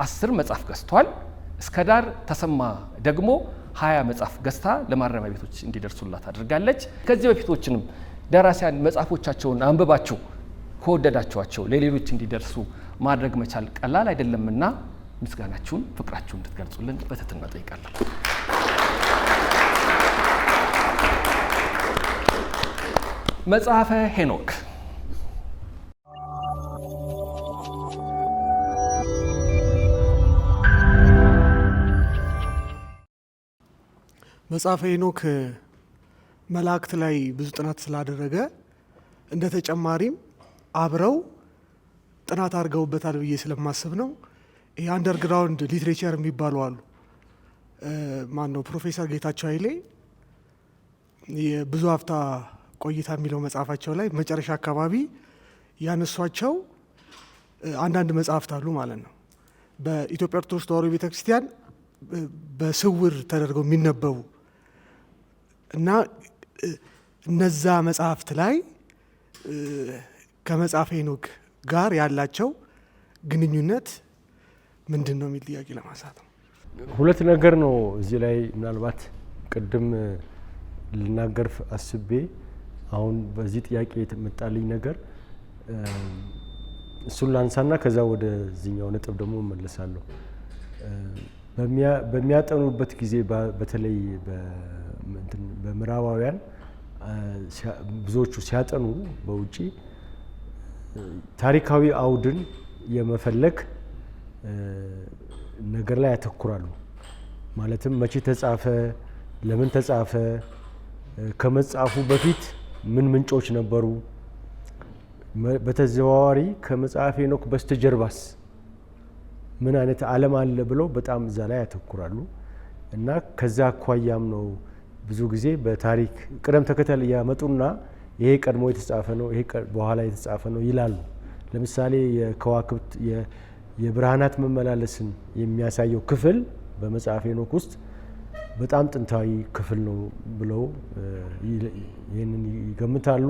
Speaker 1: 10 መጽሐፍ ገዝቷል። እስከዳር ተሰማ ደግሞ 20 መጽሐፍ ገዝታ ለማረሚያ ቤቶች እንዲደርሱላት አድርጋለች። ከዚህ በፊቶችንም ደራሲያን መጽሐፎቻቸውን አንብባችሁ ከወደዳችኋቸው ለሌሎች እንዲደርሱ ማድረግ መቻል ቀላል አይደለምና ምስጋናችሁን፣ ፍቅራችሁን እንድትገልጹልን በትህትና ጠይቃለሁ። መጽሐፈ ሄኖክ
Speaker 3: መጽሐፈ ሄኖክ መላእክት ላይ ብዙ ጥናት ስላደረገ እንደ ተጨማሪም አብረው ጥናት አድርገውበታል ብዬ ስለማስብ ነው። ይህ አንደርግራውንድ ሊትሬቸር የሚባሉ አሉ። ማን ነው? ፕሮፌሰር ጌታቸው ኃይሌ የብዙ ሀፍታ ቆይታ የሚለው መጽሐፋቸው ላይ መጨረሻ አካባቢ ያነሷቸው አንዳንድ መጽሐፍት አሉ ማለት ነው። በኢትዮጵያ ኦርቶዶክስ ተዋሕዶ ቤተክርስቲያን በስውር ተደርገው የሚነበቡ እና እነዛ መጽሐፍት ላይ ከመጽሐፈ ሄኖክ ጋር ያላቸው ግንኙነት ምንድን ነው የሚል ጥያቄ ለማንሳት ነው።
Speaker 2: 2 ነገር ነው እዚህ ላይ ምናልባት ቅድም ልናገር አስቤ አሁን በዚህ ጥያቄ የተመጣልኝ ነገር እሱን ላንሳና ከዛ ወደዚህኛው ነጥብ ደግሞ እመለሳለሁ። በሚያጠኑበት ጊዜ በተለይ በምዕራባውያን ብዙዎቹ ሲያጠኑ በውጪ ታሪካዊ አውድን የመፈለግ ነገር ላይ ያተኩራሉ። ማለትም መቼ ተጻፈ፣ ለምን ተጻፈ፣ ከመጻፉ በፊት ምን ምንጮች ነበሩ፣ በተዘዋዋሪ ከመጽሐፈ ሄኖክ በስተጀርባስ ምን አይነት ዓለም አለ ብለው በጣም እዛ ላይ ያተኩራሉ እና ከዛ አኳያም ነው ብዙ ጊዜ በታሪክ ቅደም ተከተል ያመጡና ይሄ ቀድሞ የተጻፈ ነው፣ ይሄ በኋላ የተጻፈ ነው ይላሉ። ለምሳሌ የከዋክብት የብርሃናት መመላለስን የሚያሳየው ክፍል በመጽሐፈ ሄኖክ ውስጥ በጣም ጥንታዊ ክፍል ነው ብለው ይህንን ይገምታሉ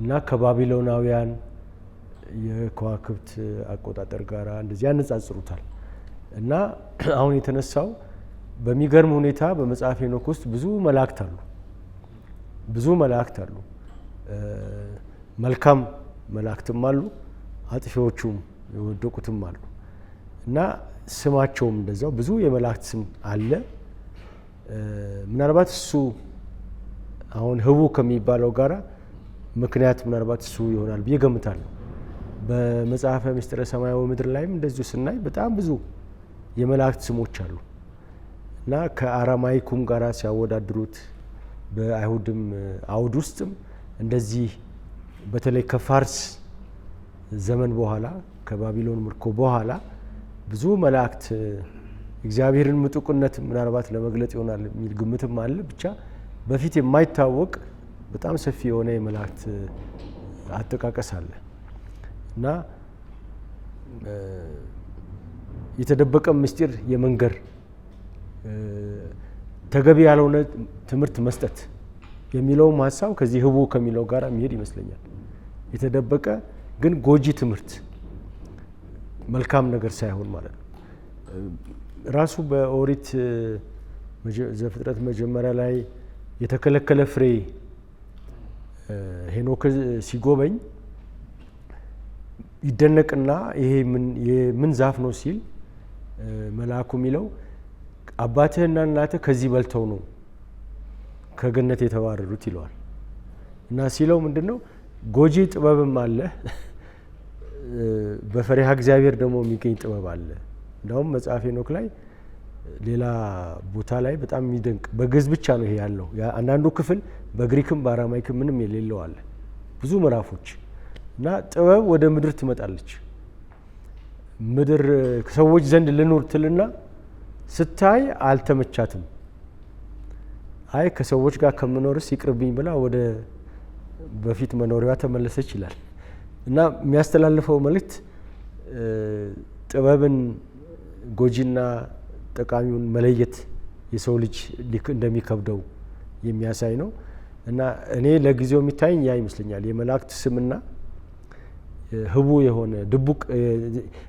Speaker 2: እና ከባቢሎናውያን የከዋክብት አቆጣጠር ጋር እንደዚህ ያነጻጽሩታል። እና አሁን የተነሳው በሚገርም ሁኔታ በመጽሐፈ ሄኖክ ውስጥ ብዙ መላእክት አሉ። መልካም መላእክትም አሉ፣ አጥፊዎቹም የወደቁትም አሉ እና ስማቸውም እንደዛው ብዙ የመላእክት ስም አለ። ምናልባት እሱ አሁን ህቡ ከሚባለው ጋራ ምክንያት ምናልባት እሱ ይሆናል ብዬ ገምታለሁ። በመጽሐፈ ምስጢረ ሰማያዊ ምድር ላይም እንደዚሁ ስናይ በጣም ብዙ የመላእክት ስሞች አሉ እና ከአራማይኩም ጋር ሲያወዳድሩት በአይሁድም አውድ ውስጥም እንደዚህ በተለይ ከፋርስ ዘመን በኋላ ከባቢሎን ምርኮ በኋላ ብዙ መላእክት እግዚአብሔርን ምጡቅነት ምናልባት ለመግለጥ ይሆናል የሚል ግምትም አለ። ብቻ በፊት የማይታወቅ በጣም ሰፊ የሆነ የመላእክት አጠቃቀስ አለ እና የተደበቀ ምስጢር የመንገር ተገቢ ያልሆነ ትምህርት መስጠት የሚለውም ሀሳብ ከዚህ ህቡ ከሚለው ጋር የሚሄድ ይመስለኛል። የተደበቀ ግን ጎጂ ትምህርት መልካም ነገር ሳይሆን ማለት ነው። ራሱ በኦሪት ዘፍጥረት መጀመሪያ ላይ የተከለከለ ፍሬ ሄኖክ ሲጎበኝ ይደነቅና ይሄ ምን ዛፍ ነው ሲል መልአኩ የሚለው አባትህና እናትህ ከዚህ በልተው ነው ከገነት የተባረሩት ይለዋል። እና ሲለው ምንድነው ጎጂ ጥበብም አለ፣ በፈሪሃ እግዚአብሔር ደግሞ የሚገኝ ጥበብ አለ። እንደውም መጽሐፈ ሄኖክ ላይ ሌላ ቦታ ላይ በጣም የሚደንቅ በግዕዝ ብቻ ነው ይሄ ያለው። አንዳንዱ ክፍል በግሪክም በአራማይክም ምንም የሌለው አለ ብዙ ምዕራፎች። እና ጥበብ ወደ ምድር ትመጣለች። ምድር ሰዎች ዘንድ ልኑር ትልና ስታይ አልተመቻትም። አይ ከሰዎች ጋር ከምኖርስ ይቅርብኝ ብላ ወደ በፊት መኖሪያዋ ተመለሰች ይላል። እና የሚያስተላልፈው መልእክት ጥበብን ጎጂና ጠቃሚውን መለየት የሰው ልጅ እንደሚከብደው የሚያሳይ ነው። እና እኔ ለጊዜው የሚታየኝ ያ ይመስለኛል። የመላእክት ስምና ህቡ የሆነ ድቡቅ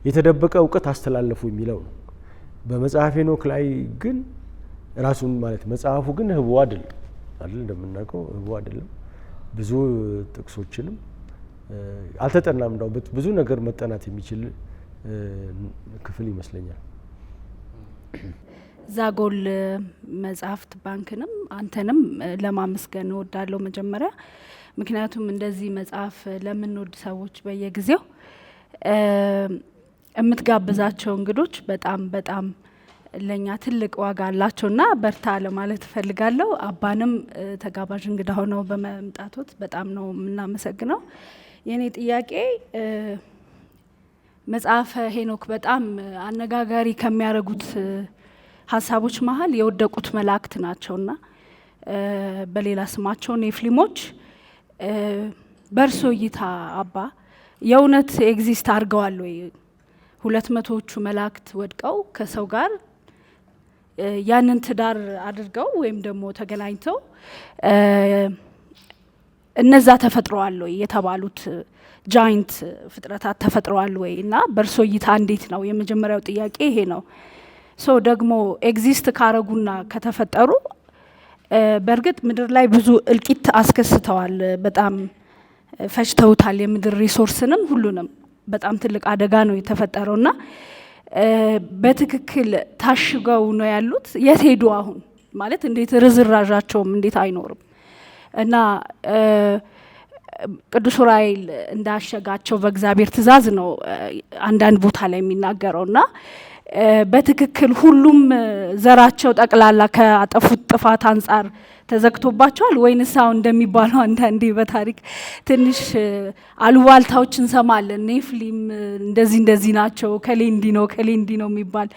Speaker 2: የተደበቀ እውቀት አስተላለፉ የሚለው ነው። በመጽሐፈ ሄኖክ ላይ ግን ራሱን ማለት መጽሐፉ ግን ህቡ አይደለም እንደምናውቀው ህቡ አይደለም። ብዙ ጥቅሶችንም አልተጠናም። እንደው ብዙ ነገር መጠናት የሚችል ክፍል ይመስለኛል።
Speaker 4: ዛጎል መጽሐፍት ባንክንም አንተንም ለማመስገን እወዳለሁ መጀመሪያ። ምክንያቱም እንደዚህ መጽሐፍ ለምንወድ ሰዎች በየጊዜው የምትጋብዛቸው እንግዶች በጣም በጣም ለኛ ትልቅ ዋጋ አላቸውና በርታ ለማለት እፈልጋለሁ። አባንም ተጋባዥ እንግዳ ሆነው በመምጣቶት በጣም ነው የምናመሰግነው። የኔ ጥያቄ መጽሐፈ ሄኖክ በጣም አነጋጋሪ ከሚያደርጉት ሀሳቦች መሀል የወደቁት መላእክት ናቸውና በሌላ ስማቸው ኔፍሊሞች በእርሶ እይታ አባ የእውነት ኤግዚስት አድርገዋል ወይ? 200ዎቹ መላእክት ወድቀው ከሰው ጋር ያንን ትዳር አድርገው ወይም ደግሞ ተገናኝተው እነዛ ተፈጥረዋል ወይ የተባሉት ጃይንት ፍጥረታት ተፈጥረዋል ወይ? እና በእርሶ እይታ እንዴት ነው? የመጀመሪያው ጥያቄ ይሄ ነው። ሶ ደግሞ ኤግዚስት ካረጉና ከተፈጠሩ በእርግጥ ምድር ላይ ብዙ እልቂት አስከስተዋል። በጣም ፈጅተውታል። የምድር ሪሶርስንም ሁሉንም በጣም ትልቅ አደጋ ነው የተፈጠረውና በትክክል ታሽገው ነው ያሉት። የት ሄዱ አሁን? ማለት እንዴት ርዝራዣቸውም እንዴት አይኖርም? እና ቅዱስ ዑራኤል እንዳሸጋቸው በእግዚአብሔር ትእዛዝ ነው አንዳንድ ቦታ ላይ የሚናገረውና በትክክል ሁሉም ዘራቸው ጠቅላላ ከአጠፉት ጥፋት አንጻር ተዘግቶባቸዋል ወይንስ አሁን እንደሚባለው አንዳንዴ በታሪክ ትንሽ አሉባልታዎች እንሰማለን። ኔፍሊም እንደዚህ ናቸው፣ ከሌ እንዲ ነው ከሌ እንዲ ነው የሚባል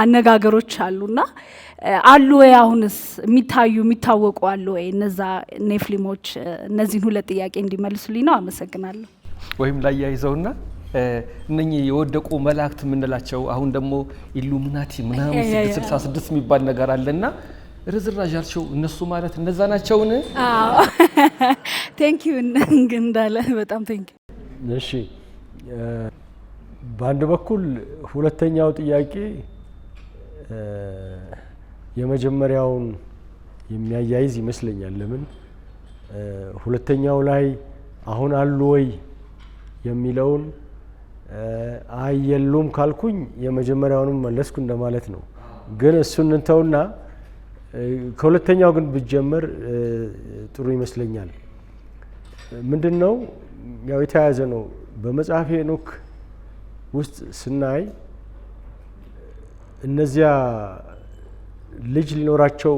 Speaker 4: አነጋገሮች አሉና አሉ ወይ? አሁንስ የሚታወቁ አሉ ወይ እነዛ ኔፍሊሞች? እነዚህን ሁለት ጥያቄ እንዲመልሱልኝ ነው። አመሰግናለሁ።
Speaker 1: ወይም ላይ ያይዘውና እነኚህ የወደቁ መላእክት የምንላቸው አሁን ደግሞ ኢሉሚናቲ ምናምን 666 የሚባል ነገር አለና ርዝራዥ ያልሽው እነሱ ማለት እነዛ ናቸውን?
Speaker 4: አዎ ቴንክ ዩ እንዳለ በጣም ቴንክ ዩ።
Speaker 2: እሺ በአንድ በኩል ሁለተኛው ጥያቄ የመጀመሪያውን የሚያያይዝ ይመስለኛል። ለምን ሁለተኛው ላይ አሁን አሉ ወይ የሚለውን አየሉም ካልኩኝ የመጀመሪያውንም መለስኩ እንደማለት ነው። ግን እሱን እንተውና ከሁለተኛው ግን ብጀምር ጥሩ ይመስለኛል። ምንድነው ያው የተያያዘ ነው። በመጽሐፈ ሄኖክ ውስጥ ስናይ እነዚያ ልጅ ሊኖራቸው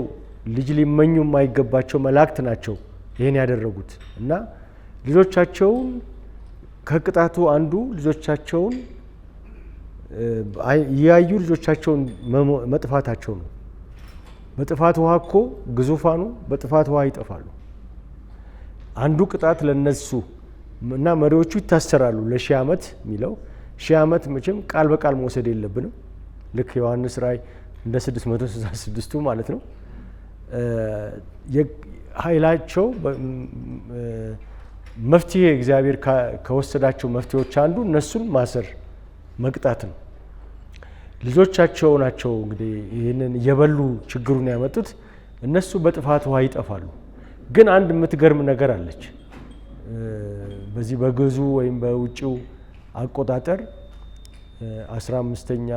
Speaker 2: ልጅ ሊመኙ የማይገባቸው መላእክት ናቸው ይሄን ያደረጉት እና ልጆቻቸውን ከቅጣቱ አንዱ ልጆቻቸውን ያዩ ልጆቻቸውን መጥፋታቸው ነው። በጥፋት ውሃ እኮ ግዙፋኑ በጥፋት ውሃ ይጠፋሉ። አንዱ ቅጣት ለነሱ እና መሪዎቹ ይታሰራሉ ለ1000 ዓመት የሚለው 1000 ዓመት መቼም ቃል በቃል መውሰድ የለብንም። ልክ ዮሐንስ ራእይ እንደ 666ቱ ማለት ነው። ኃይላቸው መፍትሄ እግዚአብሔር ከወሰዳቸው መፍትሄዎች አንዱ እነሱን ማሰር መቅጣት ነው። ልጆቻቸው ናቸው እንግዲህ ይህንን የበሉ ችግሩን ያመጡት። እነሱ በጥፋት ውሃ ይጠፋሉ። ግን አንድ የምትገርም ነገር አለች። በዚህ በግዕዙ ወይም በውጭው አቆጣጠር 15ኛ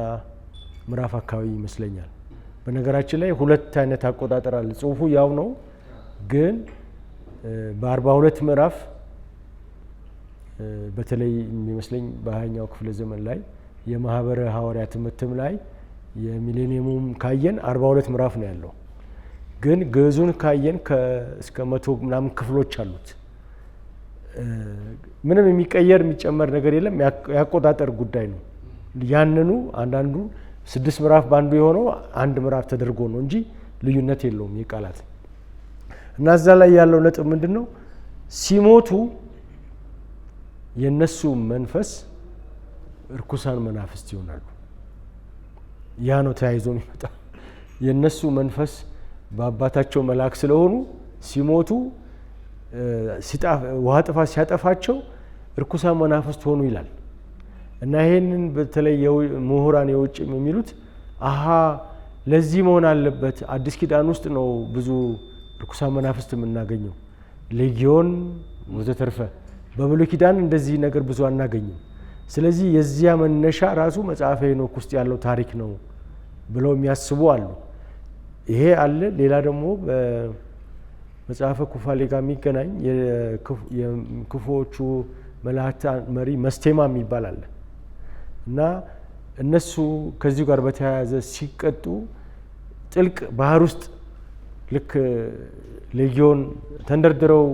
Speaker 2: ምዕራፍ አካባቢ ይመስለኛል። በነገራችን ላይ 2 አይነት አቆጣጠር አለ። ጽሁፉ ያው ነው፣ ግን በ42 ምዕራፍ በተለይ የሚመስለኝ በ20ኛው ክፍለ ዘመን ላይ የማህበረ ሐዋርያት ትምህርትም ላይ የሚሌኒየሙም ካየን 42 ምዕራፍ ነው ያለው። ግን ግዕዙን ካየን እስከ 100 ምናምን ክፍሎች አሉት። ምንም የሚቀየር የሚጨመር ነገር የለም። ያቆጣጠር ጉዳይ ነው። ያንኑ አንዳንዱ 6 ምዕራፍ ባንዱ የሆነው 1 ምዕራፍ ተደርጎ ነው እንጂ ልዩነት የለውም የቃላት። እና እዛ ላይ ያለው ነጥብ ምንድነው? ሲሞቱ የነሱ መንፈስ እርኩሳን መናፍስት ይሆናሉ። ያ ነው ተያይዞ የሚመጣ። የነሱ መንፈስ በአባታቸው መልአክ ስለሆኑ ሲሞቱ ውሃ ጥፋት ሲያጠፋቸው እርኩሳን መናፍስት ሆኑ ይላል። እና ይሄንን በተለይ ምሁራን የውጭ የሚሉት ለዚህ መሆን አለበት። አዲስ ኪዳን ውስጥ ነው ብዙ እርኩሳን መናፍስት የምናገኘው፣ ሌጊዮን ወዘተርፈ። በብሉይ ኪዳን እንደዚህ ነገር ብዙ አናገኝም። ስለዚህ የዚያ መነሻ ራሱ መጽሐፈ ሄኖክ ውስጥ ያለው ታሪክ ነው ብለው የሚያስቡ አሉ። ይሄ አለ። ሌላ ደግሞ በመጽሐፈ ኩፋሌ ጋር የሚገናኝ የክፉዎቹ መላእክት መሪ መስቴማ የሚባል አለ እና እነሱ ከዚሁ ጋር በተያያዘ ሲቀጡ ጥልቅ ባህር ውስጥ ልክ ሌጊዮን ተንደርድረው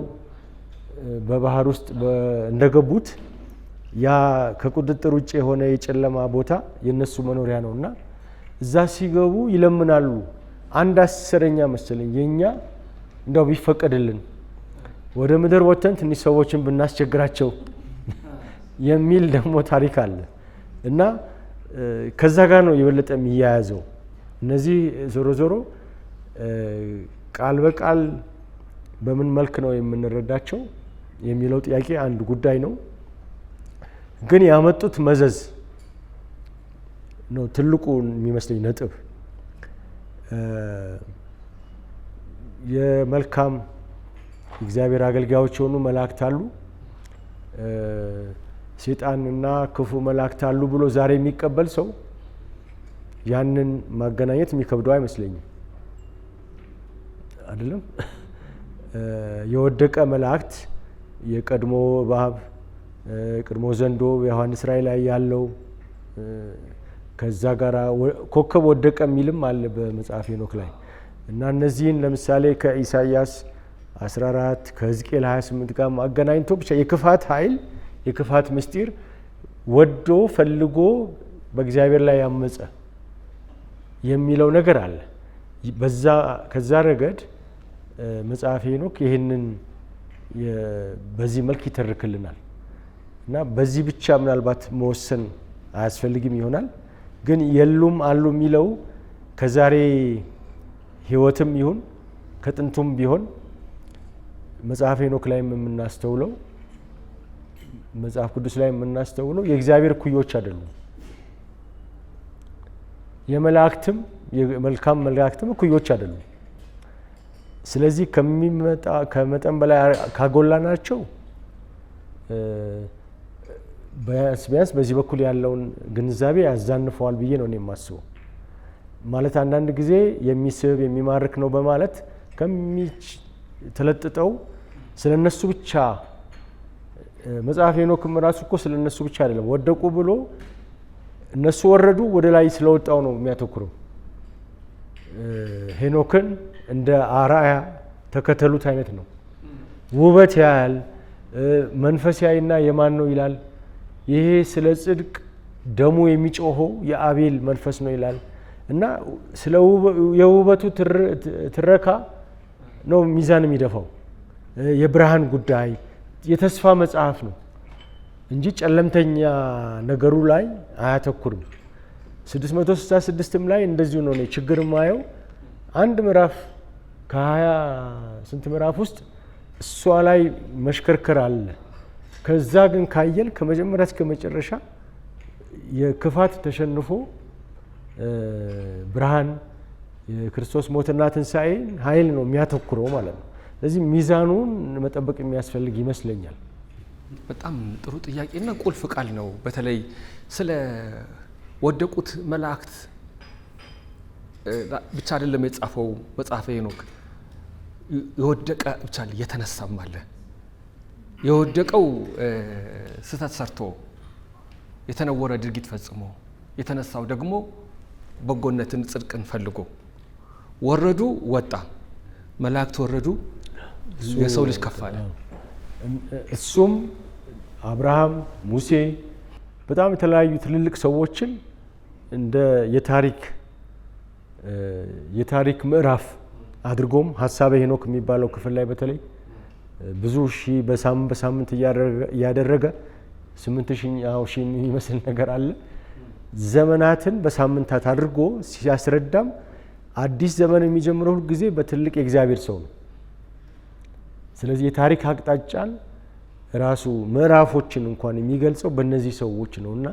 Speaker 2: በባህር ውስጥ እንደገቡት ያ ከቁጥጥር ውጭ የሆነ የጨለማ ቦታ የነሱ መኖሪያ ነውና እዛ ሲገቡ ይለምናሉ። 1/10 መሰለኝ የኛ እንደው ቢፈቀድልን ወደ ምድር ወጥተን ትንሽ ሰዎችን ብናስቸግራቸው የሚል ደግሞ ታሪክ አለ እና ከዛ ጋር ነው የበለጠ የሚያያዘው። እነዚህ ዞሮ ዞሮ ቃል በቃል በምን መልክ ነው የምንረዳቸው የሚለው ጥያቄ አንድ ጉዳይ ነው። ግን ያመጡት መዘዝ ነው ትልቁ የሚመስለኝ ነጥብ። የመልካም እግዚአብሔር አገልጋዮች የሆኑ መላእክት አሉ፣ ሰይጣንና ክፉ መላእክት አሉ ብሎ ዛሬ የሚቀበል ሰው ያንን ማገናኘት የሚከብደው አይመስለኝም። አይደለም የወደቀ መላእክት የቀድሞ እባብ ቀድሞ ዘንዶ በዮሐንስ ራእይ ላይ ያለው ከዛ ጋር ኮከብ ወደቀ የሚልም አለ በመጽሐፈ ሄኖክ ላይ እና እነዚህን ለምሳሌ ከኢሳይያስ 14 ከሕዝቅኤል 28 ጋር አገናኝቶ ብቻ የክፋት ኃይል የክፋት ምስጢር ወዶ ፈልጎ በእግዚአብሔር ላይ ያመፀ የሚለው ነገር አለ። ከዛ ረገድ መጽሐፈ ሄኖክ ይህንን በዚህ መልክ ይተርክልናል እና በዚህ ብቻ ምናልባት መወሰን አያስፈልግም ይሆናል። ግን የሉም አሉ የሚለው ከዛሬ ህይወትም ይሁን ከጥንቱም ቢሆን መጽሐፈ ሄኖክ ላይ የምናስተውለው መጽሐፍ ቅዱስ ላይ የምናስተውለው የእግዚአብሔር ኩዮች አይደሉም። የመላእክትም የመልካም መላእክትም ኩዮች አይደሉም። ስለዚህ ከመጠን በላይ ካጎላናቸው ቢያንስ በዚህ በኩል ያለውን ግንዛቤ ያዛንፈዋል ብዬ ነው የማስበው። ማለት አንዳንድ ጊዜ የሚስብ የሚማርክ ነው በማለት ተለጥጠው ስለነሱ ብቻ መጽሐፈ ሄኖክም ራሱ እኮ ስለነሱ ብቻ አይደለም ወደቁ ብሎ እነሱ ወረዱ ወደ ላይ ስለወጣው ነው የሚያተኩረው። ሄኖክን እንደ አርአያ ተከተሉት አይነት ነው። ውበት ያያል፣ መንፈስ ያይና የማን ነው ይላል። ይሄ ስለ ጽድቅ ደሙ የሚጮኸው የአቤል መንፈስ ነው ይላል እና ስለ የውበቱ ትረካ ነው ሚዛን የሚደፋው። የብርሃን ጉዳይ የተስፋ መጽሐፍ ነው እንጂ ጨለምተኛ ነገሩ ላይ አያተኩርም። 666ም ላይ እንደዚሁ ነው ችግር ማየው። አንድ ምዕራፍ ከ20 ስንት ምዕራፍ ውስጥ እሷ ላይ መሽከርከር አለ። ከዛ ግን ካየን ከመጀመሪያ እስከ መጨረሻ የክፋት ተሸንፎ ብርሃን የክርስቶስ ሞትና ትንሣኤ ኃይል ነው የሚያተኩረው ማለት ነው። ስለዚህ ሚዛኑን መጠበቅ የሚያስፈልግ ይመስለኛል።
Speaker 1: በጣም ጥሩ ጥያቄና ቁልፍ ቃል ነው። በተለይ ስለ ወደቁት መላእክት ብቻ አይደለም የጻፈው መጽሐፈ ሄኖክ። የወደቀ ብቻ የተነሳም አለ። የወደቀው ስህተት ሰርቶ የተነወረ ድርጊት ፈጽሞ፣ የተነሳው ደግሞ በጎነትን ጽድቅን ፈልጎ። ወረዱ ወጣ፣ መላእክት ወረዱ፣ የሰው ልጅ ከፍ አለ።
Speaker 2: እሱም አብርሃም፣ ሙሴ በጣም የተለያዩ ትልልቅ ሰዎችን እንደ የታሪክ ምዕራፍ አድርጎም ሀሳበ ሄኖክ የሚባለው ክፍል ላይ በተለይ ብዙ ሺህ በሳምንት እያደረገ 8000 የሚመስል ነገር አለ። ዘመናትን በሳምንታት አድርጎ ሲያስረዳም አዲስ ዘመን የሚጀምረው ሁሉ ጊዜ በትልቅ የእግዚአብሔር ሰው ነው። ስለዚህ የታሪክ አቅጣጫን ራሱ ምዕራፎችን እንኳን የሚገልጸው በእነዚህ ሰዎች ነውና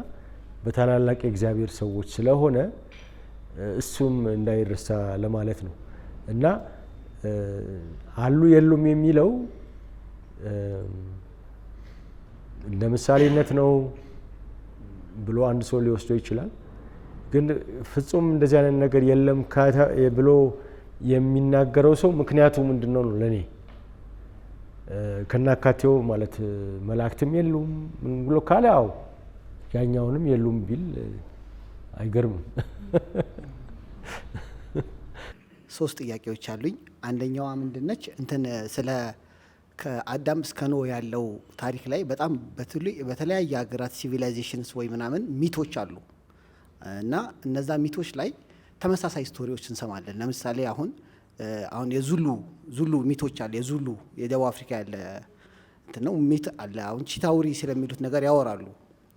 Speaker 2: በታላላቅ የእግዚአብሔር ሰዎች ስለሆነ እሱም እንዳይረሳ ለማለት ነው እና አሉ የሉም የሚለው እንደ ምሳሌነት ነው ብሎ አንድ ሰው ሊወስደው ይችላል። ግን ፍጹም እንደዚህ አይነት ነገር የለም ብሎ የሚናገረው ሰው ምክንያቱ ምንድነው ነው ለኔ ከናካቴው ማለት መላእክትም የሉም ምን ብሎ ካለ አው ያኛውንም የሉም ቢል አይገርምም።
Speaker 5: ሶስት ጥያቄዎች አሉኝ። አንደኛዋ ምንድነች ስለ ከአዳም እስከ ኖህ ያለው ታሪክ ላይ በጣም በተለያየ ሀገራት ሲቪላይዜሽንስ ወይ ምናምን ሚቶች አሉ እና እነዛ ሚቶች ላይ ተመሳሳይ ስቶሪዎች እንሰማለን። ለምሳሌ አሁን የዙሉ ሚቶች አለ። የዙሉ የደቡብ አፍሪካ ያለ ነው ሚት አለ። አሁን ቺታውሪ ስለሚሉት ነገር ያወራሉ።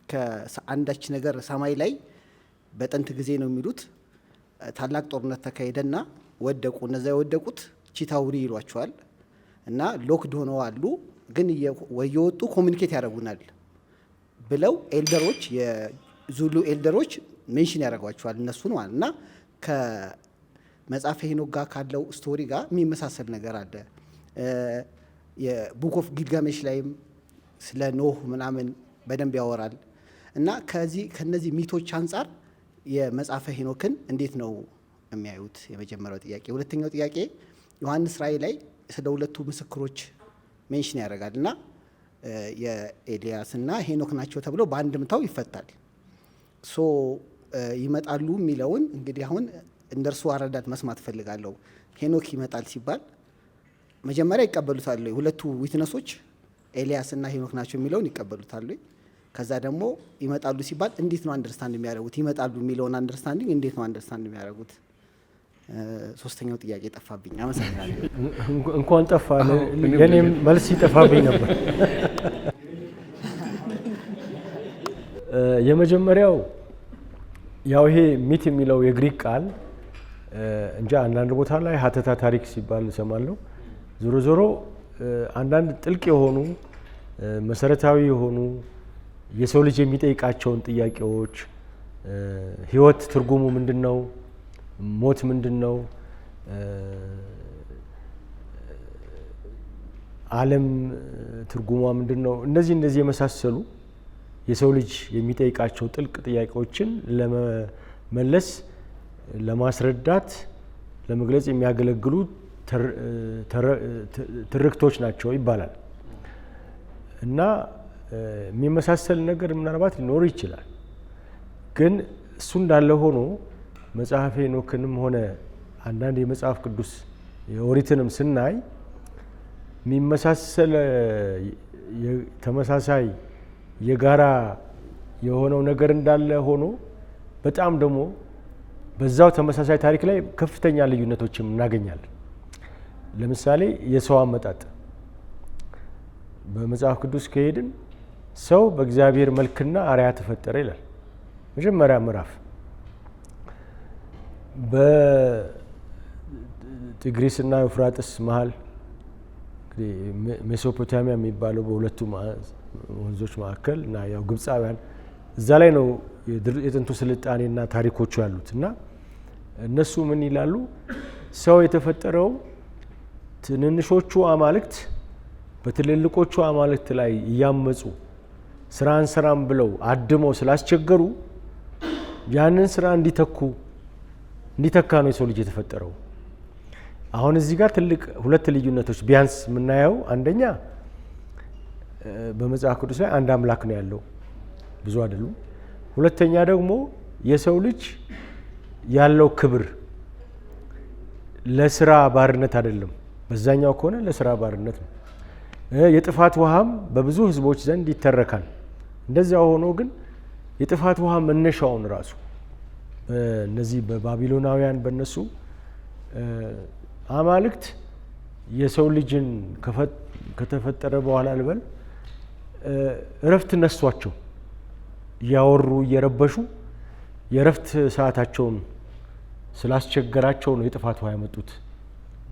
Speaker 5: ከአንዳች ነገር ሰማይ ላይ በጥንት ጊዜ ነው የሚሉት ታላቅ ጦርነት ተካሄደና ወደቁ። እነዛ የወደቁት ቺታውሪ ይሏቸዋል እና ሎክድ ሆነው አሉ። ግን እየወጡ ኮሚኒኬት ያደርጉናል ብለው ኤልደሮች የዙሉ ኤልደሮች ሜንሽን ያደርጓቸዋል እነሱን ማለት እና ከመጽሐፈ ሄኖክ ጋር ካለው ስቶሪ ጋር የሚመሳሰል ነገር አለ። የቡክ ኦፍ ጊልጋሜሽ ላይም ስለ ኖህ ምናምን በደንብ ያወራል እና ከነዚህ ሚቶች አንጻር የመጽሐፈ ሄኖክን እንዴት ነው የሚያዩት? የመጀመሪያው ጥያቄ። ሁለተኛው ጥያቄ ዮሐንስ ራእይ ላይ ስለ ሁለቱ ምስክሮች ሜንሽን ያደርጋል እና የኤልያስ እና ሄኖክ ናቸው ተብሎ በአንድምታው ይፈታል። ይመጣሉ የሚለውን እንግዲህ አሁን እንደርሱ አረዳድ መስማት ፈልጋለሁ። ሄኖክ ይመጣል ሲባል መጀመሪያ ይቀበሉታል ወይ? ሁለቱ ዊትነሶች ኤልያስ እና ሄኖክ ናቸው የሚለውን ይቀበሉታል ወይ? ከዛ ደግሞ ይመጣሉ ሲባል እንዴት ነው አንደርስታንድ የሚያደርጉት? ይመጣሉ የሚለውን አንደርስታንዲንግ እንዴት ነው አንደርስታንድ የሚያደርጉት? ሶስተኛው ጥያቄ ጠፋብኝ። አመሰግናለሁ።
Speaker 2: እንኳን ጠፋ፣ የኔም መልስ ይጠፋብኝ ነበር። የመጀመሪያው ያው ይሄ ሚት የሚለው የግሪክ ቃል እንጂ አንዳንድ ቦታ ላይ ሀተታ ታሪክ ሲባል እሰማለሁ። ዞሮ ዞሮ አንዳንድ ጥልቅ የሆኑ መሰረታዊ የሆኑ የሰው ልጅ የሚጠይቃቸውን ጥያቄዎች ህይወት ትርጉሙ ምንድነው? ሞት ምንድነው? ዓለም ትርጉሟ ምንድነው? እነዚህ የመሳሰሉ የሰው ልጅ የሚጠይቃቸው ጥልቅ ጥያቄዎችን ለመመለስ ለማስረዳት ለመግለጽ የሚያገለግሉ ትርክቶች ናቸው ይባላል እና የሚመሳሰል ነገር ምናልባት ሊኖር ይችላል። ግን እሱ እንዳለ ሆኖ መጽሐፈ ሄኖክንም ሆነ አንዳንድ የመጽሐፍ ቅዱስ የኦሪትንም ስናይ የሚመሳሰል ተመሳሳይ የጋራ የሆነው ነገር እንዳለ ሆኖ በጣም ደግሞ በዛው ተመሳሳይ ታሪክ ላይ ከፍተኛ ልዩነቶችም እናገኛለን። ለምሳሌ የሰው አመጣጥ በመጽሐፍ ቅዱስ ከሄድን ሰው በእግዚአብሔር መልክና አርአያ ተፈጠረ ይላል። መጀመሪያ ምዕራፍ በቲግሪስና ዩፍራጥስ መሃል ሜሶፖታሚያ የሚባለው በሁለቱ ወንዞች መካከል እና ያው ግብፃውያን እዛ ላይ ነው የጥንቱ ስልጣኔና ታሪኮቹ ያሉት እና እነሱ ምን ይላሉ? ሰው የተፈጠረው ትንንሾቹ አማልክት በትልልቆቹ አማልክት ላይ እያመጹ ስራን ስራም ብለው አድመው ስላስቸገሩ ያንን ስራ እንዲተካ ነው የሰው ልጅ የተፈጠረው። አሁን እዚህ ጋር ትልቅ ሁለት ልዩነቶች ቢያንስ የምናየው፣ አንደኛ በመጽሐፍ ቅዱስ ላይ አንድ አምላክ ነው ያለው፣ ብዙ አይደሉም። ሁለተኛ ደግሞ የሰው ልጅ ያለው ክብር ለስራ ባርነት አይደለም። በዛኛው ከሆነ ለስራ ባርነት ነው። የጥፋት ውሃም በብዙ ህዝቦች ዘንድ ይተረካል። እንደዚያው ሆኖ ግን የጥፋት ውሃ መነሻውን ራሱ እነዚህ በባቢሎናውያን በነሱ አማልክት የሰው ልጅን ከተፈጠረ በኋላ ልበል እረፍት ነሷቸው፣ እያወሩ እየረበሹ የእረፍት ሰዓታቸውን ስላስቸገራቸው ነው የጥፋት ውሃ ያመጡት።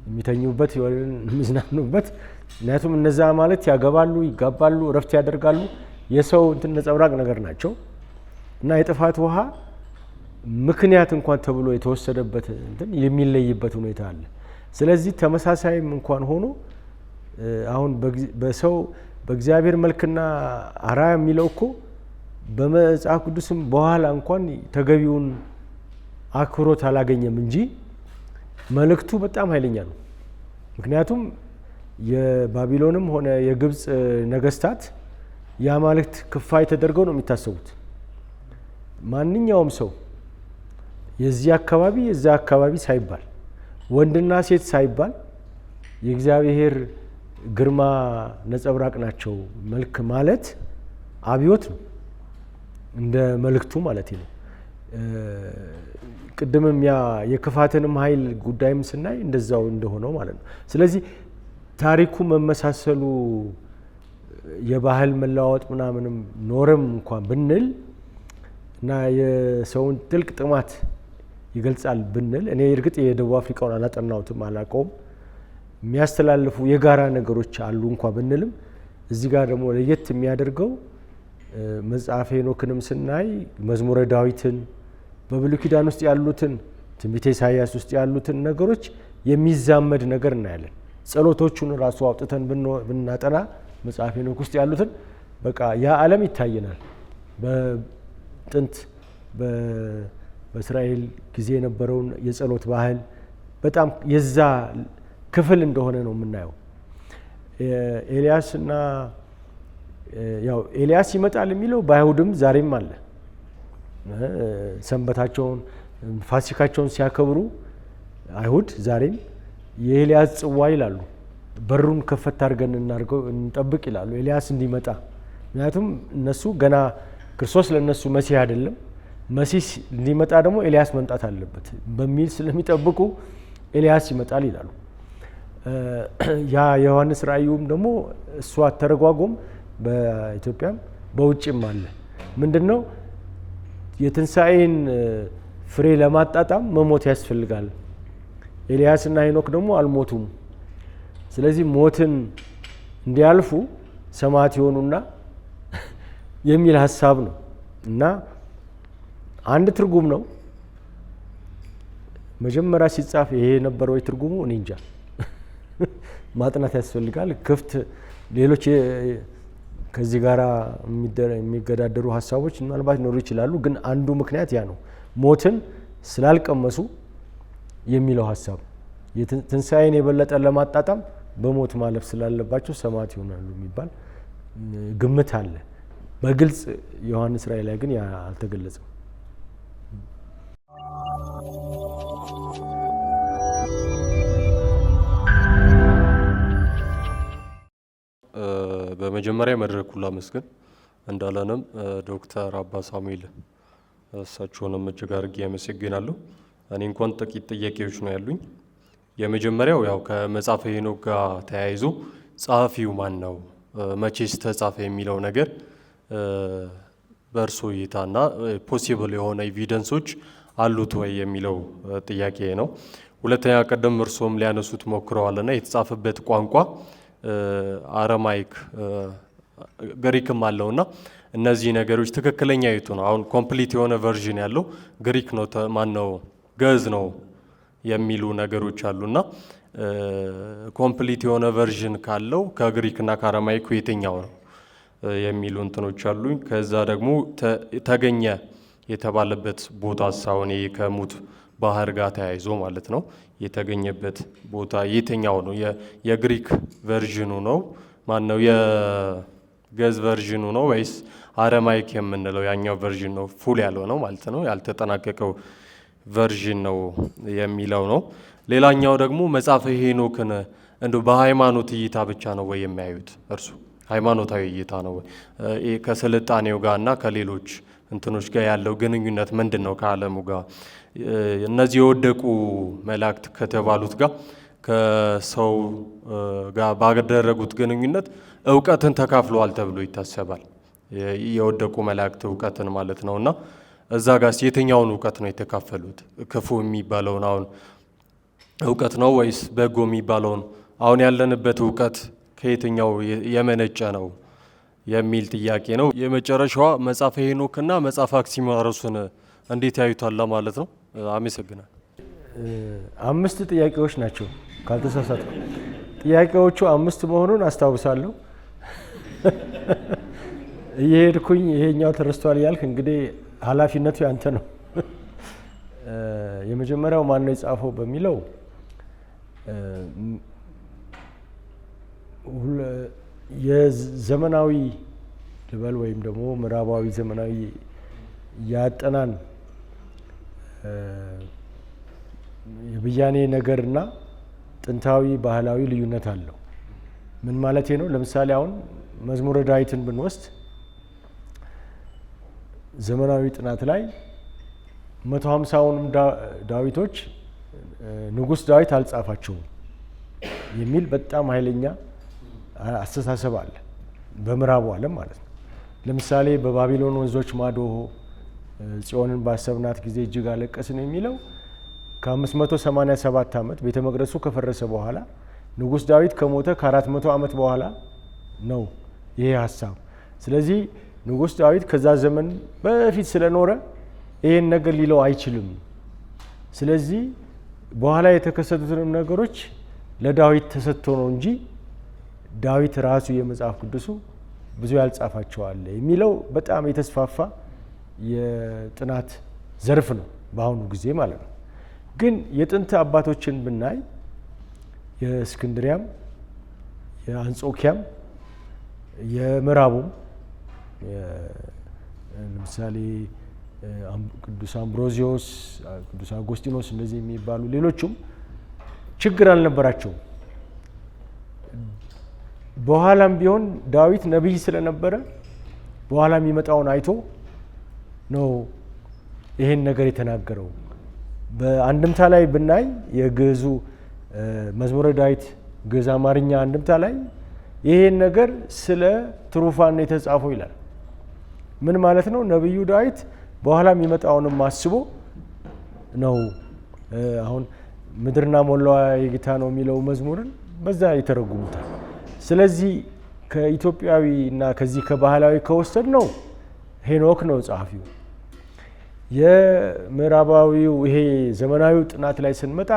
Speaker 2: የሚተኙበት የሚዝናኑበት። ምክንያቱም እነዛ ማለት ያገባሉ፣ ይጋባሉ፣ እረፍት ያደርጋሉ፣ የሰው እንትን ነጸብራቅ ነገር ናቸው እና የጥፋት ውሃ ምክንያት እንኳን ተብሎ የተወሰደበት እንትን የሚለይበት ሁኔታ አለ። ስለዚህ ተመሳሳይም እንኳን ሆኖ አሁን በሰው በእግዚአብሔር መልክና አርአያ የሚለው እኮ በመጽሐፍ ቅዱስም በኋላ እንኳን ተገቢውን አክብሮት አላገኘም እንጂ መልእክቱ በጣም ኃይለኛ ነው። ምክንያቱም የባቢሎንም ሆነ የግብፅ ነገስታት የአማልክት ክፋይ ተደርገው ነው የሚታሰቡት። ማንኛውም ሰው የዚህ አካባቢ የዛ አካባቢ ሳይባል ወንድና ሴት ሳይባል የእግዚአብሔር ግርማ ነጸብራቅ ናቸው። መልክ ማለት አብዮት ነው እንደ መልእክቱ ማለት ነው። ቅድምም ያ የክፋትንም ኃይል ጉዳይም ስናይ እንደዛው እንደሆነው ማለት ነው። ስለዚህ ታሪኩ መመሳሰሉ የባህል መለዋወጥ ምናምንም ኖረም እንኳን ብንል እና የሰውን ጥልቅ ጥማት ይገልጻል ብንል፣ እኔ እርግጥ የደቡብ አፍሪካውን አላጠናሁትም አላውቀውም፣ የሚያስተላልፉ የጋራ ነገሮች አሉ እንኳን ብንልም እዚህ ጋር ደግሞ ለየት የሚያደርገው መጽሐፈ ሄኖክንም ስናይ መዝሙረ ዳዊትን በብሉይ ኪዳን ውስጥ ያሉትን ትንቢተ ኢሳይያስ ውስጥ ያሉትን ነገሮች የሚዛመድ ነገር እናያለን። ጸሎቶቹን ራሱ አውጥተን ብናጠና መጽሐፈ ሄኖክ ውስጥ ያሉትን በቃ ያ ዓለም ይታየናል። በጥንት በእስራኤል ጊዜ የነበረውን የጸሎት ባህል በጣም የዛ ክፍል እንደሆነ ነው የምናየው። ኤልያስና ያው ኤልያስ ይመጣል የሚለው በአይሁድም ዛሬም አለ። ሰንበታቸውን ፋሲካቸውን ሲያከብሩ አይሁድ ዛሬም የኤልያስ ጽዋ ይላሉ። በሩን ከፈት አድርገን እናድርገው እንጠብቅ ይላሉ ኤልያስ እንዲመጣ። ምክንያቱም እነሱ ገና ክርስቶስ ለነሱ መሲህ አይደለም፣ መሲህ እንዲመጣ ደግሞ ኤልያስ መምጣት አለበት በሚል ስለሚጠብቁ ኤልያስ ይመጣል ይላሉ። ያ የዮሐንስ ራእዩም ደግሞ እሱ አተረጓጎም በኢትዮጵያም በውጭም አለ። ምንድነው? የትንሣኤን ፍሬ ለማጣጣም መሞት ያስፈልጋል። ኤልያስና ሄኖክ ደግሞ አልሞቱም። ስለዚህ ሞትን እንዲያልፉ ሰማዕት ይሆኑና የሚል ሀሳብ ነው እና አንድ ትርጉም ነው። መጀመሪያ ሲጻፍ ይሄ የነበረው ትርጉሙ እኔ እንጃ ማጥናት ያስፈልጋል። ክፍት ሌሎች ከዚህ ጋር የሚገዳደሩ ሀሳቦች ምናልባት ሊኖሩ ይችላሉ። ግን አንዱ ምክንያት ያ ነው፣ ሞትን ስላልቀመሱ የሚለው ሀሳብ ትንሣኤን የበለጠ ለማጣጣም በሞት ማለፍ ስላለባቸው ሰማዕት ይሆናሉ የሚባል ግምት አለ። በግልጽ ዮሐንስ ራእይ ላይ ግን ያ አልተገለጸም።
Speaker 6: በመጀመሪያ መድረኩን ላመስግን እንዳለንም ዶክተር አባ ሳሙኤል እሳቸውንም እጅግ አድርጌ አመሰግናለሁ። እኔ እንኳን ጥቂት ጥያቄዎች ነው ያሉኝ። የመጀመሪያው ያው ከመጽሐፈ ሄኖክ ጋር ተያይዞ ጸሐፊው ማን ነው፣ መቼስ ተጻፈ የሚለው ነገር በእርሶ እይታና ፖሲብል የሆነ ኤቪደንሶች አሉት ወይ የሚለው ጥያቄ ነው። ሁለተኛ ቀደም እርሶም ሊያነሱት ሞክረዋልና የተጻፈበት ቋንቋ አረማይክ ግሪክም አለውና እነዚህ ነገሮች ትክክለኛ የቱ ነው? አሁን ኮምፕሊት የሆነ ቨርዥን ያለው ግሪክ ነው ማን ነው ግዕዝ ነው የሚሉ ነገሮች አሉና ኮምፕሊት የሆነ ቨርዥን ካለው ከግሪክና ከአረማይኩ የትኛው ነው የሚሉ እንትኖች አሉኝ። ከዛ ደግሞ ተገኘ የተባለበት ቦታ ሳውን ከሙት ባህር ጋር ተያይዞ ማለት ነው የተገኘበት ቦታ የትኛው ነው? የግሪክ ቨርዥኑ ነው ማን ነው የግዕዝ ቨርዥኑ ነው ወይስ አረማይክ የምንለው ያኛው ቨርዥን ነው ፉል ያለው ነው ማለት ነው ያልተጠናቀቀው ቨርዥን ነው የሚለው ነው። ሌላኛው ደግሞ መጽሐፈ ሄኖክን እንደው በሃይማኖት እይታ ብቻ ነው ወይ የሚያዩት እርሱ? ሃይማኖታዊ እይታ ነው ወይ? ከስልጣኔው ጋርና ከሌሎች እንትኖች ጋር ያለው ግንኙነት ምንድን ነው? ከዓለሙ ጋር እነዚህ የወደቁ መላእክት ከተባሉት ጋር ከሰው ጋር ባደረጉት ግንኙነት እውቀትን ተካፍለዋል ተብሎ ይታሰባል። የወደቁ መላእክት እውቀትን ማለት ነውና እዛ ጋር የትኛውን እውቀት ነው የተካፈሉት? ክፉ የሚባለውን አሁን እውቀት ነው ወይስ በጎ የሚባለውን አሁን ያለንበት እውቀት ከየትኛው የመነጨ ነው የሚል ጥያቄ ነው። የመጨረሻዋ መጽሐፈ ሄኖክና መጽሐፈ አክሲማሮስን እንዴት ያዩታል ማለት ነው። አመሰግናለሁ።
Speaker 2: 5 ጥያቄዎች ናቸው ካልተሳሳትኩ። ጥያቄዎቹ 5 መሆኑን አስታውሳለሁ። እየሄድኩኝ ይሄኛው ተረስቷል ያልክ እንግዲህ ኃላፊነቱ ያንተ ነው። የመጀመሪያው ማን ነው የጻፈው በሚለው የዘመናዊ ልበል ወይም ደግሞ ምዕራባዊ ዘመናዊ ያጠናን የብያኔ ነገርና ጥንታዊ ባህላዊ ልዩነት አለው። ምን ማለት ነው? ለምሳሌ አሁን መዝሙረ ዳዊትን ብንወስድ ዘመናዊ ጥናት ላይ 150ውንም ዳዊቶች ንጉሥ ዳዊት አልጻፋቸውም የሚል በጣም ኃይለኛ አስተሳሰብ አለ በምዕራቡ ዓለም ማለት ነው። ለምሳሌ በባቢሎን ወንዞች ማዶ ጽዮንን ባሰብናት ጊዜ እጅግ አለቀስን የሚለው ከ587 ዓመት ቤተ መቅደሱ ከፈረሰ በኋላ ንጉሥ ዳዊት ከሞተ ከ400 ዓመት በኋላ ነው ይሄ ሀሳብ። ስለዚህ ንጉሥ ዳዊት ከዛ ዘመን በፊት ስለኖረ ይሄን ነገር ሊለው አይችልም። ስለዚህ በኋላ የተከሰቱትንም ነገሮች ለዳዊት ተሰጥቶ ነው እንጂ ዳዊት ራሱ የመጽሐፍ ቅዱሱ ብዙ ያልጻፋቸዋል የሚለው በጣም የተስፋፋ የጥናት ዘርፍ ነው በአሁኑ ጊዜ ማለት ነው። ግን የጥንት አባቶችን ብናይ የእስክንድሪያም የአንጾኪያም የምዕራቡም ለምሳሌ ቅዱስ አምብሮዚዮስ፣ ቅዱስ አጎስጢኖስ እንደዚህ የሚባሉ ሌሎቹም ችግር አልነበራቸውም። በኋላም ቢሆን ዳዊት ነቢይ ስለነበረ በኋላ የሚመጣውን አይቶ ነው ይሄን ነገር የተናገረው። በአንድምታ ላይ ብናይ የግዕዙ መዝሙረ ዳዊት ግዕዝ አማርኛ አንድምታ ላይ ይሄን ነገር ስለ ትሩፋን የተጻፈው ይላል። ምን ማለት ነው? ነቢዩ ዳዊት በኋላ የሚመጣውንም አስቦ ነው። አሁን ምድርና ሞላዋ የጌታ ነው የሚለው መዝሙርን በዛ ይተረጉሙታል። ስለዚህ ከኢትዮጵያዊ እና ከዚህ ከባህላዊ ከወሰድ ነው ሄኖክ ነው ጸሐፊው። የምዕራባዊው ይሄ ዘመናዊው ጥናት ላይ ስንመጣ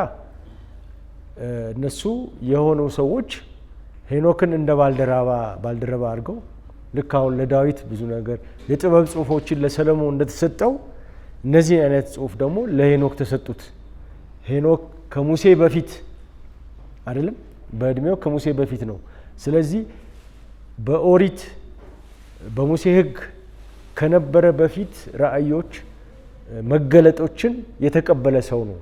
Speaker 2: እነሱ የሆኑ ሰዎች ሄኖክን እንደ ባልደረባ አድርገው ልክ አሁን ለዳዊት ብዙ ነገር የጥበብ ጽሁፎችን ለሰለሞን እንደተሰጠው እነዚህ አይነት ጽሁፍ ደግሞ ለሄኖክ ተሰጡት። ሄኖክ ከሙሴ በፊት አይደለም፣ በእድሜው ከሙሴ በፊት ነው። ስለዚህ በኦሪት በሙሴ ሕግ ከነበረ በፊት ራእዮች መገለጦችን የተቀበለ ሰው ነው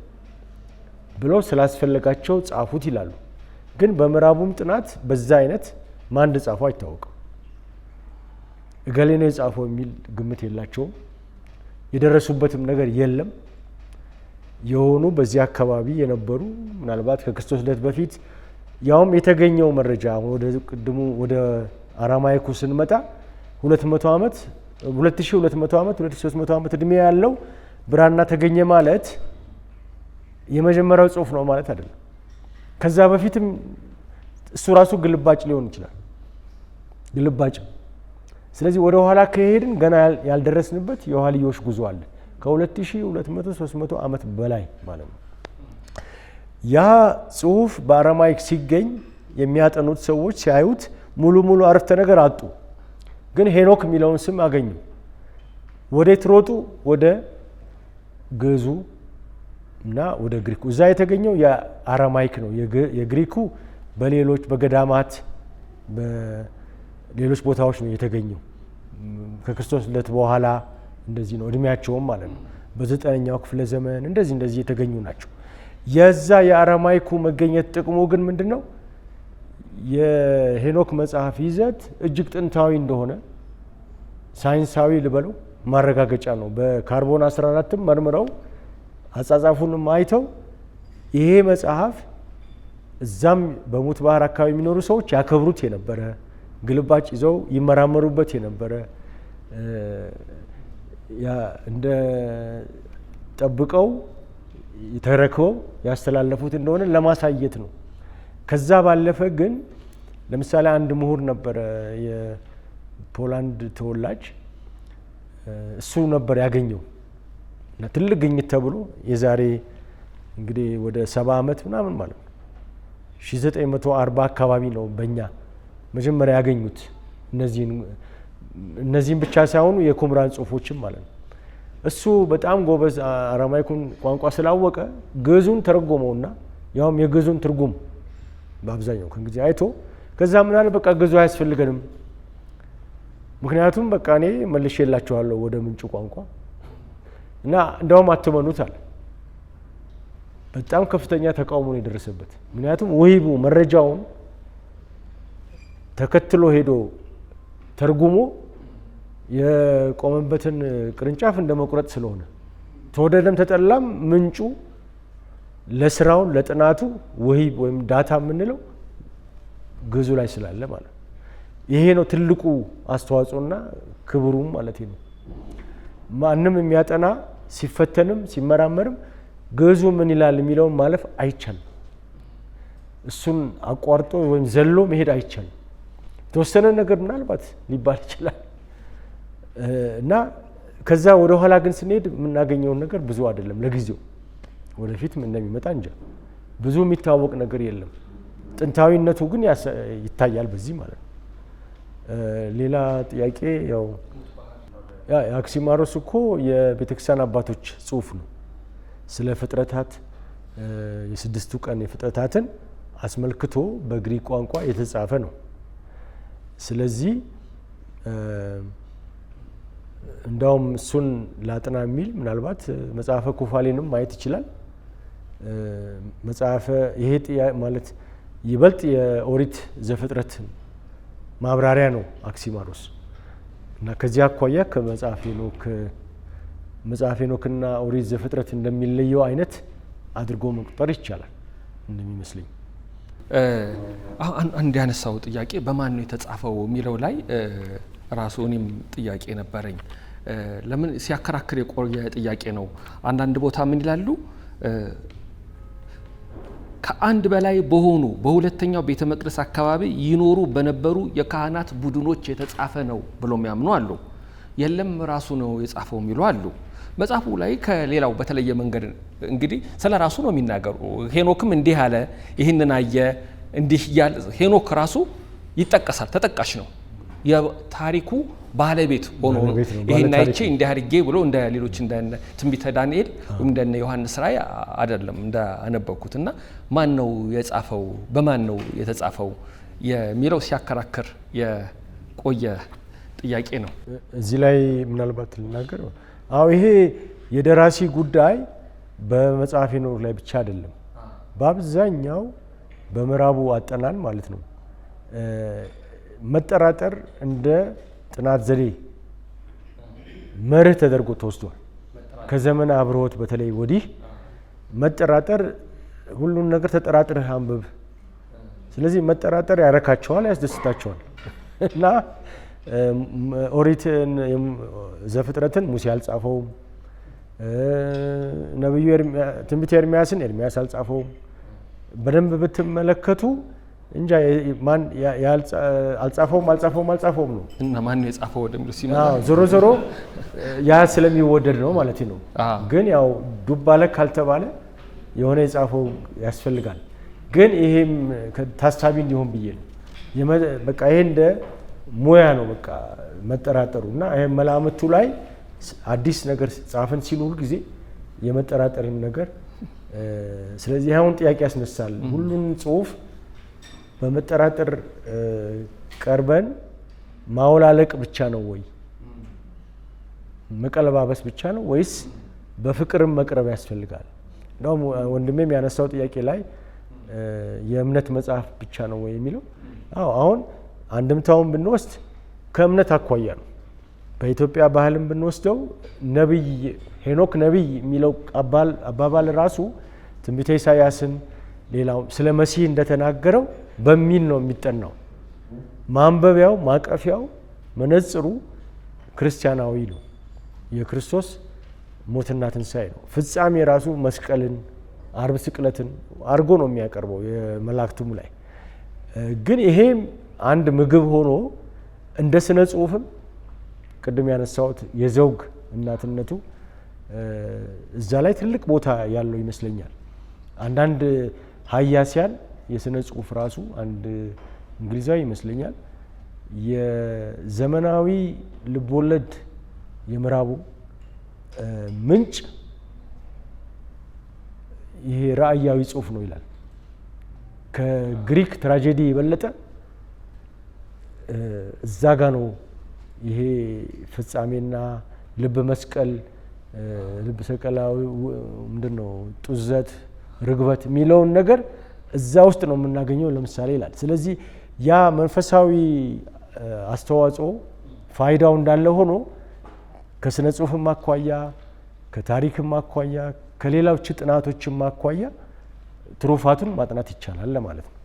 Speaker 2: ብለው ስላስፈለጋቸው ጻፉት ይላሉ። ግን በምዕራቡም ጥናት በዛ አይነት ማን እንደጻፈው አይታወቅም። እገሌ ነው የጻፈው የሚል ግምት የላቸውም። የደረሱበትም ነገር የለም። የሆኑ በዚህ አካባቢ የነበሩ ምናልባት ከክርስቶስ ልደት በፊት ያውም የተገኘው መረጃ ወደ ቅድሙ ወደ አራማይኩ ስንመጣ 200 ዓመት 2200 ዓመት 2300 ዓመት እድሜ ያለው ብራና ተገኘ ማለት የመጀመሪያው ጽሑፍ ነው ማለት አይደለም። ከዛ በፊትም እሱ ራሱ ግልባጭ ሊሆን ይችላል። ግልባጭ። ስለዚህ ወደ ኋላ ከሄድን ገና ያልደረስንበት የኋልዮሽ ጉዞ አለ ከ2200 300 ዓመት በላይ ማለት ነው። ያ ጽሑፍ በአረማይክ ሲገኝ የሚያጠኑት ሰዎች ሲያዩት ሙሉ አረፍተ ነገር አጡ። ግን ሄኖክ የሚለውን ስም አገኙ። ወዴት ሮጡ? ወደ ግዕዙ እና ወደ ግሪኩ። እዛ የተገኘው የአረማይክ ነው። የግሪኩ በሌሎች በገዳማት በሌሎች ቦታዎች ነው የተገኘው። ከክርስቶስ ልደት በኋላ እንደዚህ ነው እድሜያቸውም ማለት ነው። በ9ኛው ክፍለ ዘመን እንደዚህ የተገኙ ናቸው። የዛ የአረማይኩ መገኘት ጥቅሙ ግን ምንድን ነው? የሄኖክ መጽሐፍ ይዘት እጅግ ጥንታዊ እንደሆነ ሳይንሳዊ ልበለው ማረጋገጫ ነው። በካርቦን 14ም መርምረው አጻጻፉንም አይተው ይሄ መጽሐፍ እዛም በሙት ባህር አካባቢ የሚኖሩ ሰዎች ያከብሩት የነበረ ግልባጭ ይዘው ይመራመሩበት የነበረ እንደ ጠብቀው ተረክበው ያስተላለፉት እንደሆነ ለማሳየት ነው። ከዛ ባለፈ ግን ለምሳሌ አንድ ምሁር ነበረ፣ የፖላንድ ተወላጅ። እሱ ነበር ያገኘው እና ትልቅ ግኝት ተብሎ የዛሬ እንግዲህ ወደ 70 ዓመት ምናምን ማለት ነው 1940 አካባቢ ነው በእኛ መጀመሪያ ያገኙት። እነዚህም ብቻ ሳይሆኑ የኩምራን ጽሑፎችም ማለት ነው። እሱ በጣም ጎበዝ አረማይኩን ቋንቋ ስላወቀ ግዕዙን ተረጎመውና ያውም የግዕዙን ትርጉም በአብዛኛው ከእንግዲህ አይቶ ከዛ ምናለ በቃ ግዕዙ አያስፈልገንም፣ ምክንያቱም በቃ እኔ መልሼላችኋለሁ ወደ ምንጩ ቋንቋ እና እንደውም አትመኑት አለ። በጣም ከፍተኛ ተቃውሞ ነው የደረሰበት። ምክንያቱም ውሂቡ መረጃውን ተከትሎ ሄዶ ተርጉሞ የቆመበትን ቅርንጫፍ እንደ መቁረጥ ስለሆነ ተወደደም ተጠላም ምንጩ ለስራው ለጥናቱ ውሂብ ወይም ዳታ የምንለው ግዕዙ ላይ ስላለ ማለት ነው። ይሄ ነው ትልቁ አስተዋጽኦና ክብሩም ማለት ነው። ማንም የሚያጠና ሲፈተንም ሲመራመርም ግዕዙ ምን ይላል የሚለውን ማለፍ አይቻልም። እሱን አቋርጦ ወይም ዘሎ መሄድ አይቻልም። የተወሰነ ነገር ምናልባት ሊባል ይችላል እና ከዛ ወደ ኋላ ግን ስንሄድ የምናገኘውን ነገር ብዙ አይደለም ለጊዜው። ወደፊት ምን እንደሚመጣ እንጃ። ብዙ የሚታወቅ ነገር የለም። ጥንታዊነቱ ግን ይታያል በዚህ ማለት ነው። ሌላ ጥያቄ ያው አክሲማሮስ እኮ የቤተክርስቲያን አባቶች ጽሑፍ ነው። ስለ ፍጥረታት የስድስቱ ቀን የፍጥረታትን አስመልክቶ በግሪክ ቋንቋ የተጻፈ ነው። ስለዚህ እንዳውም እሱን ላጥና የሚል ምናልባት መጽሐፈ ኩፋሌንም ማየት ይችላል። መጽሐፈ ይሄ ማለት ይበልጥ የኦሪት ዘፍጥረት ማብራሪያ ነው አክሲማሮስ እና ከዚህ አኳያ መጽሐፈ ሄኖክና ኦሪት ዘፍጥረት እንደሚለየው አይነት አድርጎ መቁጠር ይቻላል እንደሚመስለኝ።
Speaker 1: አንድ ያነሳው ጥያቄ በማን ነው የተጻፈው የሚለው ላይ ራሱ እኔም ጥያቄ ነበረኝ። ለምን ሲያከራክር የቆየ ጥያቄ ነው። አንዳንድ ቦታ ምን ይላሉ? ከአንድ በላይ በሆኑ በሁለተኛው ቤተ መቅደስ አካባቢ ይኖሩ በነበሩ የካህናት ቡድኖች የተጻፈ ነው ብሎ የሚያምኑ አሉ። የለም ራሱ ነው የጻፈው የሚሉ አሉ። መጽሐፉ ላይ ከሌላው በተለየ መንገድ እንግዲህ ስለ ራሱ ነው የሚናገሩ። ሄኖክም እንዲህ አለ፣ ይህንን አየ፣ እንዲህ እያለ ሄኖክ ራሱ ይጠቀሳል፣ ተጠቃሽ ነው። የታሪኩ ባለቤት ሆኖ ይሄን አይቼ እንዲህ አድርጌ ብሎ እንደ ሌሎች እንደ ትንቢተ ዳንኤል ወይም እንደ ዮሐንስ ራእይ አይደለም እንደ አነበብኩት እና ማን ነው የጻፈው በማን ነው የተጻፈው የሚለው ሲያከራክር የቆየ ጥያቄ ነው።
Speaker 2: እዚህ ላይ ምናልባት ልናገር፣ አዎ ይሄ የደራሲ ጉዳይ በመጽሐፈ ሄኖክ ላይ ብቻ አይደለም። በአብዛኛው በምዕራቡ አጠናን ማለት ነው መጠራጠር እንደ ጥናት ዘዴ መርህ ተደርጎ ተወስዷል። ከዘመነ አብርሆት በተለይ ወዲህ መጠራጠር፣ ሁሉን ነገር ተጠራጥረህ አንብብ። ስለዚህ መጠራጠር ያረካቸዋል፣ ያስደስታቸዋል። እና ኦሪትን ዘፍጥረትን ሙሴ አልጻፈውም፣ ነብዩ ትንቢተ ኤርምያስን ኤርምያስ አልጻፈውም። በደንብ ብትመለከቱ እንጃ ማን አልጻፈውም ነው
Speaker 1: እና ማን ነው የጻፈው ወደሚሉ ሲመጣ
Speaker 2: ዞሮ ዞሮ ያ ስለሚወደድ ነው ማለት ነው። ግን ያው ዱብ አለ ካልተባለ የሆነ የጻፈው ያስፈልጋል። ግን ይሄም ታሳቢ እንዲሆን ብዬ ነው። በቃ ይሄ እንደ ሙያ ነው በቃ መጠራጠሩ እና ይሄ መላምቱ ላይ አዲስ ነገር ጻፈን ሲሉ ሁሉ ጊዜ የመጠራጠርን ነገር ስለዚህ አሁን ጥያቄ ያስነሳል። ሁሉን ጽሁፍ በመጠራጠር ቀርበን ማወላለቅ ብቻ ነው ወይ መቀለባበስ ብቻ ነው ወይስ በፍቅርም መቅረብ ያስፈልጋል? እንደውም ወንድሜም ያነሳው ጥያቄ ላይ የእምነት መጽሐፍ ብቻ ነው ወይ የሚለው፣ አዎ አሁን አንድምታውን ብንወስድ ከእምነት አኳያ ነው። በኢትዮጵያ ባህልም ብንወስደው ነብይ ሄኖክ ነብይ የሚለው አባባል ራሱ ትንቢተ ኢሳያስን ሌላው ስለ መሲህ እንደተናገረው በሚል ነው የሚጠናው። ማንበቢያው ማቀፊያው መነጽሩ ክርስቲያናዊ ነው። የክርስቶስ ሞትና ትንሣኤ ነው። ፍጻሜ ራሱ መስቀልን፣ አርብ ስቅለትን አርጎ ነው የሚያቀርበው የመላእክቱም ላይ። ግን ይሄም አንድ ምግብ ሆኖ እንደ ስነ ጽሁፍም ቅድም ያነሳሁት የዘውግ እናትነቱ እዛ ላይ ትልቅ ቦታ ያለው ይመስለኛል። አንዳንድ ሀያሲያን የስነ ጽሁፍ ራሱ አንድ እንግሊዛዊ ይመስለኛል የዘመናዊ ልቦለድ የምዕራቡ ምንጭ ይሄ ራእያዊ ጽሁፍ ነው ይላል። ከግሪክ ትራጀዲ የበለጠ እዛ ጋ ነው ይሄ ፍጻሜና ልብ መስቀል፣ ልብ ሰቀላዊ ምንድነው ጡዘት፣ ርግበት የሚለውን ነገር እዛ ውስጥ ነው የምናገኘው ለምሳሌ ይላል። ስለዚህ ያ መንፈሳዊ አስተዋጽኦ ፋይዳው እንዳለ ሆኖ ከስነ ጽሁፍም አኳያ ከታሪክም አኳያ ከሌሎች ጥናቶችም አኳያ ትሩፋቱን ማጥናት ይቻላል ለማለት ነው።